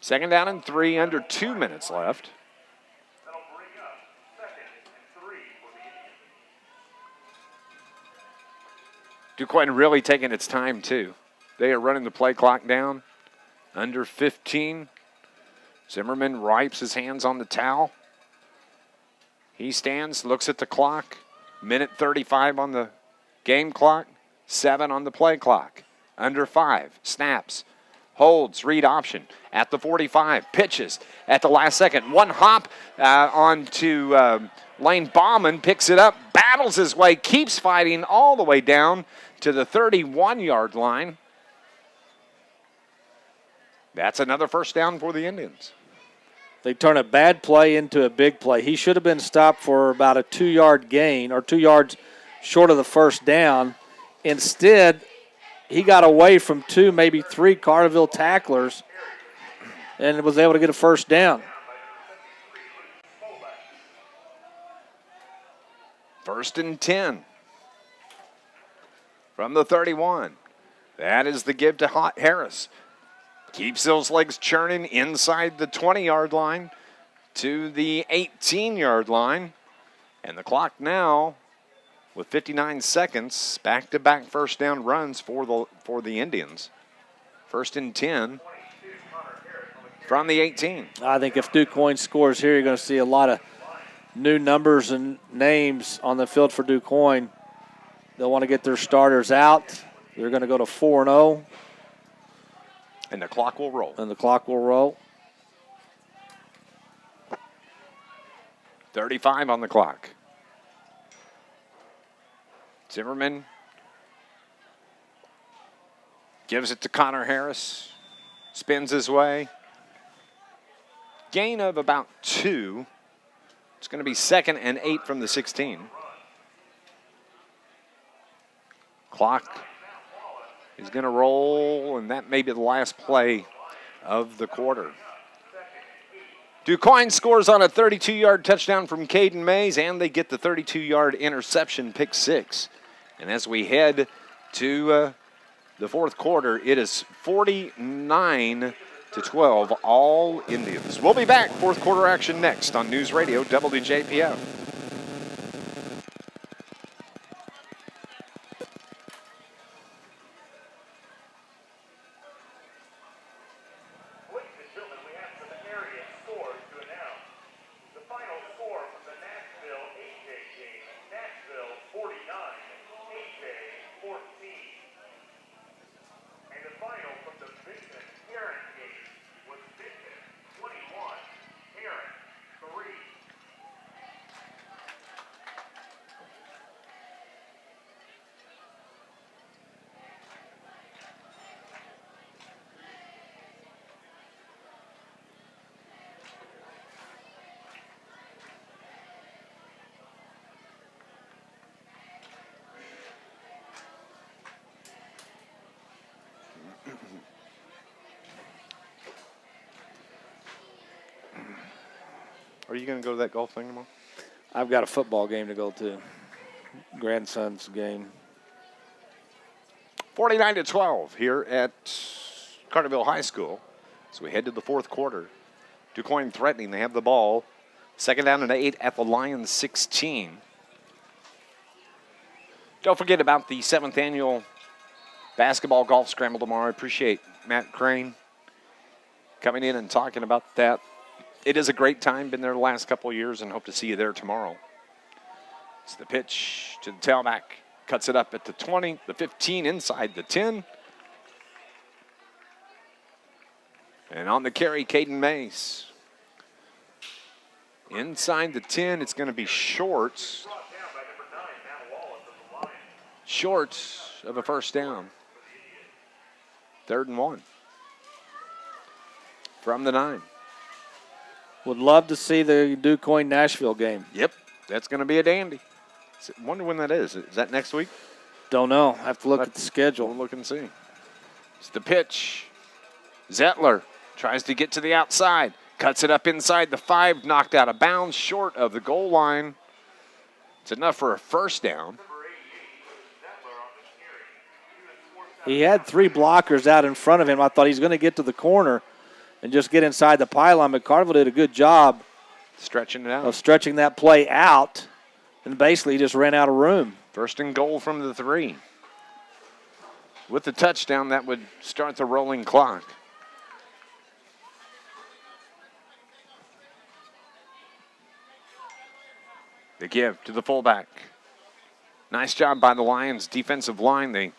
2nd down and 3, under 2 minutes left. DuQuoin really taking its time, too. They are running the play clock down. Under 15. Zimmerman wipes his hands on the towel. He stands, looks at the clock. Minute 35 on the game clock. 7 on the play clock. Under 5. Snaps. Holds. Read option. At the 45. Pitches at the last second. One hop onto Lane Bauman. Picks it up. Battles his way. Keeps fighting all the way down to the 31-yard line. That's another first down for the Indians. They turn a bad play into a big play. He should have been stopped for about a 2-yard gain or 2 yards short of the first down. Instead, he got away from 2, maybe 3 Carterville tacklers and was able to get a first down. 1st and 10 from the 31. That is the give to Harris. Keeps those legs churning inside the 20-yard line to the 18-yard line. And the clock now, with 59 seconds, back-to-back first down runs for the Indians. 1st and 10 from the 18. I think if DuQuoin scores here, you're going to see a lot of new numbers and names on the field for DuQuoin. They'll want to get their starters out. They're going to go to 4-0. And the clock will roll. 35 on the clock. Zimmerman gives it to Connor Harris. Spins his way. Gain of about 2. It's going to be 2nd and 8 from the 16. Clock is going to roll, and that may be the last play of the quarter. DuQuoin scores on a 32-yard touchdown from Caden Mays, and they get the 32-yard interception, pick 6. And as we head to the fourth quarter, it is 49-12, all Indians. We'll be back. Fourth quarter action next on News Radio WJPF. Ladies and gentlemen, we have some area scores to announce. The final score from the Nashville 8J game, Nashville 49, 8J 14. And the final from the Vinton Heron game was Vinton 21, Heron 3. Are you going to go to that golf thing tomorrow? I've got a football game to go to. Grandson's game. 49-12 here at Carterville High School. So we head to the fourth quarter. DuQuoin threatening. They have the ball. 2nd down and 8 at the Lions 16. Don't forget about the 7th annual basketball golf scramble tomorrow. I appreciate Matt Crane coming in and talking about that. It is a great time. Been there the last couple of years and hope to see you there tomorrow. It's the pitch to the tailback. Cuts it up at the 20, the 15, inside the 10. And on the carry, Caden Mays. Inside the 10, it's going to be short. Short of a first down. 3rd and 1. From the 9. Would love to see the DuQuoin Nashville game. Yep, that's going to be a dandy. Wonder when that is. Is that next week? Don't know. I have to look at the We'll schedule. look and see. It's the pitch. Zettler tries to get to the outside. Cuts it up inside the 5. Knocked out of bounds. Short of the goal line. It's enough for a first down. He had 3 blockers out in front of him. I thought he was going to get to the corner and just get inside the pylon, but Carterville did a good job Stretching it out. of stretching that play out and basically just ran out of room. 1st and goal from the 3. With the touchdown, that would start the rolling clock. The give to the fullback. Nice job by the Lions defensive line. They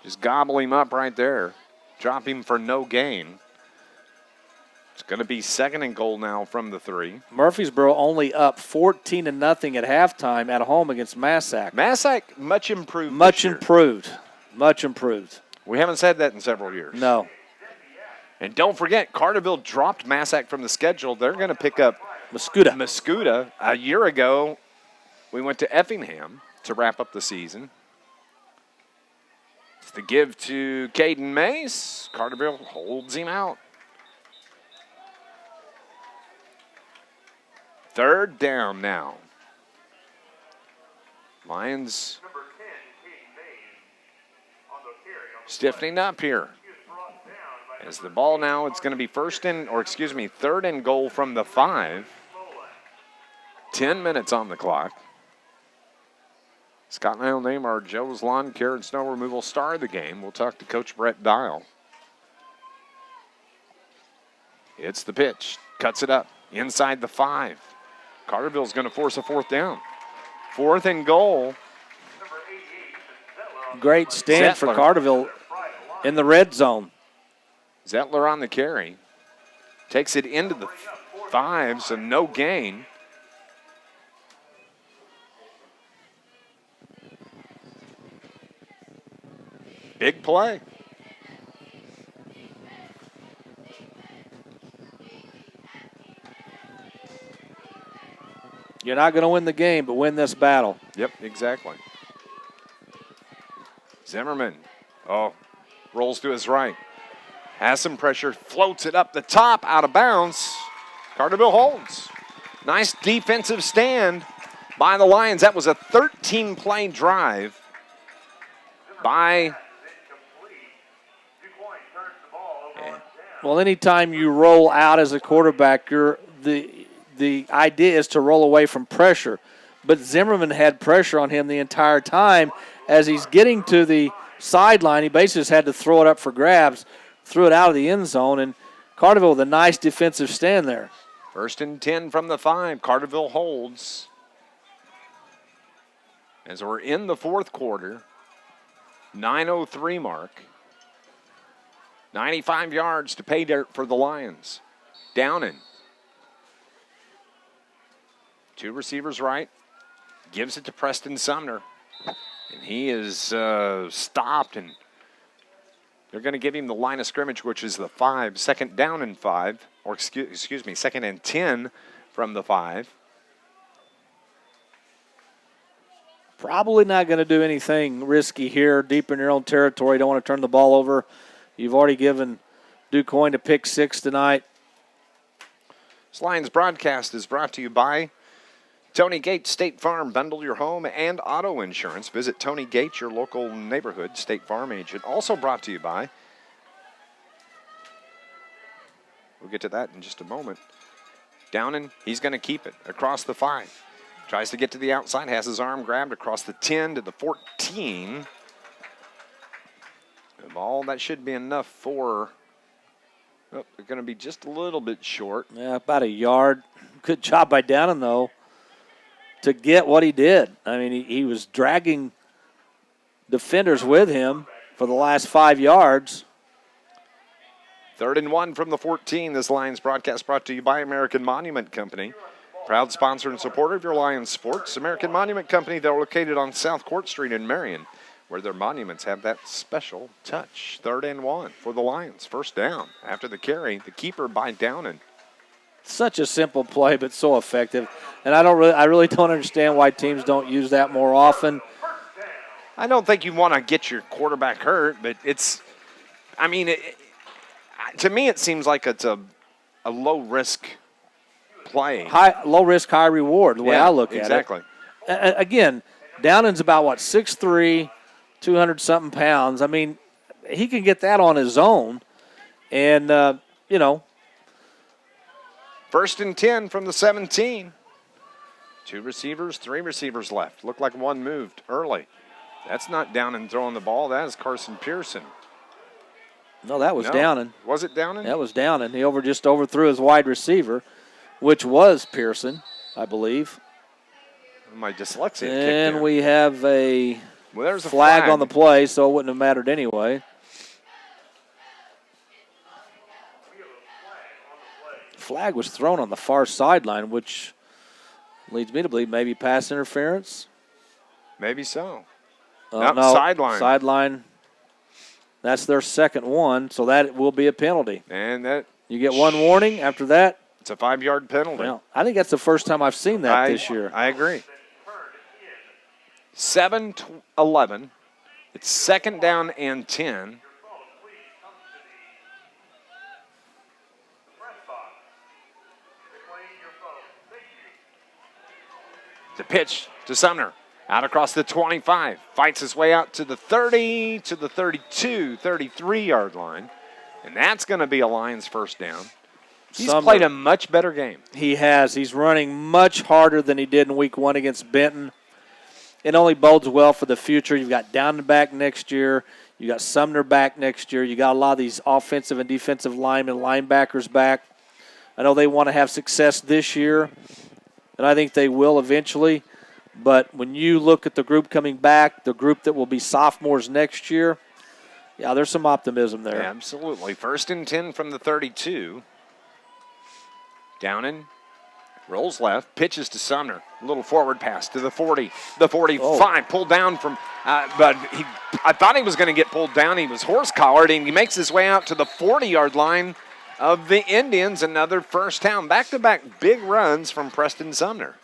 just gobble him up right there. Drop him for no gain. It's going to be 2nd and goal now from the 3. Murfreesboro only up 14-0 at halftime at home against Massac. Massac, much improved. Much this year. improved. Much improved. We haven't said that in several years. No. And don't forget, Carterville dropped Massac from the schedule. They're going to pick up Mascuda. A year ago, we went to Effingham to wrap up the season. It's the give to Caden Mays. Carterville holds him out. 3rd down now. Lions Number 10, Caden Mays, on the carry. stiffening up here. He was brought down by As the ball now, it's going to be third and goal from the 5. 10 minutes on the clock. Scott and I will name our Joe's Lawn Care and Snow Removal star of the game. We'll talk to Coach Brett Dial. It's the pitch. Cuts it up. Inside the 5. Carterville's going to force a 4th down. 4th and goal. Great stand for Carterville in the red zone. Zettler on the carry. Takes it into the 5, so no gain. Big play. You're not going to win the game, but win this battle. Yep, exactly. Zimmerman, rolls to his right. Has some pressure, floats it up the top, out of bounds. Carterville holds. Nice defensive stand by the Lions. That was a 13-play drive by... Well, anytime you roll out as a quarterback, the idea is to roll away from pressure. But Zimmerman had pressure on him the entire time. As he's getting to the sideline, he basically just had to throw it up for grabs, threw it out of the end zone, and Carterville with a nice defensive stand there. 1st and 10 from the 5. Carterville holds. As we're in the 4th quarter, 9:03 mark. 95 yards to pay dirt for the Lions. Downing. 2 receivers right. Gives it to Preston Sumner. And he is stopped, and they're going to give him the line of scrimmage, which is the 5. 2nd down and 5. Or excuse me, 2nd and 10 from the 5. Probably not going to do anything risky here, deep in your own territory. Don't want to turn the ball over. You've already given DuQuoin a pick 6 tonight. This Lions broadcast is brought to you by Tony Gates State Farm. Bundle your home and auto insurance. Visit Tony Gates, your local neighborhood State Farm agent. Also brought to you by, we'll get to that in just a moment, Downing. He's going to keep it across the 5. Tries to get to the outside, has his arm grabbed across the 10 to the 14. The ball, that should be enough for, they're going to be just a little bit short. Yeah, about a yard. Good job by Downing, though, to get what he did. I mean, he was dragging defenders with him for the last 5 yards. 3rd and 1 from the 14. This Lions broadcast brought to you by American Monument Company. Proud sponsor and supporter of your Lions sports. American Monument Company, they're located on South Court Street in Marion, where their monuments have that special touch. 3rd and 1 for the Lions. 1st down after the carry. The keeper by Downing. Such a simple play, but so effective. And I really don't understand why teams don't use that more often. I don't think you want to get your quarterback hurt, but it's, I mean, to me it seems like it's a low-risk play. Low risk, high reward, the way I look at it. Exactly. Again, Downing's about, 6'3", 200-something pounds. I mean, he can get that on his own. And, 1st and 10 from the 17. 2 receivers, 3 receivers left. Looked like one moved early. That's not Downing throwing the ball. That is Carson Pearson. No, that was Downing. Was it Downing? That was Downing. He just overthrew his wide receiver, which was Pearson, I believe. My dyslexia. And we have there's a flag on the play, so it wouldn't have mattered anyway. Flag was thrown on the far sideline, which leads me to believe maybe pass interference. Maybe so. No, sideline. Sideline. That's their 2nd one, so that will be a penalty. And that you get 1 warning. After that, it's a 5-yard penalty. Well, I think that's the first time I've seen that this year. I agree. 7-11. It's 2nd down and 10. The pitch to Sumner. Out across the 25. Fights his way out to the 30, to the 32, 33-yard line. And that's going to be a Lions first down. He's Sumner. played a much better game. He has. He's running much harder than he did in week 1 against Benton. It only bodes well for the future. You've got Downing back next year. You got Sumner back next year. You got a lot of these offensive and defensive linemen, linebackers back. I know they want to have success this year, and I think they will eventually. But when you look at the group coming back, the group that will be sophomores next year, yeah, there's some optimism there. Yeah, absolutely. 1st and 10 from the 32. Downing rolls left, pitches to Sumner. A little forward pass to the 40, the 45. Pulled down from, but I thought he was going to get pulled down. He was horse-collared, and he makes his way out to the 40-yard line of the Indians. Another first down. Back-to-back big runs from Preston Sumner.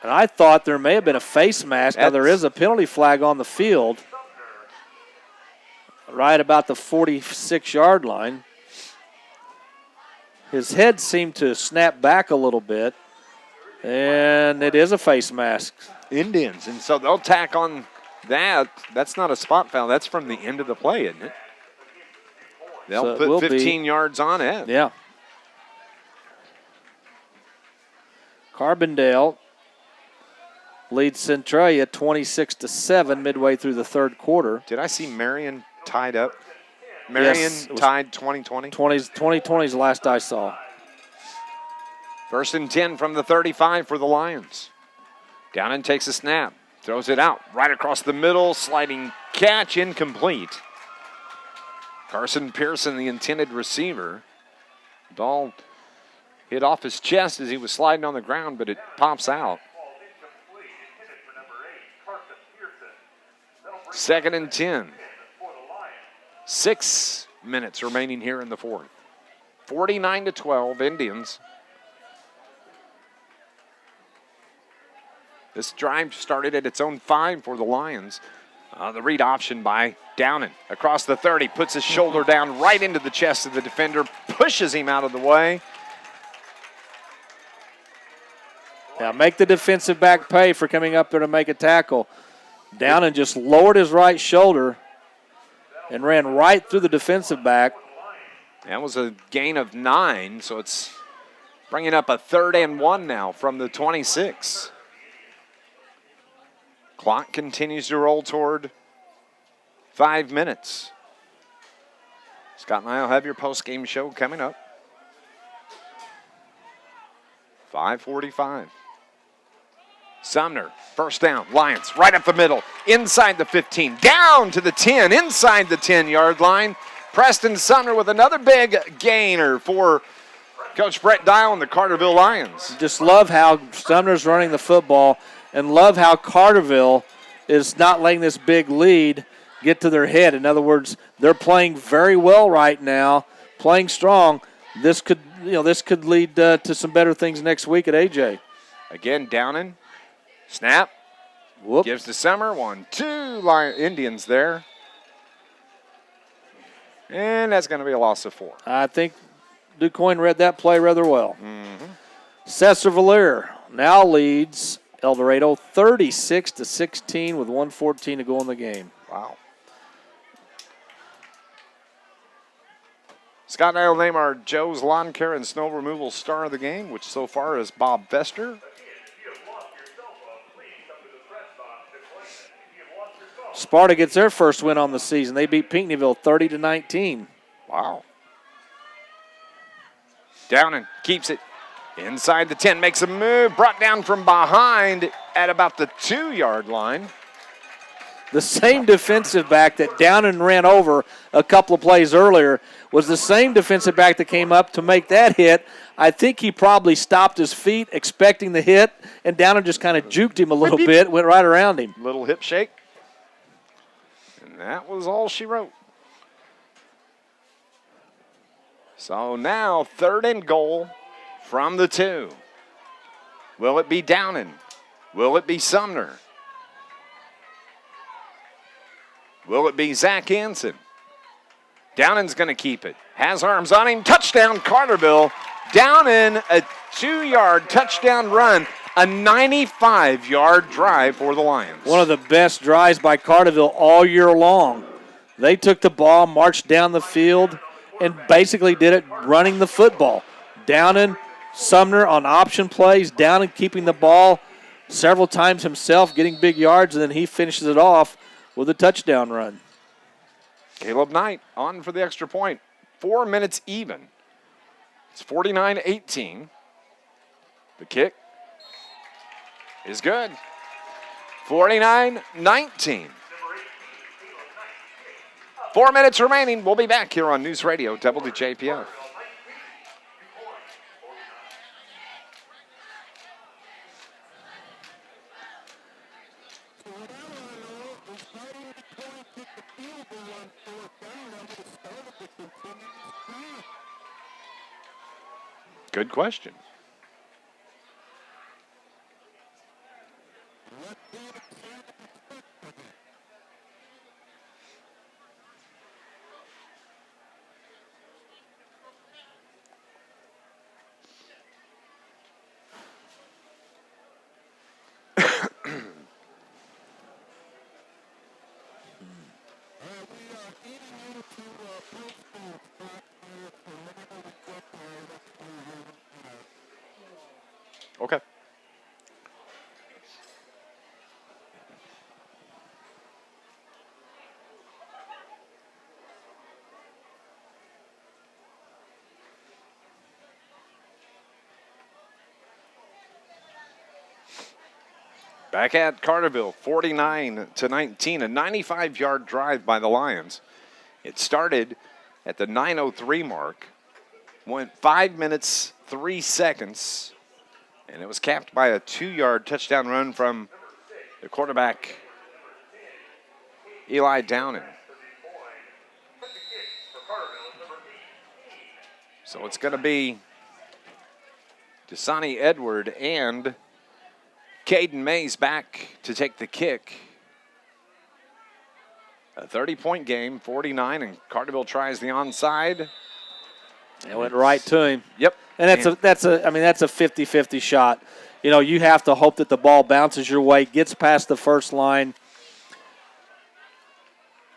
And I thought there may have been a face mask. Now, there is a penalty flag on the field right about the 46-yard line. His head seemed to snap back a little bit, and it is a face mask. Indians, and so they'll tack on that. That's not a spot foul. That's from the end of the play, isn't it? They'll put 15 yards on it. Yeah. Carbondale leads Centralia 26-7 midway through the third quarter. Did I see Marion tied up? Marion tied 2020? 2020 is the last I saw. 1st and 10 from the 35 for the Lions. Downing takes a snap, throws it out, right across the middle, sliding catch, incomplete. Carson Pearson, the intended receiver. Ball hit off his chest as he was sliding on the ground, but it pops out. 2nd and 10. 6 minutes remaining here in the fourth. 49-12, Indians. This drive started at its own 5 for the Lions. The read option by Downing across the 30, puts his shoulder down right into the chest of the defender, pushes him out of the way. Yeah, make the defensive back pay for coming up there to make a tackle. Downing just lowered his right shoulder and ran right through the defensive back. That was a gain of 9, so it's bringing up a 3rd and 1 now from the 26. Clock continues to roll toward 5 minutes. Scott and I will have your post-game show coming up. 5:45. Sumner, first down, Lions, right up the middle, inside the 15, down to the 10, inside the 10-yard line. Preston Sumner with another big gainer for Coach Brett Dial and the Carterville Lions. Just love how Sumner's running the football and love how Carterville is not letting this big lead get to their head. In other words, they're playing very well right now, playing strong. This could lead to some better things next week at AJ. Again, Downing. Snap. Whoop. Gives to Summer. 1-2 Indians there. And that's going to be a loss of 4. I think DuQuoin read that play rather well. Cesar-Valere now leads El Dorado 36-16 with 1:14 to go in the game. Wow. Scott and I will name our Joe's Lawn Care and Snow Removal star of the game, which so far is Bob Fester. Sparta gets their first win on the season. They beat Pinckneyville 30-19. Wow. Downing keeps it inside the 10, makes a move, brought down from behind at about the 2-yard line. The same defensive back that Downing ran over a couple of plays earlier was the same defensive back that came up to make that hit. I think he probably stopped his feet expecting the hit, and Downing just kind of juked him a little bit, went right around him. Little hip shake. And that was all she wrote. So now 3rd and goal from the 2. Will it be Downing? Will it be Sumner? Will it be Zach Hansen? Downing's going to keep it. Has arms on him. Touchdown, Carterville. Downing, a 2-yard touchdown run. A 95-yard drive for the Lions. One of the best drives by Carterville all year long. They took the ball, marched down the field, and basically did it running the football. Downing Sumner on option plays, down and keeping the ball several times himself, getting big yards, and then he finishes it off with a touchdown run. Caleb Knight on for the extra point. 4 minutes even. It's 49-18. The kick is good. 49-19. 4 minutes remaining. We'll be back here on News Radio WJPF. Good question. Okay. Back at Carterville, 49-19, a 95-yard drive by the Lions. It started at the 9:03 mark, went 5 minutes, 3 seconds, and it was capped by a 2-yard touchdown run from the quarterback, Eli Downing. So it's going to be Dasani Edward and Caden Mays back to take the kick. A 30-point game, 49, and Carterville tries the onside. It went right to him. Yep. And that's a 50-50 shot. You know, you have to hope that the ball bounces your way, gets past the first line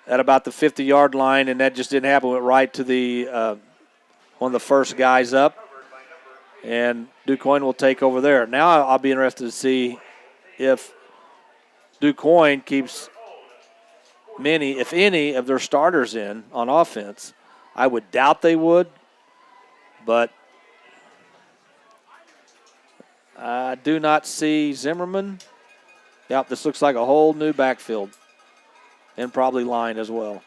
at about the 50-yard line, and that just didn't happen. Went right to the one of the first guys up, and DuQuoin will take over there. Now I'll be interested to see if DuQuoin keeps many, if any, of their starters in on offense. I would doubt they would, but I do not see Zimmerman. Yep, this looks like a whole new backfield, and probably line as well.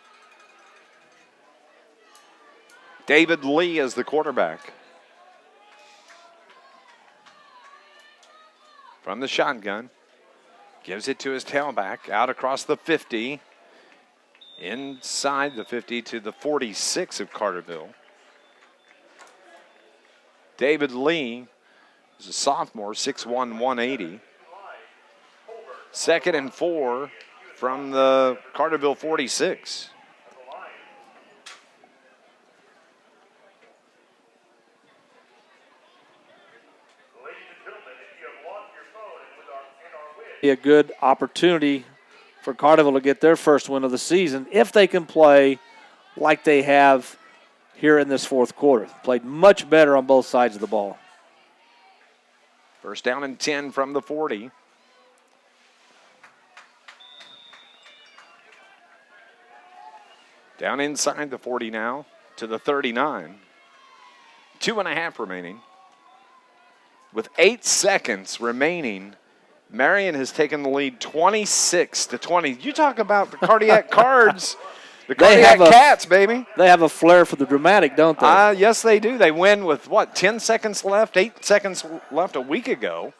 David Lee is the quarterback. From the shotgun. Gives it to his tailback. Out across the 50. Inside the 50 to the 46 of Carterville. David Lee is a sophomore, 6'1", 180. 2nd and 4 from the Carterville 46. Be a good opportunity for Carterville to get their first win of the season if they can play like they have here in this fourth quarter. Played much better on both sides of the ball. First down and 10 from the 40. Down inside the 40 now to the 39. 2.5 remaining. With 8 seconds remaining, Marion has taken the lead 26-20. You talk about the cardiac cards, the cardiac cats, baby. They have a flair for the dramatic, don't they? Yes, they do. They win with, 10 seconds left, 8 seconds left a week ago.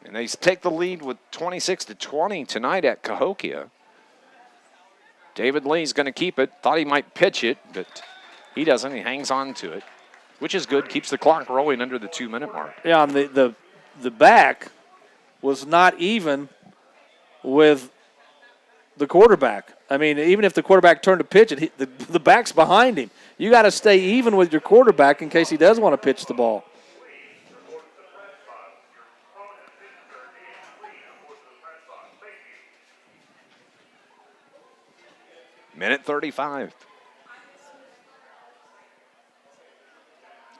And they take the lead with 26-20 tonight at Cahokia. David Lee's going to keep it. Thought he might pitch it, but he doesn't. He hangs on to it, which is good. Keeps the clock rolling under the 2-minute mark. Yeah, and the back was not even with the quarterback. I mean, even if the quarterback turned to pitch it, the back's behind him. You got to stay even with your quarterback in case he does want to pitch the ball. Minute 35.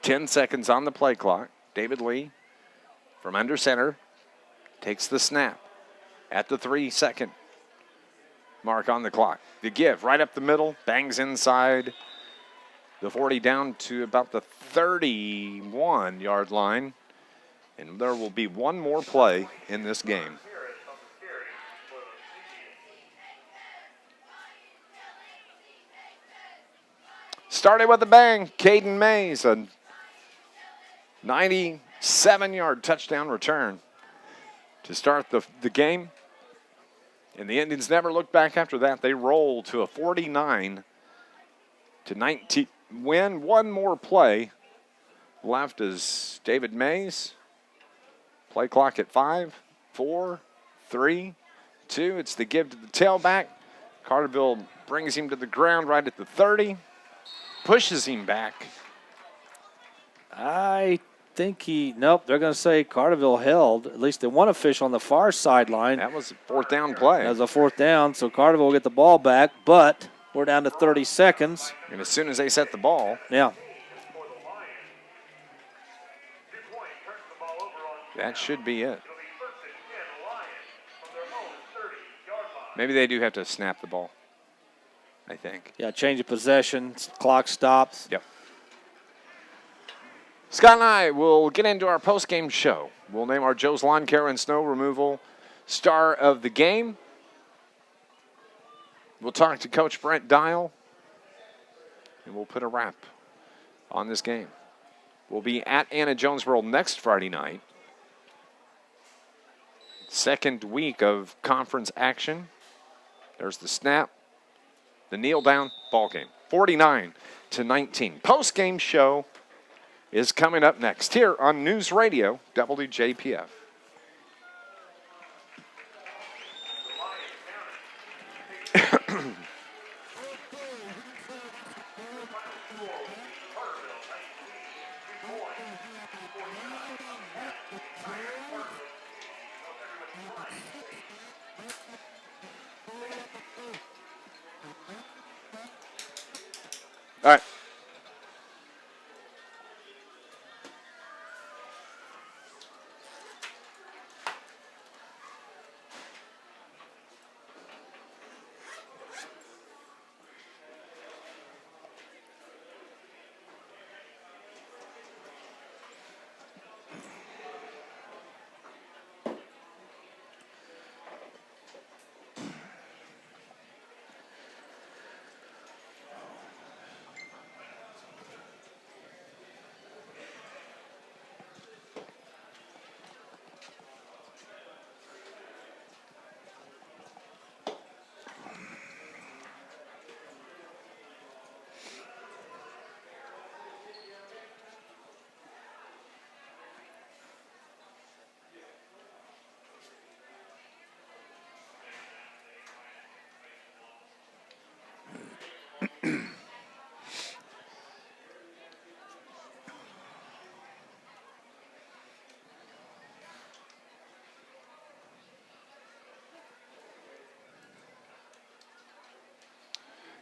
10 seconds on the play clock. David Lee from under center takes the snap at the 3-second mark on the clock. The give right up the middle, bangs inside the 40 down to about the 31-yard line. And there will be one more play in this game. Started with a bang, Caden Mays, a 97-yard touchdown return to start the game. And the Indians never looked back after that. They roll to a 49-19 win. One more play left as David Mays. Play clock at 5, 4, 3, 2. It's the give to the tailback. Carterville brings him to the ground right at the 30. Pushes him back. I think nope, they're going to say Carterville held, at least the one official on the far sideline. That was a fourth down play. That was a fourth down, so Carterville will get the ball back, but we're down to 30 seconds. And as soon as they set the ball. Yeah. That should be it. Maybe they do have to snap the ball, I think. Yeah, change of possession, clock stops. Yep. Scott and I will get into our post-game show. We'll name our Joe's Lawn Care and Snow Removal Star of the Game. We'll talk to Coach Brent Dial, and we'll put a wrap on this game. We'll be at Anna Jonesboro next Friday night. Second week of conference action. There's the snap, the kneel down, ball game. 49-19. Post-game show is coming up next here on News Radio WJPF. All right.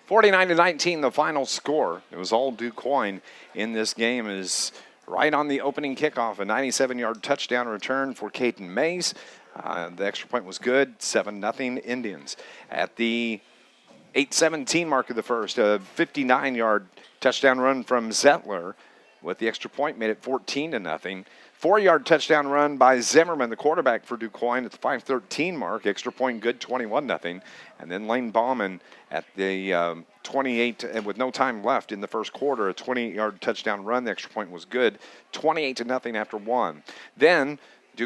(49-19) the final score. It was all Quoin in this game. Is right on the opening kickoff, a 97-yard touchdown return for Caden Mays. The extra point was good, 7-0 Indians. At the 8:17 mark of the first, a 59-yard touchdown run from Zettler with the extra point made it 14-0. 4-yard touchdown run by Zimmerman, the quarterback for Quoin, at the 5:13 mark. Extra point good, 21-0. And then Lane Bauman at the 28, and with no time left in the first quarter, a 28-yard touchdown run. The extra point was good, 28-0 after one. Then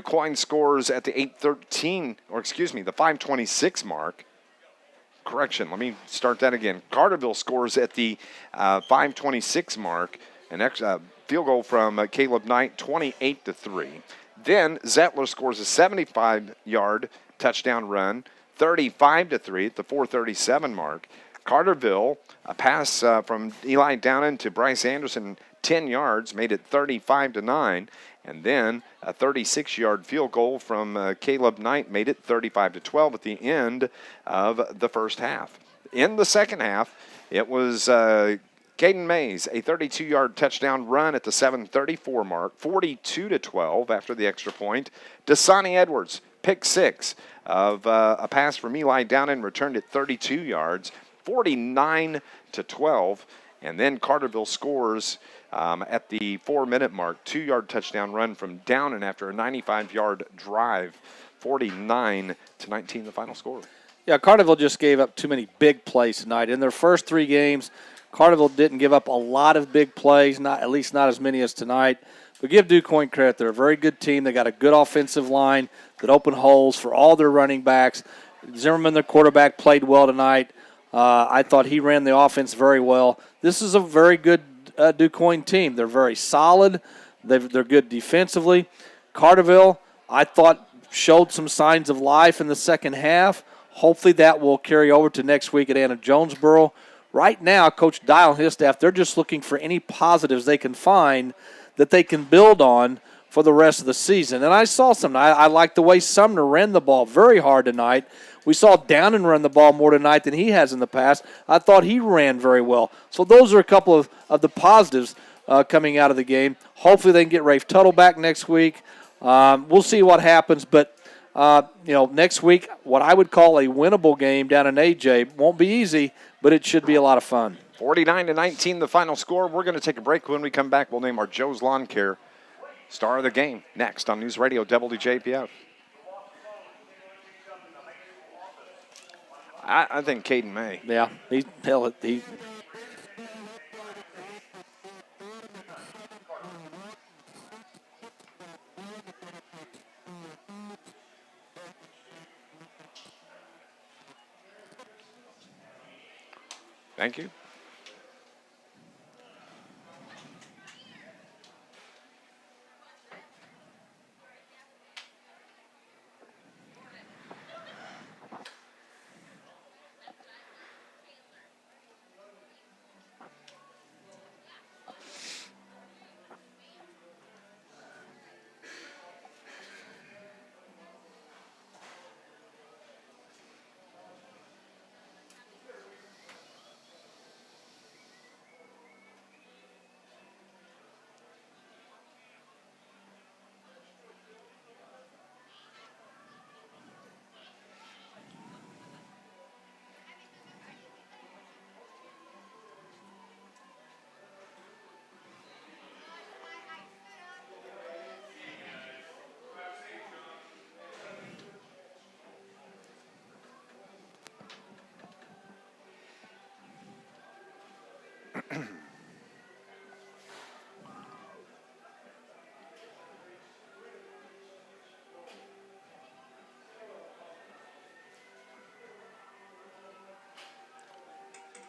Quoin scores at the 8:13, or excuse me, the 5:26 mark. Correction, let me start that again. Carterville scores at the 5:26 mark. An extra field goal from Caleb Knight, 28-3. Then Zettler scores a 75-yard touchdown run, 35-3 at the 4:37 mark. Carterville, a pass from Eli Downen to Bryce Anderson, 10 yards, made it 35-9. And then a 36-yard field goal from Caleb Knight made it 35-12 at the end of the first half. In the second half, it was Caden Mays, a 32-yard touchdown run at the 7:34 mark, 42-12 after the extra point. Dasani Edwards, pick 6 of a pass from Eli Downen, returned at 32 yards, 49-12. And then Carterville scores at the 4-minute mark, 2-yard touchdown run from Downen after a 95-yard drive, 49-19 the final score. Yeah, Carterville just gave up too many big plays tonight. In their first 3 games, Carterville didn't give up a lot of big plays, at least not as many as tonight. But give DuQuoin credit. They're a very good team. They got a good offensive line that opened holes for all their running backs. Zimmerman, their quarterback, played well tonight. I thought he ran the offense very well. This is a very good DuQuoin team. They're very solid. They're good defensively. Carterville, I thought, showed some signs of life in the second half. Hopefully that will carry over to next week at Anna Jonesboro. Right now, Coach Dial and his staff, they're just looking for any positives they can find that they can build on for the rest of the season. And I saw some. I like the way Sumner ran the ball very hard tonight. We saw Downen run the ball more tonight than he has in the past. I thought he ran very well. So those are a couple of the positives coming out of the game. Hopefully they can get Rafe Tuttle back next week. We'll see what happens. But, next week, what I would call a winnable game down in AJ. Won't be easy, but it should be a lot of fun. 49-19 the final score. We're going to take a break. When we come back, we'll name our Joe's Lawn Care star of the game next on News Radio WJPF. I think Caden May. Yeah, he. Thank you.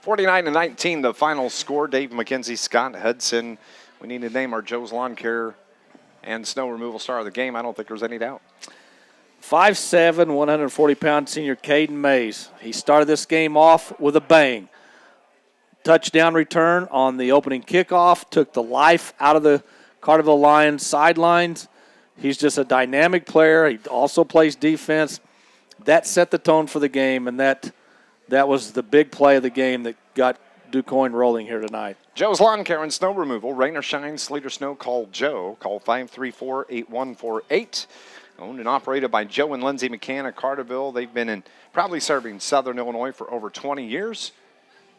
(49-19) the final score. Dave McKenzie, Scott Hudson. We need to name our Joe's Lawn Care and snow removal star of the game. I don't think there's any doubt. 5'7", 140-pound senior Caden Mays. He started this game off with a bang. Touchdown return on the opening kickoff. Took the life out of the Carterville Lions sidelines. He's just a dynamic player. He also plays defense. That set the tone for the game, and that was the big play of the game that got DuQuoin rolling here tonight. Joe's Lawn Care and Snow Removal. Rain or shine, sleet or snow, call Joe. Call 534-8148. Owned and operated by Joe and Lindsay McCann of Carterville. They've been proudly serving Southern Illinois for over 20 years.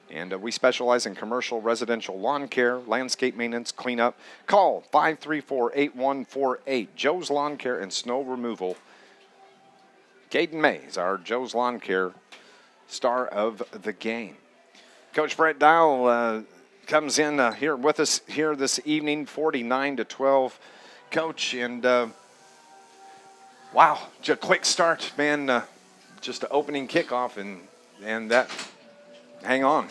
And we specialize in commercial, residential lawn care, landscape maintenance, cleanup. Call 534-8148. Joe's Lawn Care and Snow Removal. Caden Mays, our Joe's Lawn Care star of the game. Coach Brett Dial comes in here with us here this evening, 49-12. Coach, and wow, just a quick start, man. Just an opening kickoff, and that, hang on.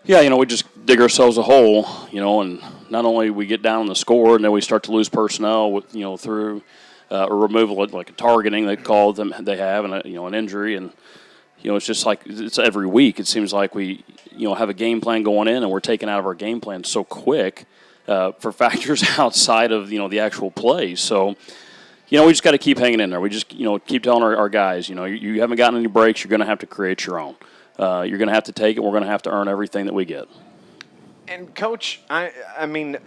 Yeah, we just dig ourselves a hole, and not only we get down on the score, and then we start to lose personnel, with, through a removal, like a targeting they call them, they have, and an injury, and it's just like it's every week. It seems like we, have a game plan going in, and we're taken out of our game plan so quick for factors outside of the actual play. So, we just got to keep hanging in there. We just keep telling our guys, you haven't gotten any breaks. You're going to have to create your own. You're going to have to take it. We're going to have to earn everything that we get. And Coach, I mean,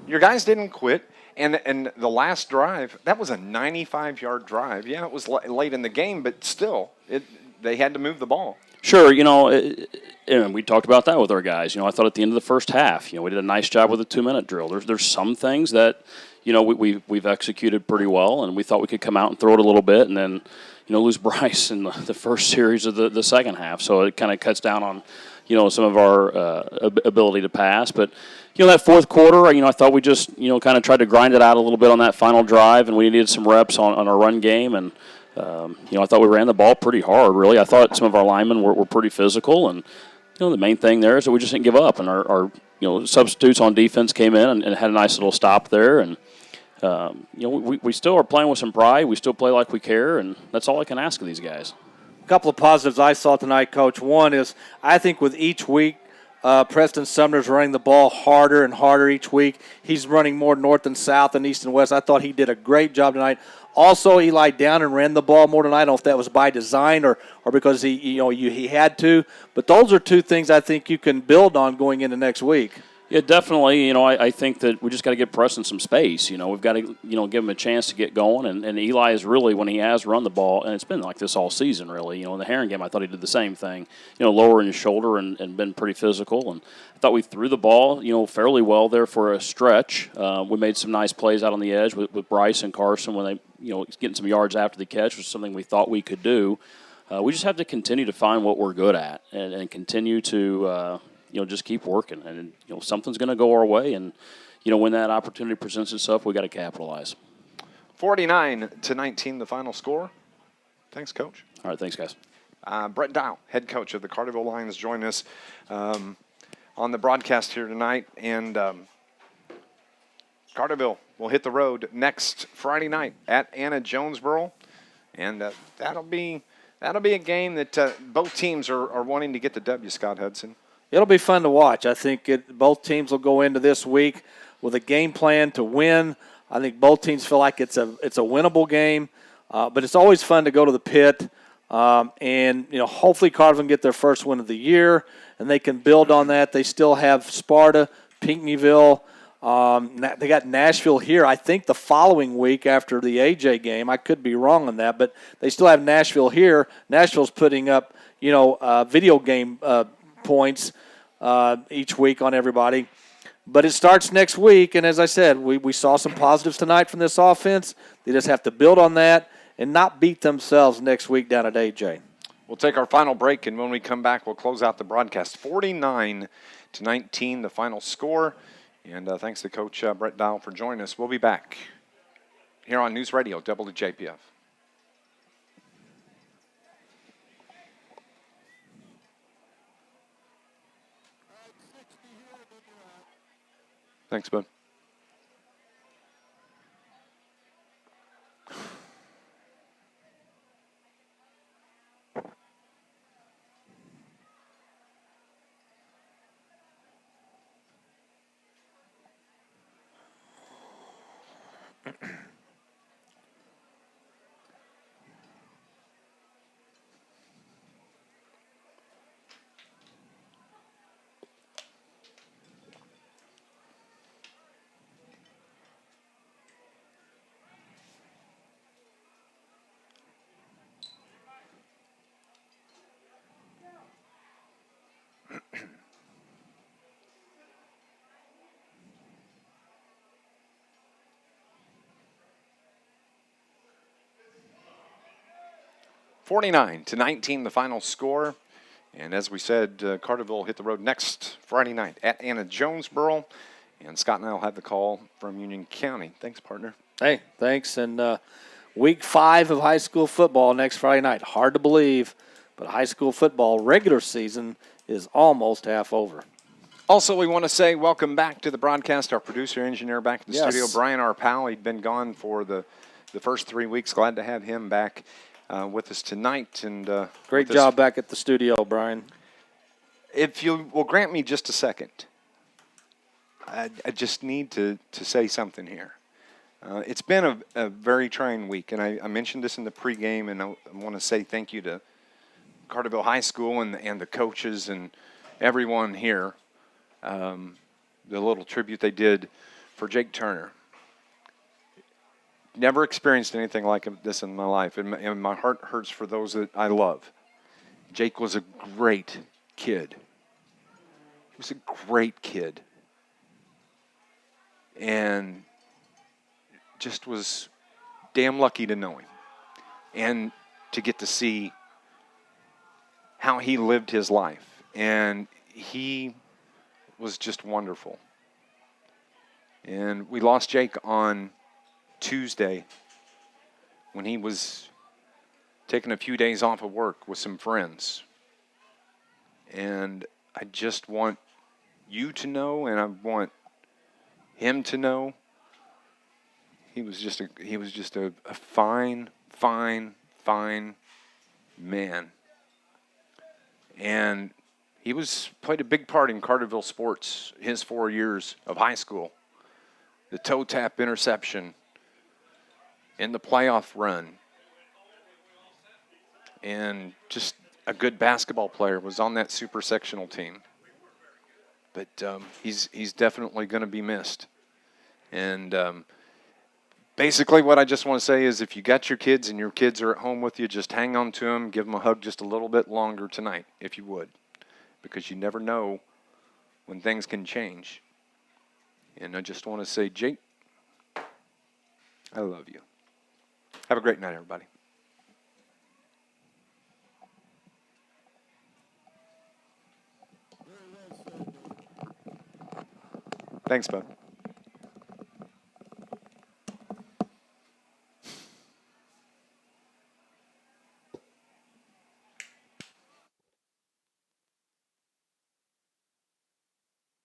your guys didn't quit. And the last drive, that was a 95-yard drive. Yeah, it was late in the game, but still, they had to move the ball. Sure, and we talked about that with our guys. I thought at the end of the first half, we did a nice job with the 2-minute drill. There's some things that, we've executed pretty well, and we thought we could come out and throw it a little bit, and then, lose Bryce in the first series of the second half. So it kind of cuts down on, some of our ability to pass. But, that fourth quarter, I thought we just, kind of tried to grind it out a little bit on that final drive, and we needed some reps on our run game. And, I thought we ran the ball pretty hard, really. I thought some of our linemen were pretty physical. And, the main thing there is that we just didn't give up. And our substitutes on defense came in and had a nice little stop there. And, we still are playing with some pride. We still play like we care, and that's all I can ask of these guys. A couple of positives I saw tonight, Coach. One is I think with each week, Preston Sumner's running the ball harder and harder each week. He's running more north and south and east and west. I thought he did a great job tonight. Also, he lied down and ran the ball more tonight. I don't know if that was by design or because he had to. But those are two things I think you can build on going into next week. Yeah, definitely. I think that we just got to give Preston some space. We've got to, give him a chance to get going. And Eli is really, when he has run the ball, and it's been like this all season, really. In the Heron game, I thought he did the same thing, lowering his shoulder and been pretty physical. And I thought we threw the ball, fairly well there for a stretch. We made some nice plays out on the edge with Bryce and Carson when they, getting some yards after the catch, was something we thought we could do. We just have to continue to find what we're good at and continue to just keep working. And, something's going to go our way. And, when that opportunity presents itself, we got to capitalize. 49-19, the final score. Thanks, Coach. All right, thanks, guys. Brett Dial, head coach of the Carterville Lions, joined us on the broadcast here tonight. And Carterville will hit the road next Friday night at Anna Jonesboro. And that'll be a game that both teams are wanting to get the W, Scott Hudson. It'll be fun to watch. I think both teams will go into this week with a game plan to win. I think both teams feel like it's a winnable game, but it's always fun to go to the pit. And hopefully Carterville can get their first win of the year, and they can build on that. They still have Sparta, Pinckneyville. They got Nashville here, I think, the following week after the AJ game. I could be wrong on that, but they still have Nashville here. Nashville's putting up, video game points each week on everybody. But it starts next week, and as I said, we saw some positives tonight from this offense. They just have to build on that and not beat themselves next week down at AJ. We'll take our final break, and when we come back, we'll close out the broadcast. 49-19, the final score. And thanks to Coach Brett Dial for joining us. We'll be back here on News Radio WJPF. Thanks, bud. (49-19), the final score. And as we said, Carterville hit the road next Friday night at Anna Jonesboro. And Scott and I will have the call from Union County. Thanks, partner. Hey, thanks. And week 5 of high school football next Friday night. Hard to believe, but high school football regular season is almost half over. Also, we want to say welcome back to the broadcast, our producer engineer back in the studio, Brian, our pal. He'd been gone for the first 3 weeks. Glad to have him back with us tonight. And great job back at the studio, Brian. If you will grant me just a second, I just need to say something here. It's been a very trying week, and I mentioned this in the pregame, and I want to say thank you to Carterville High School and the coaches and everyone here the little tribute they did for Jake Turner. Never experienced anything like this in my life, and my heart hurts for those that I love. Jake was a great kid. He was a great kid. And just was damn lucky to know him and to get to see how he lived his life. And he was just wonderful. And we lost Jake on Tuesday when he was taking a few days off of work with some friends. And I just want you to know, and I want him to know, he was just a fine man. And he played a big part in Carterville sports his 4 years of high school. The toe tap interception in the playoff run. And just a good basketball player, was on that super sectional team. But he's definitely going to be missed. And basically what I just want to say is, if you got your kids and your kids are at home with you, just hang on to them. Give them a hug just a little bit longer tonight, if you would. Because you never know when things can change. And I just want to say, Jake, I love you. Have a great night, everybody. Thanks, bud.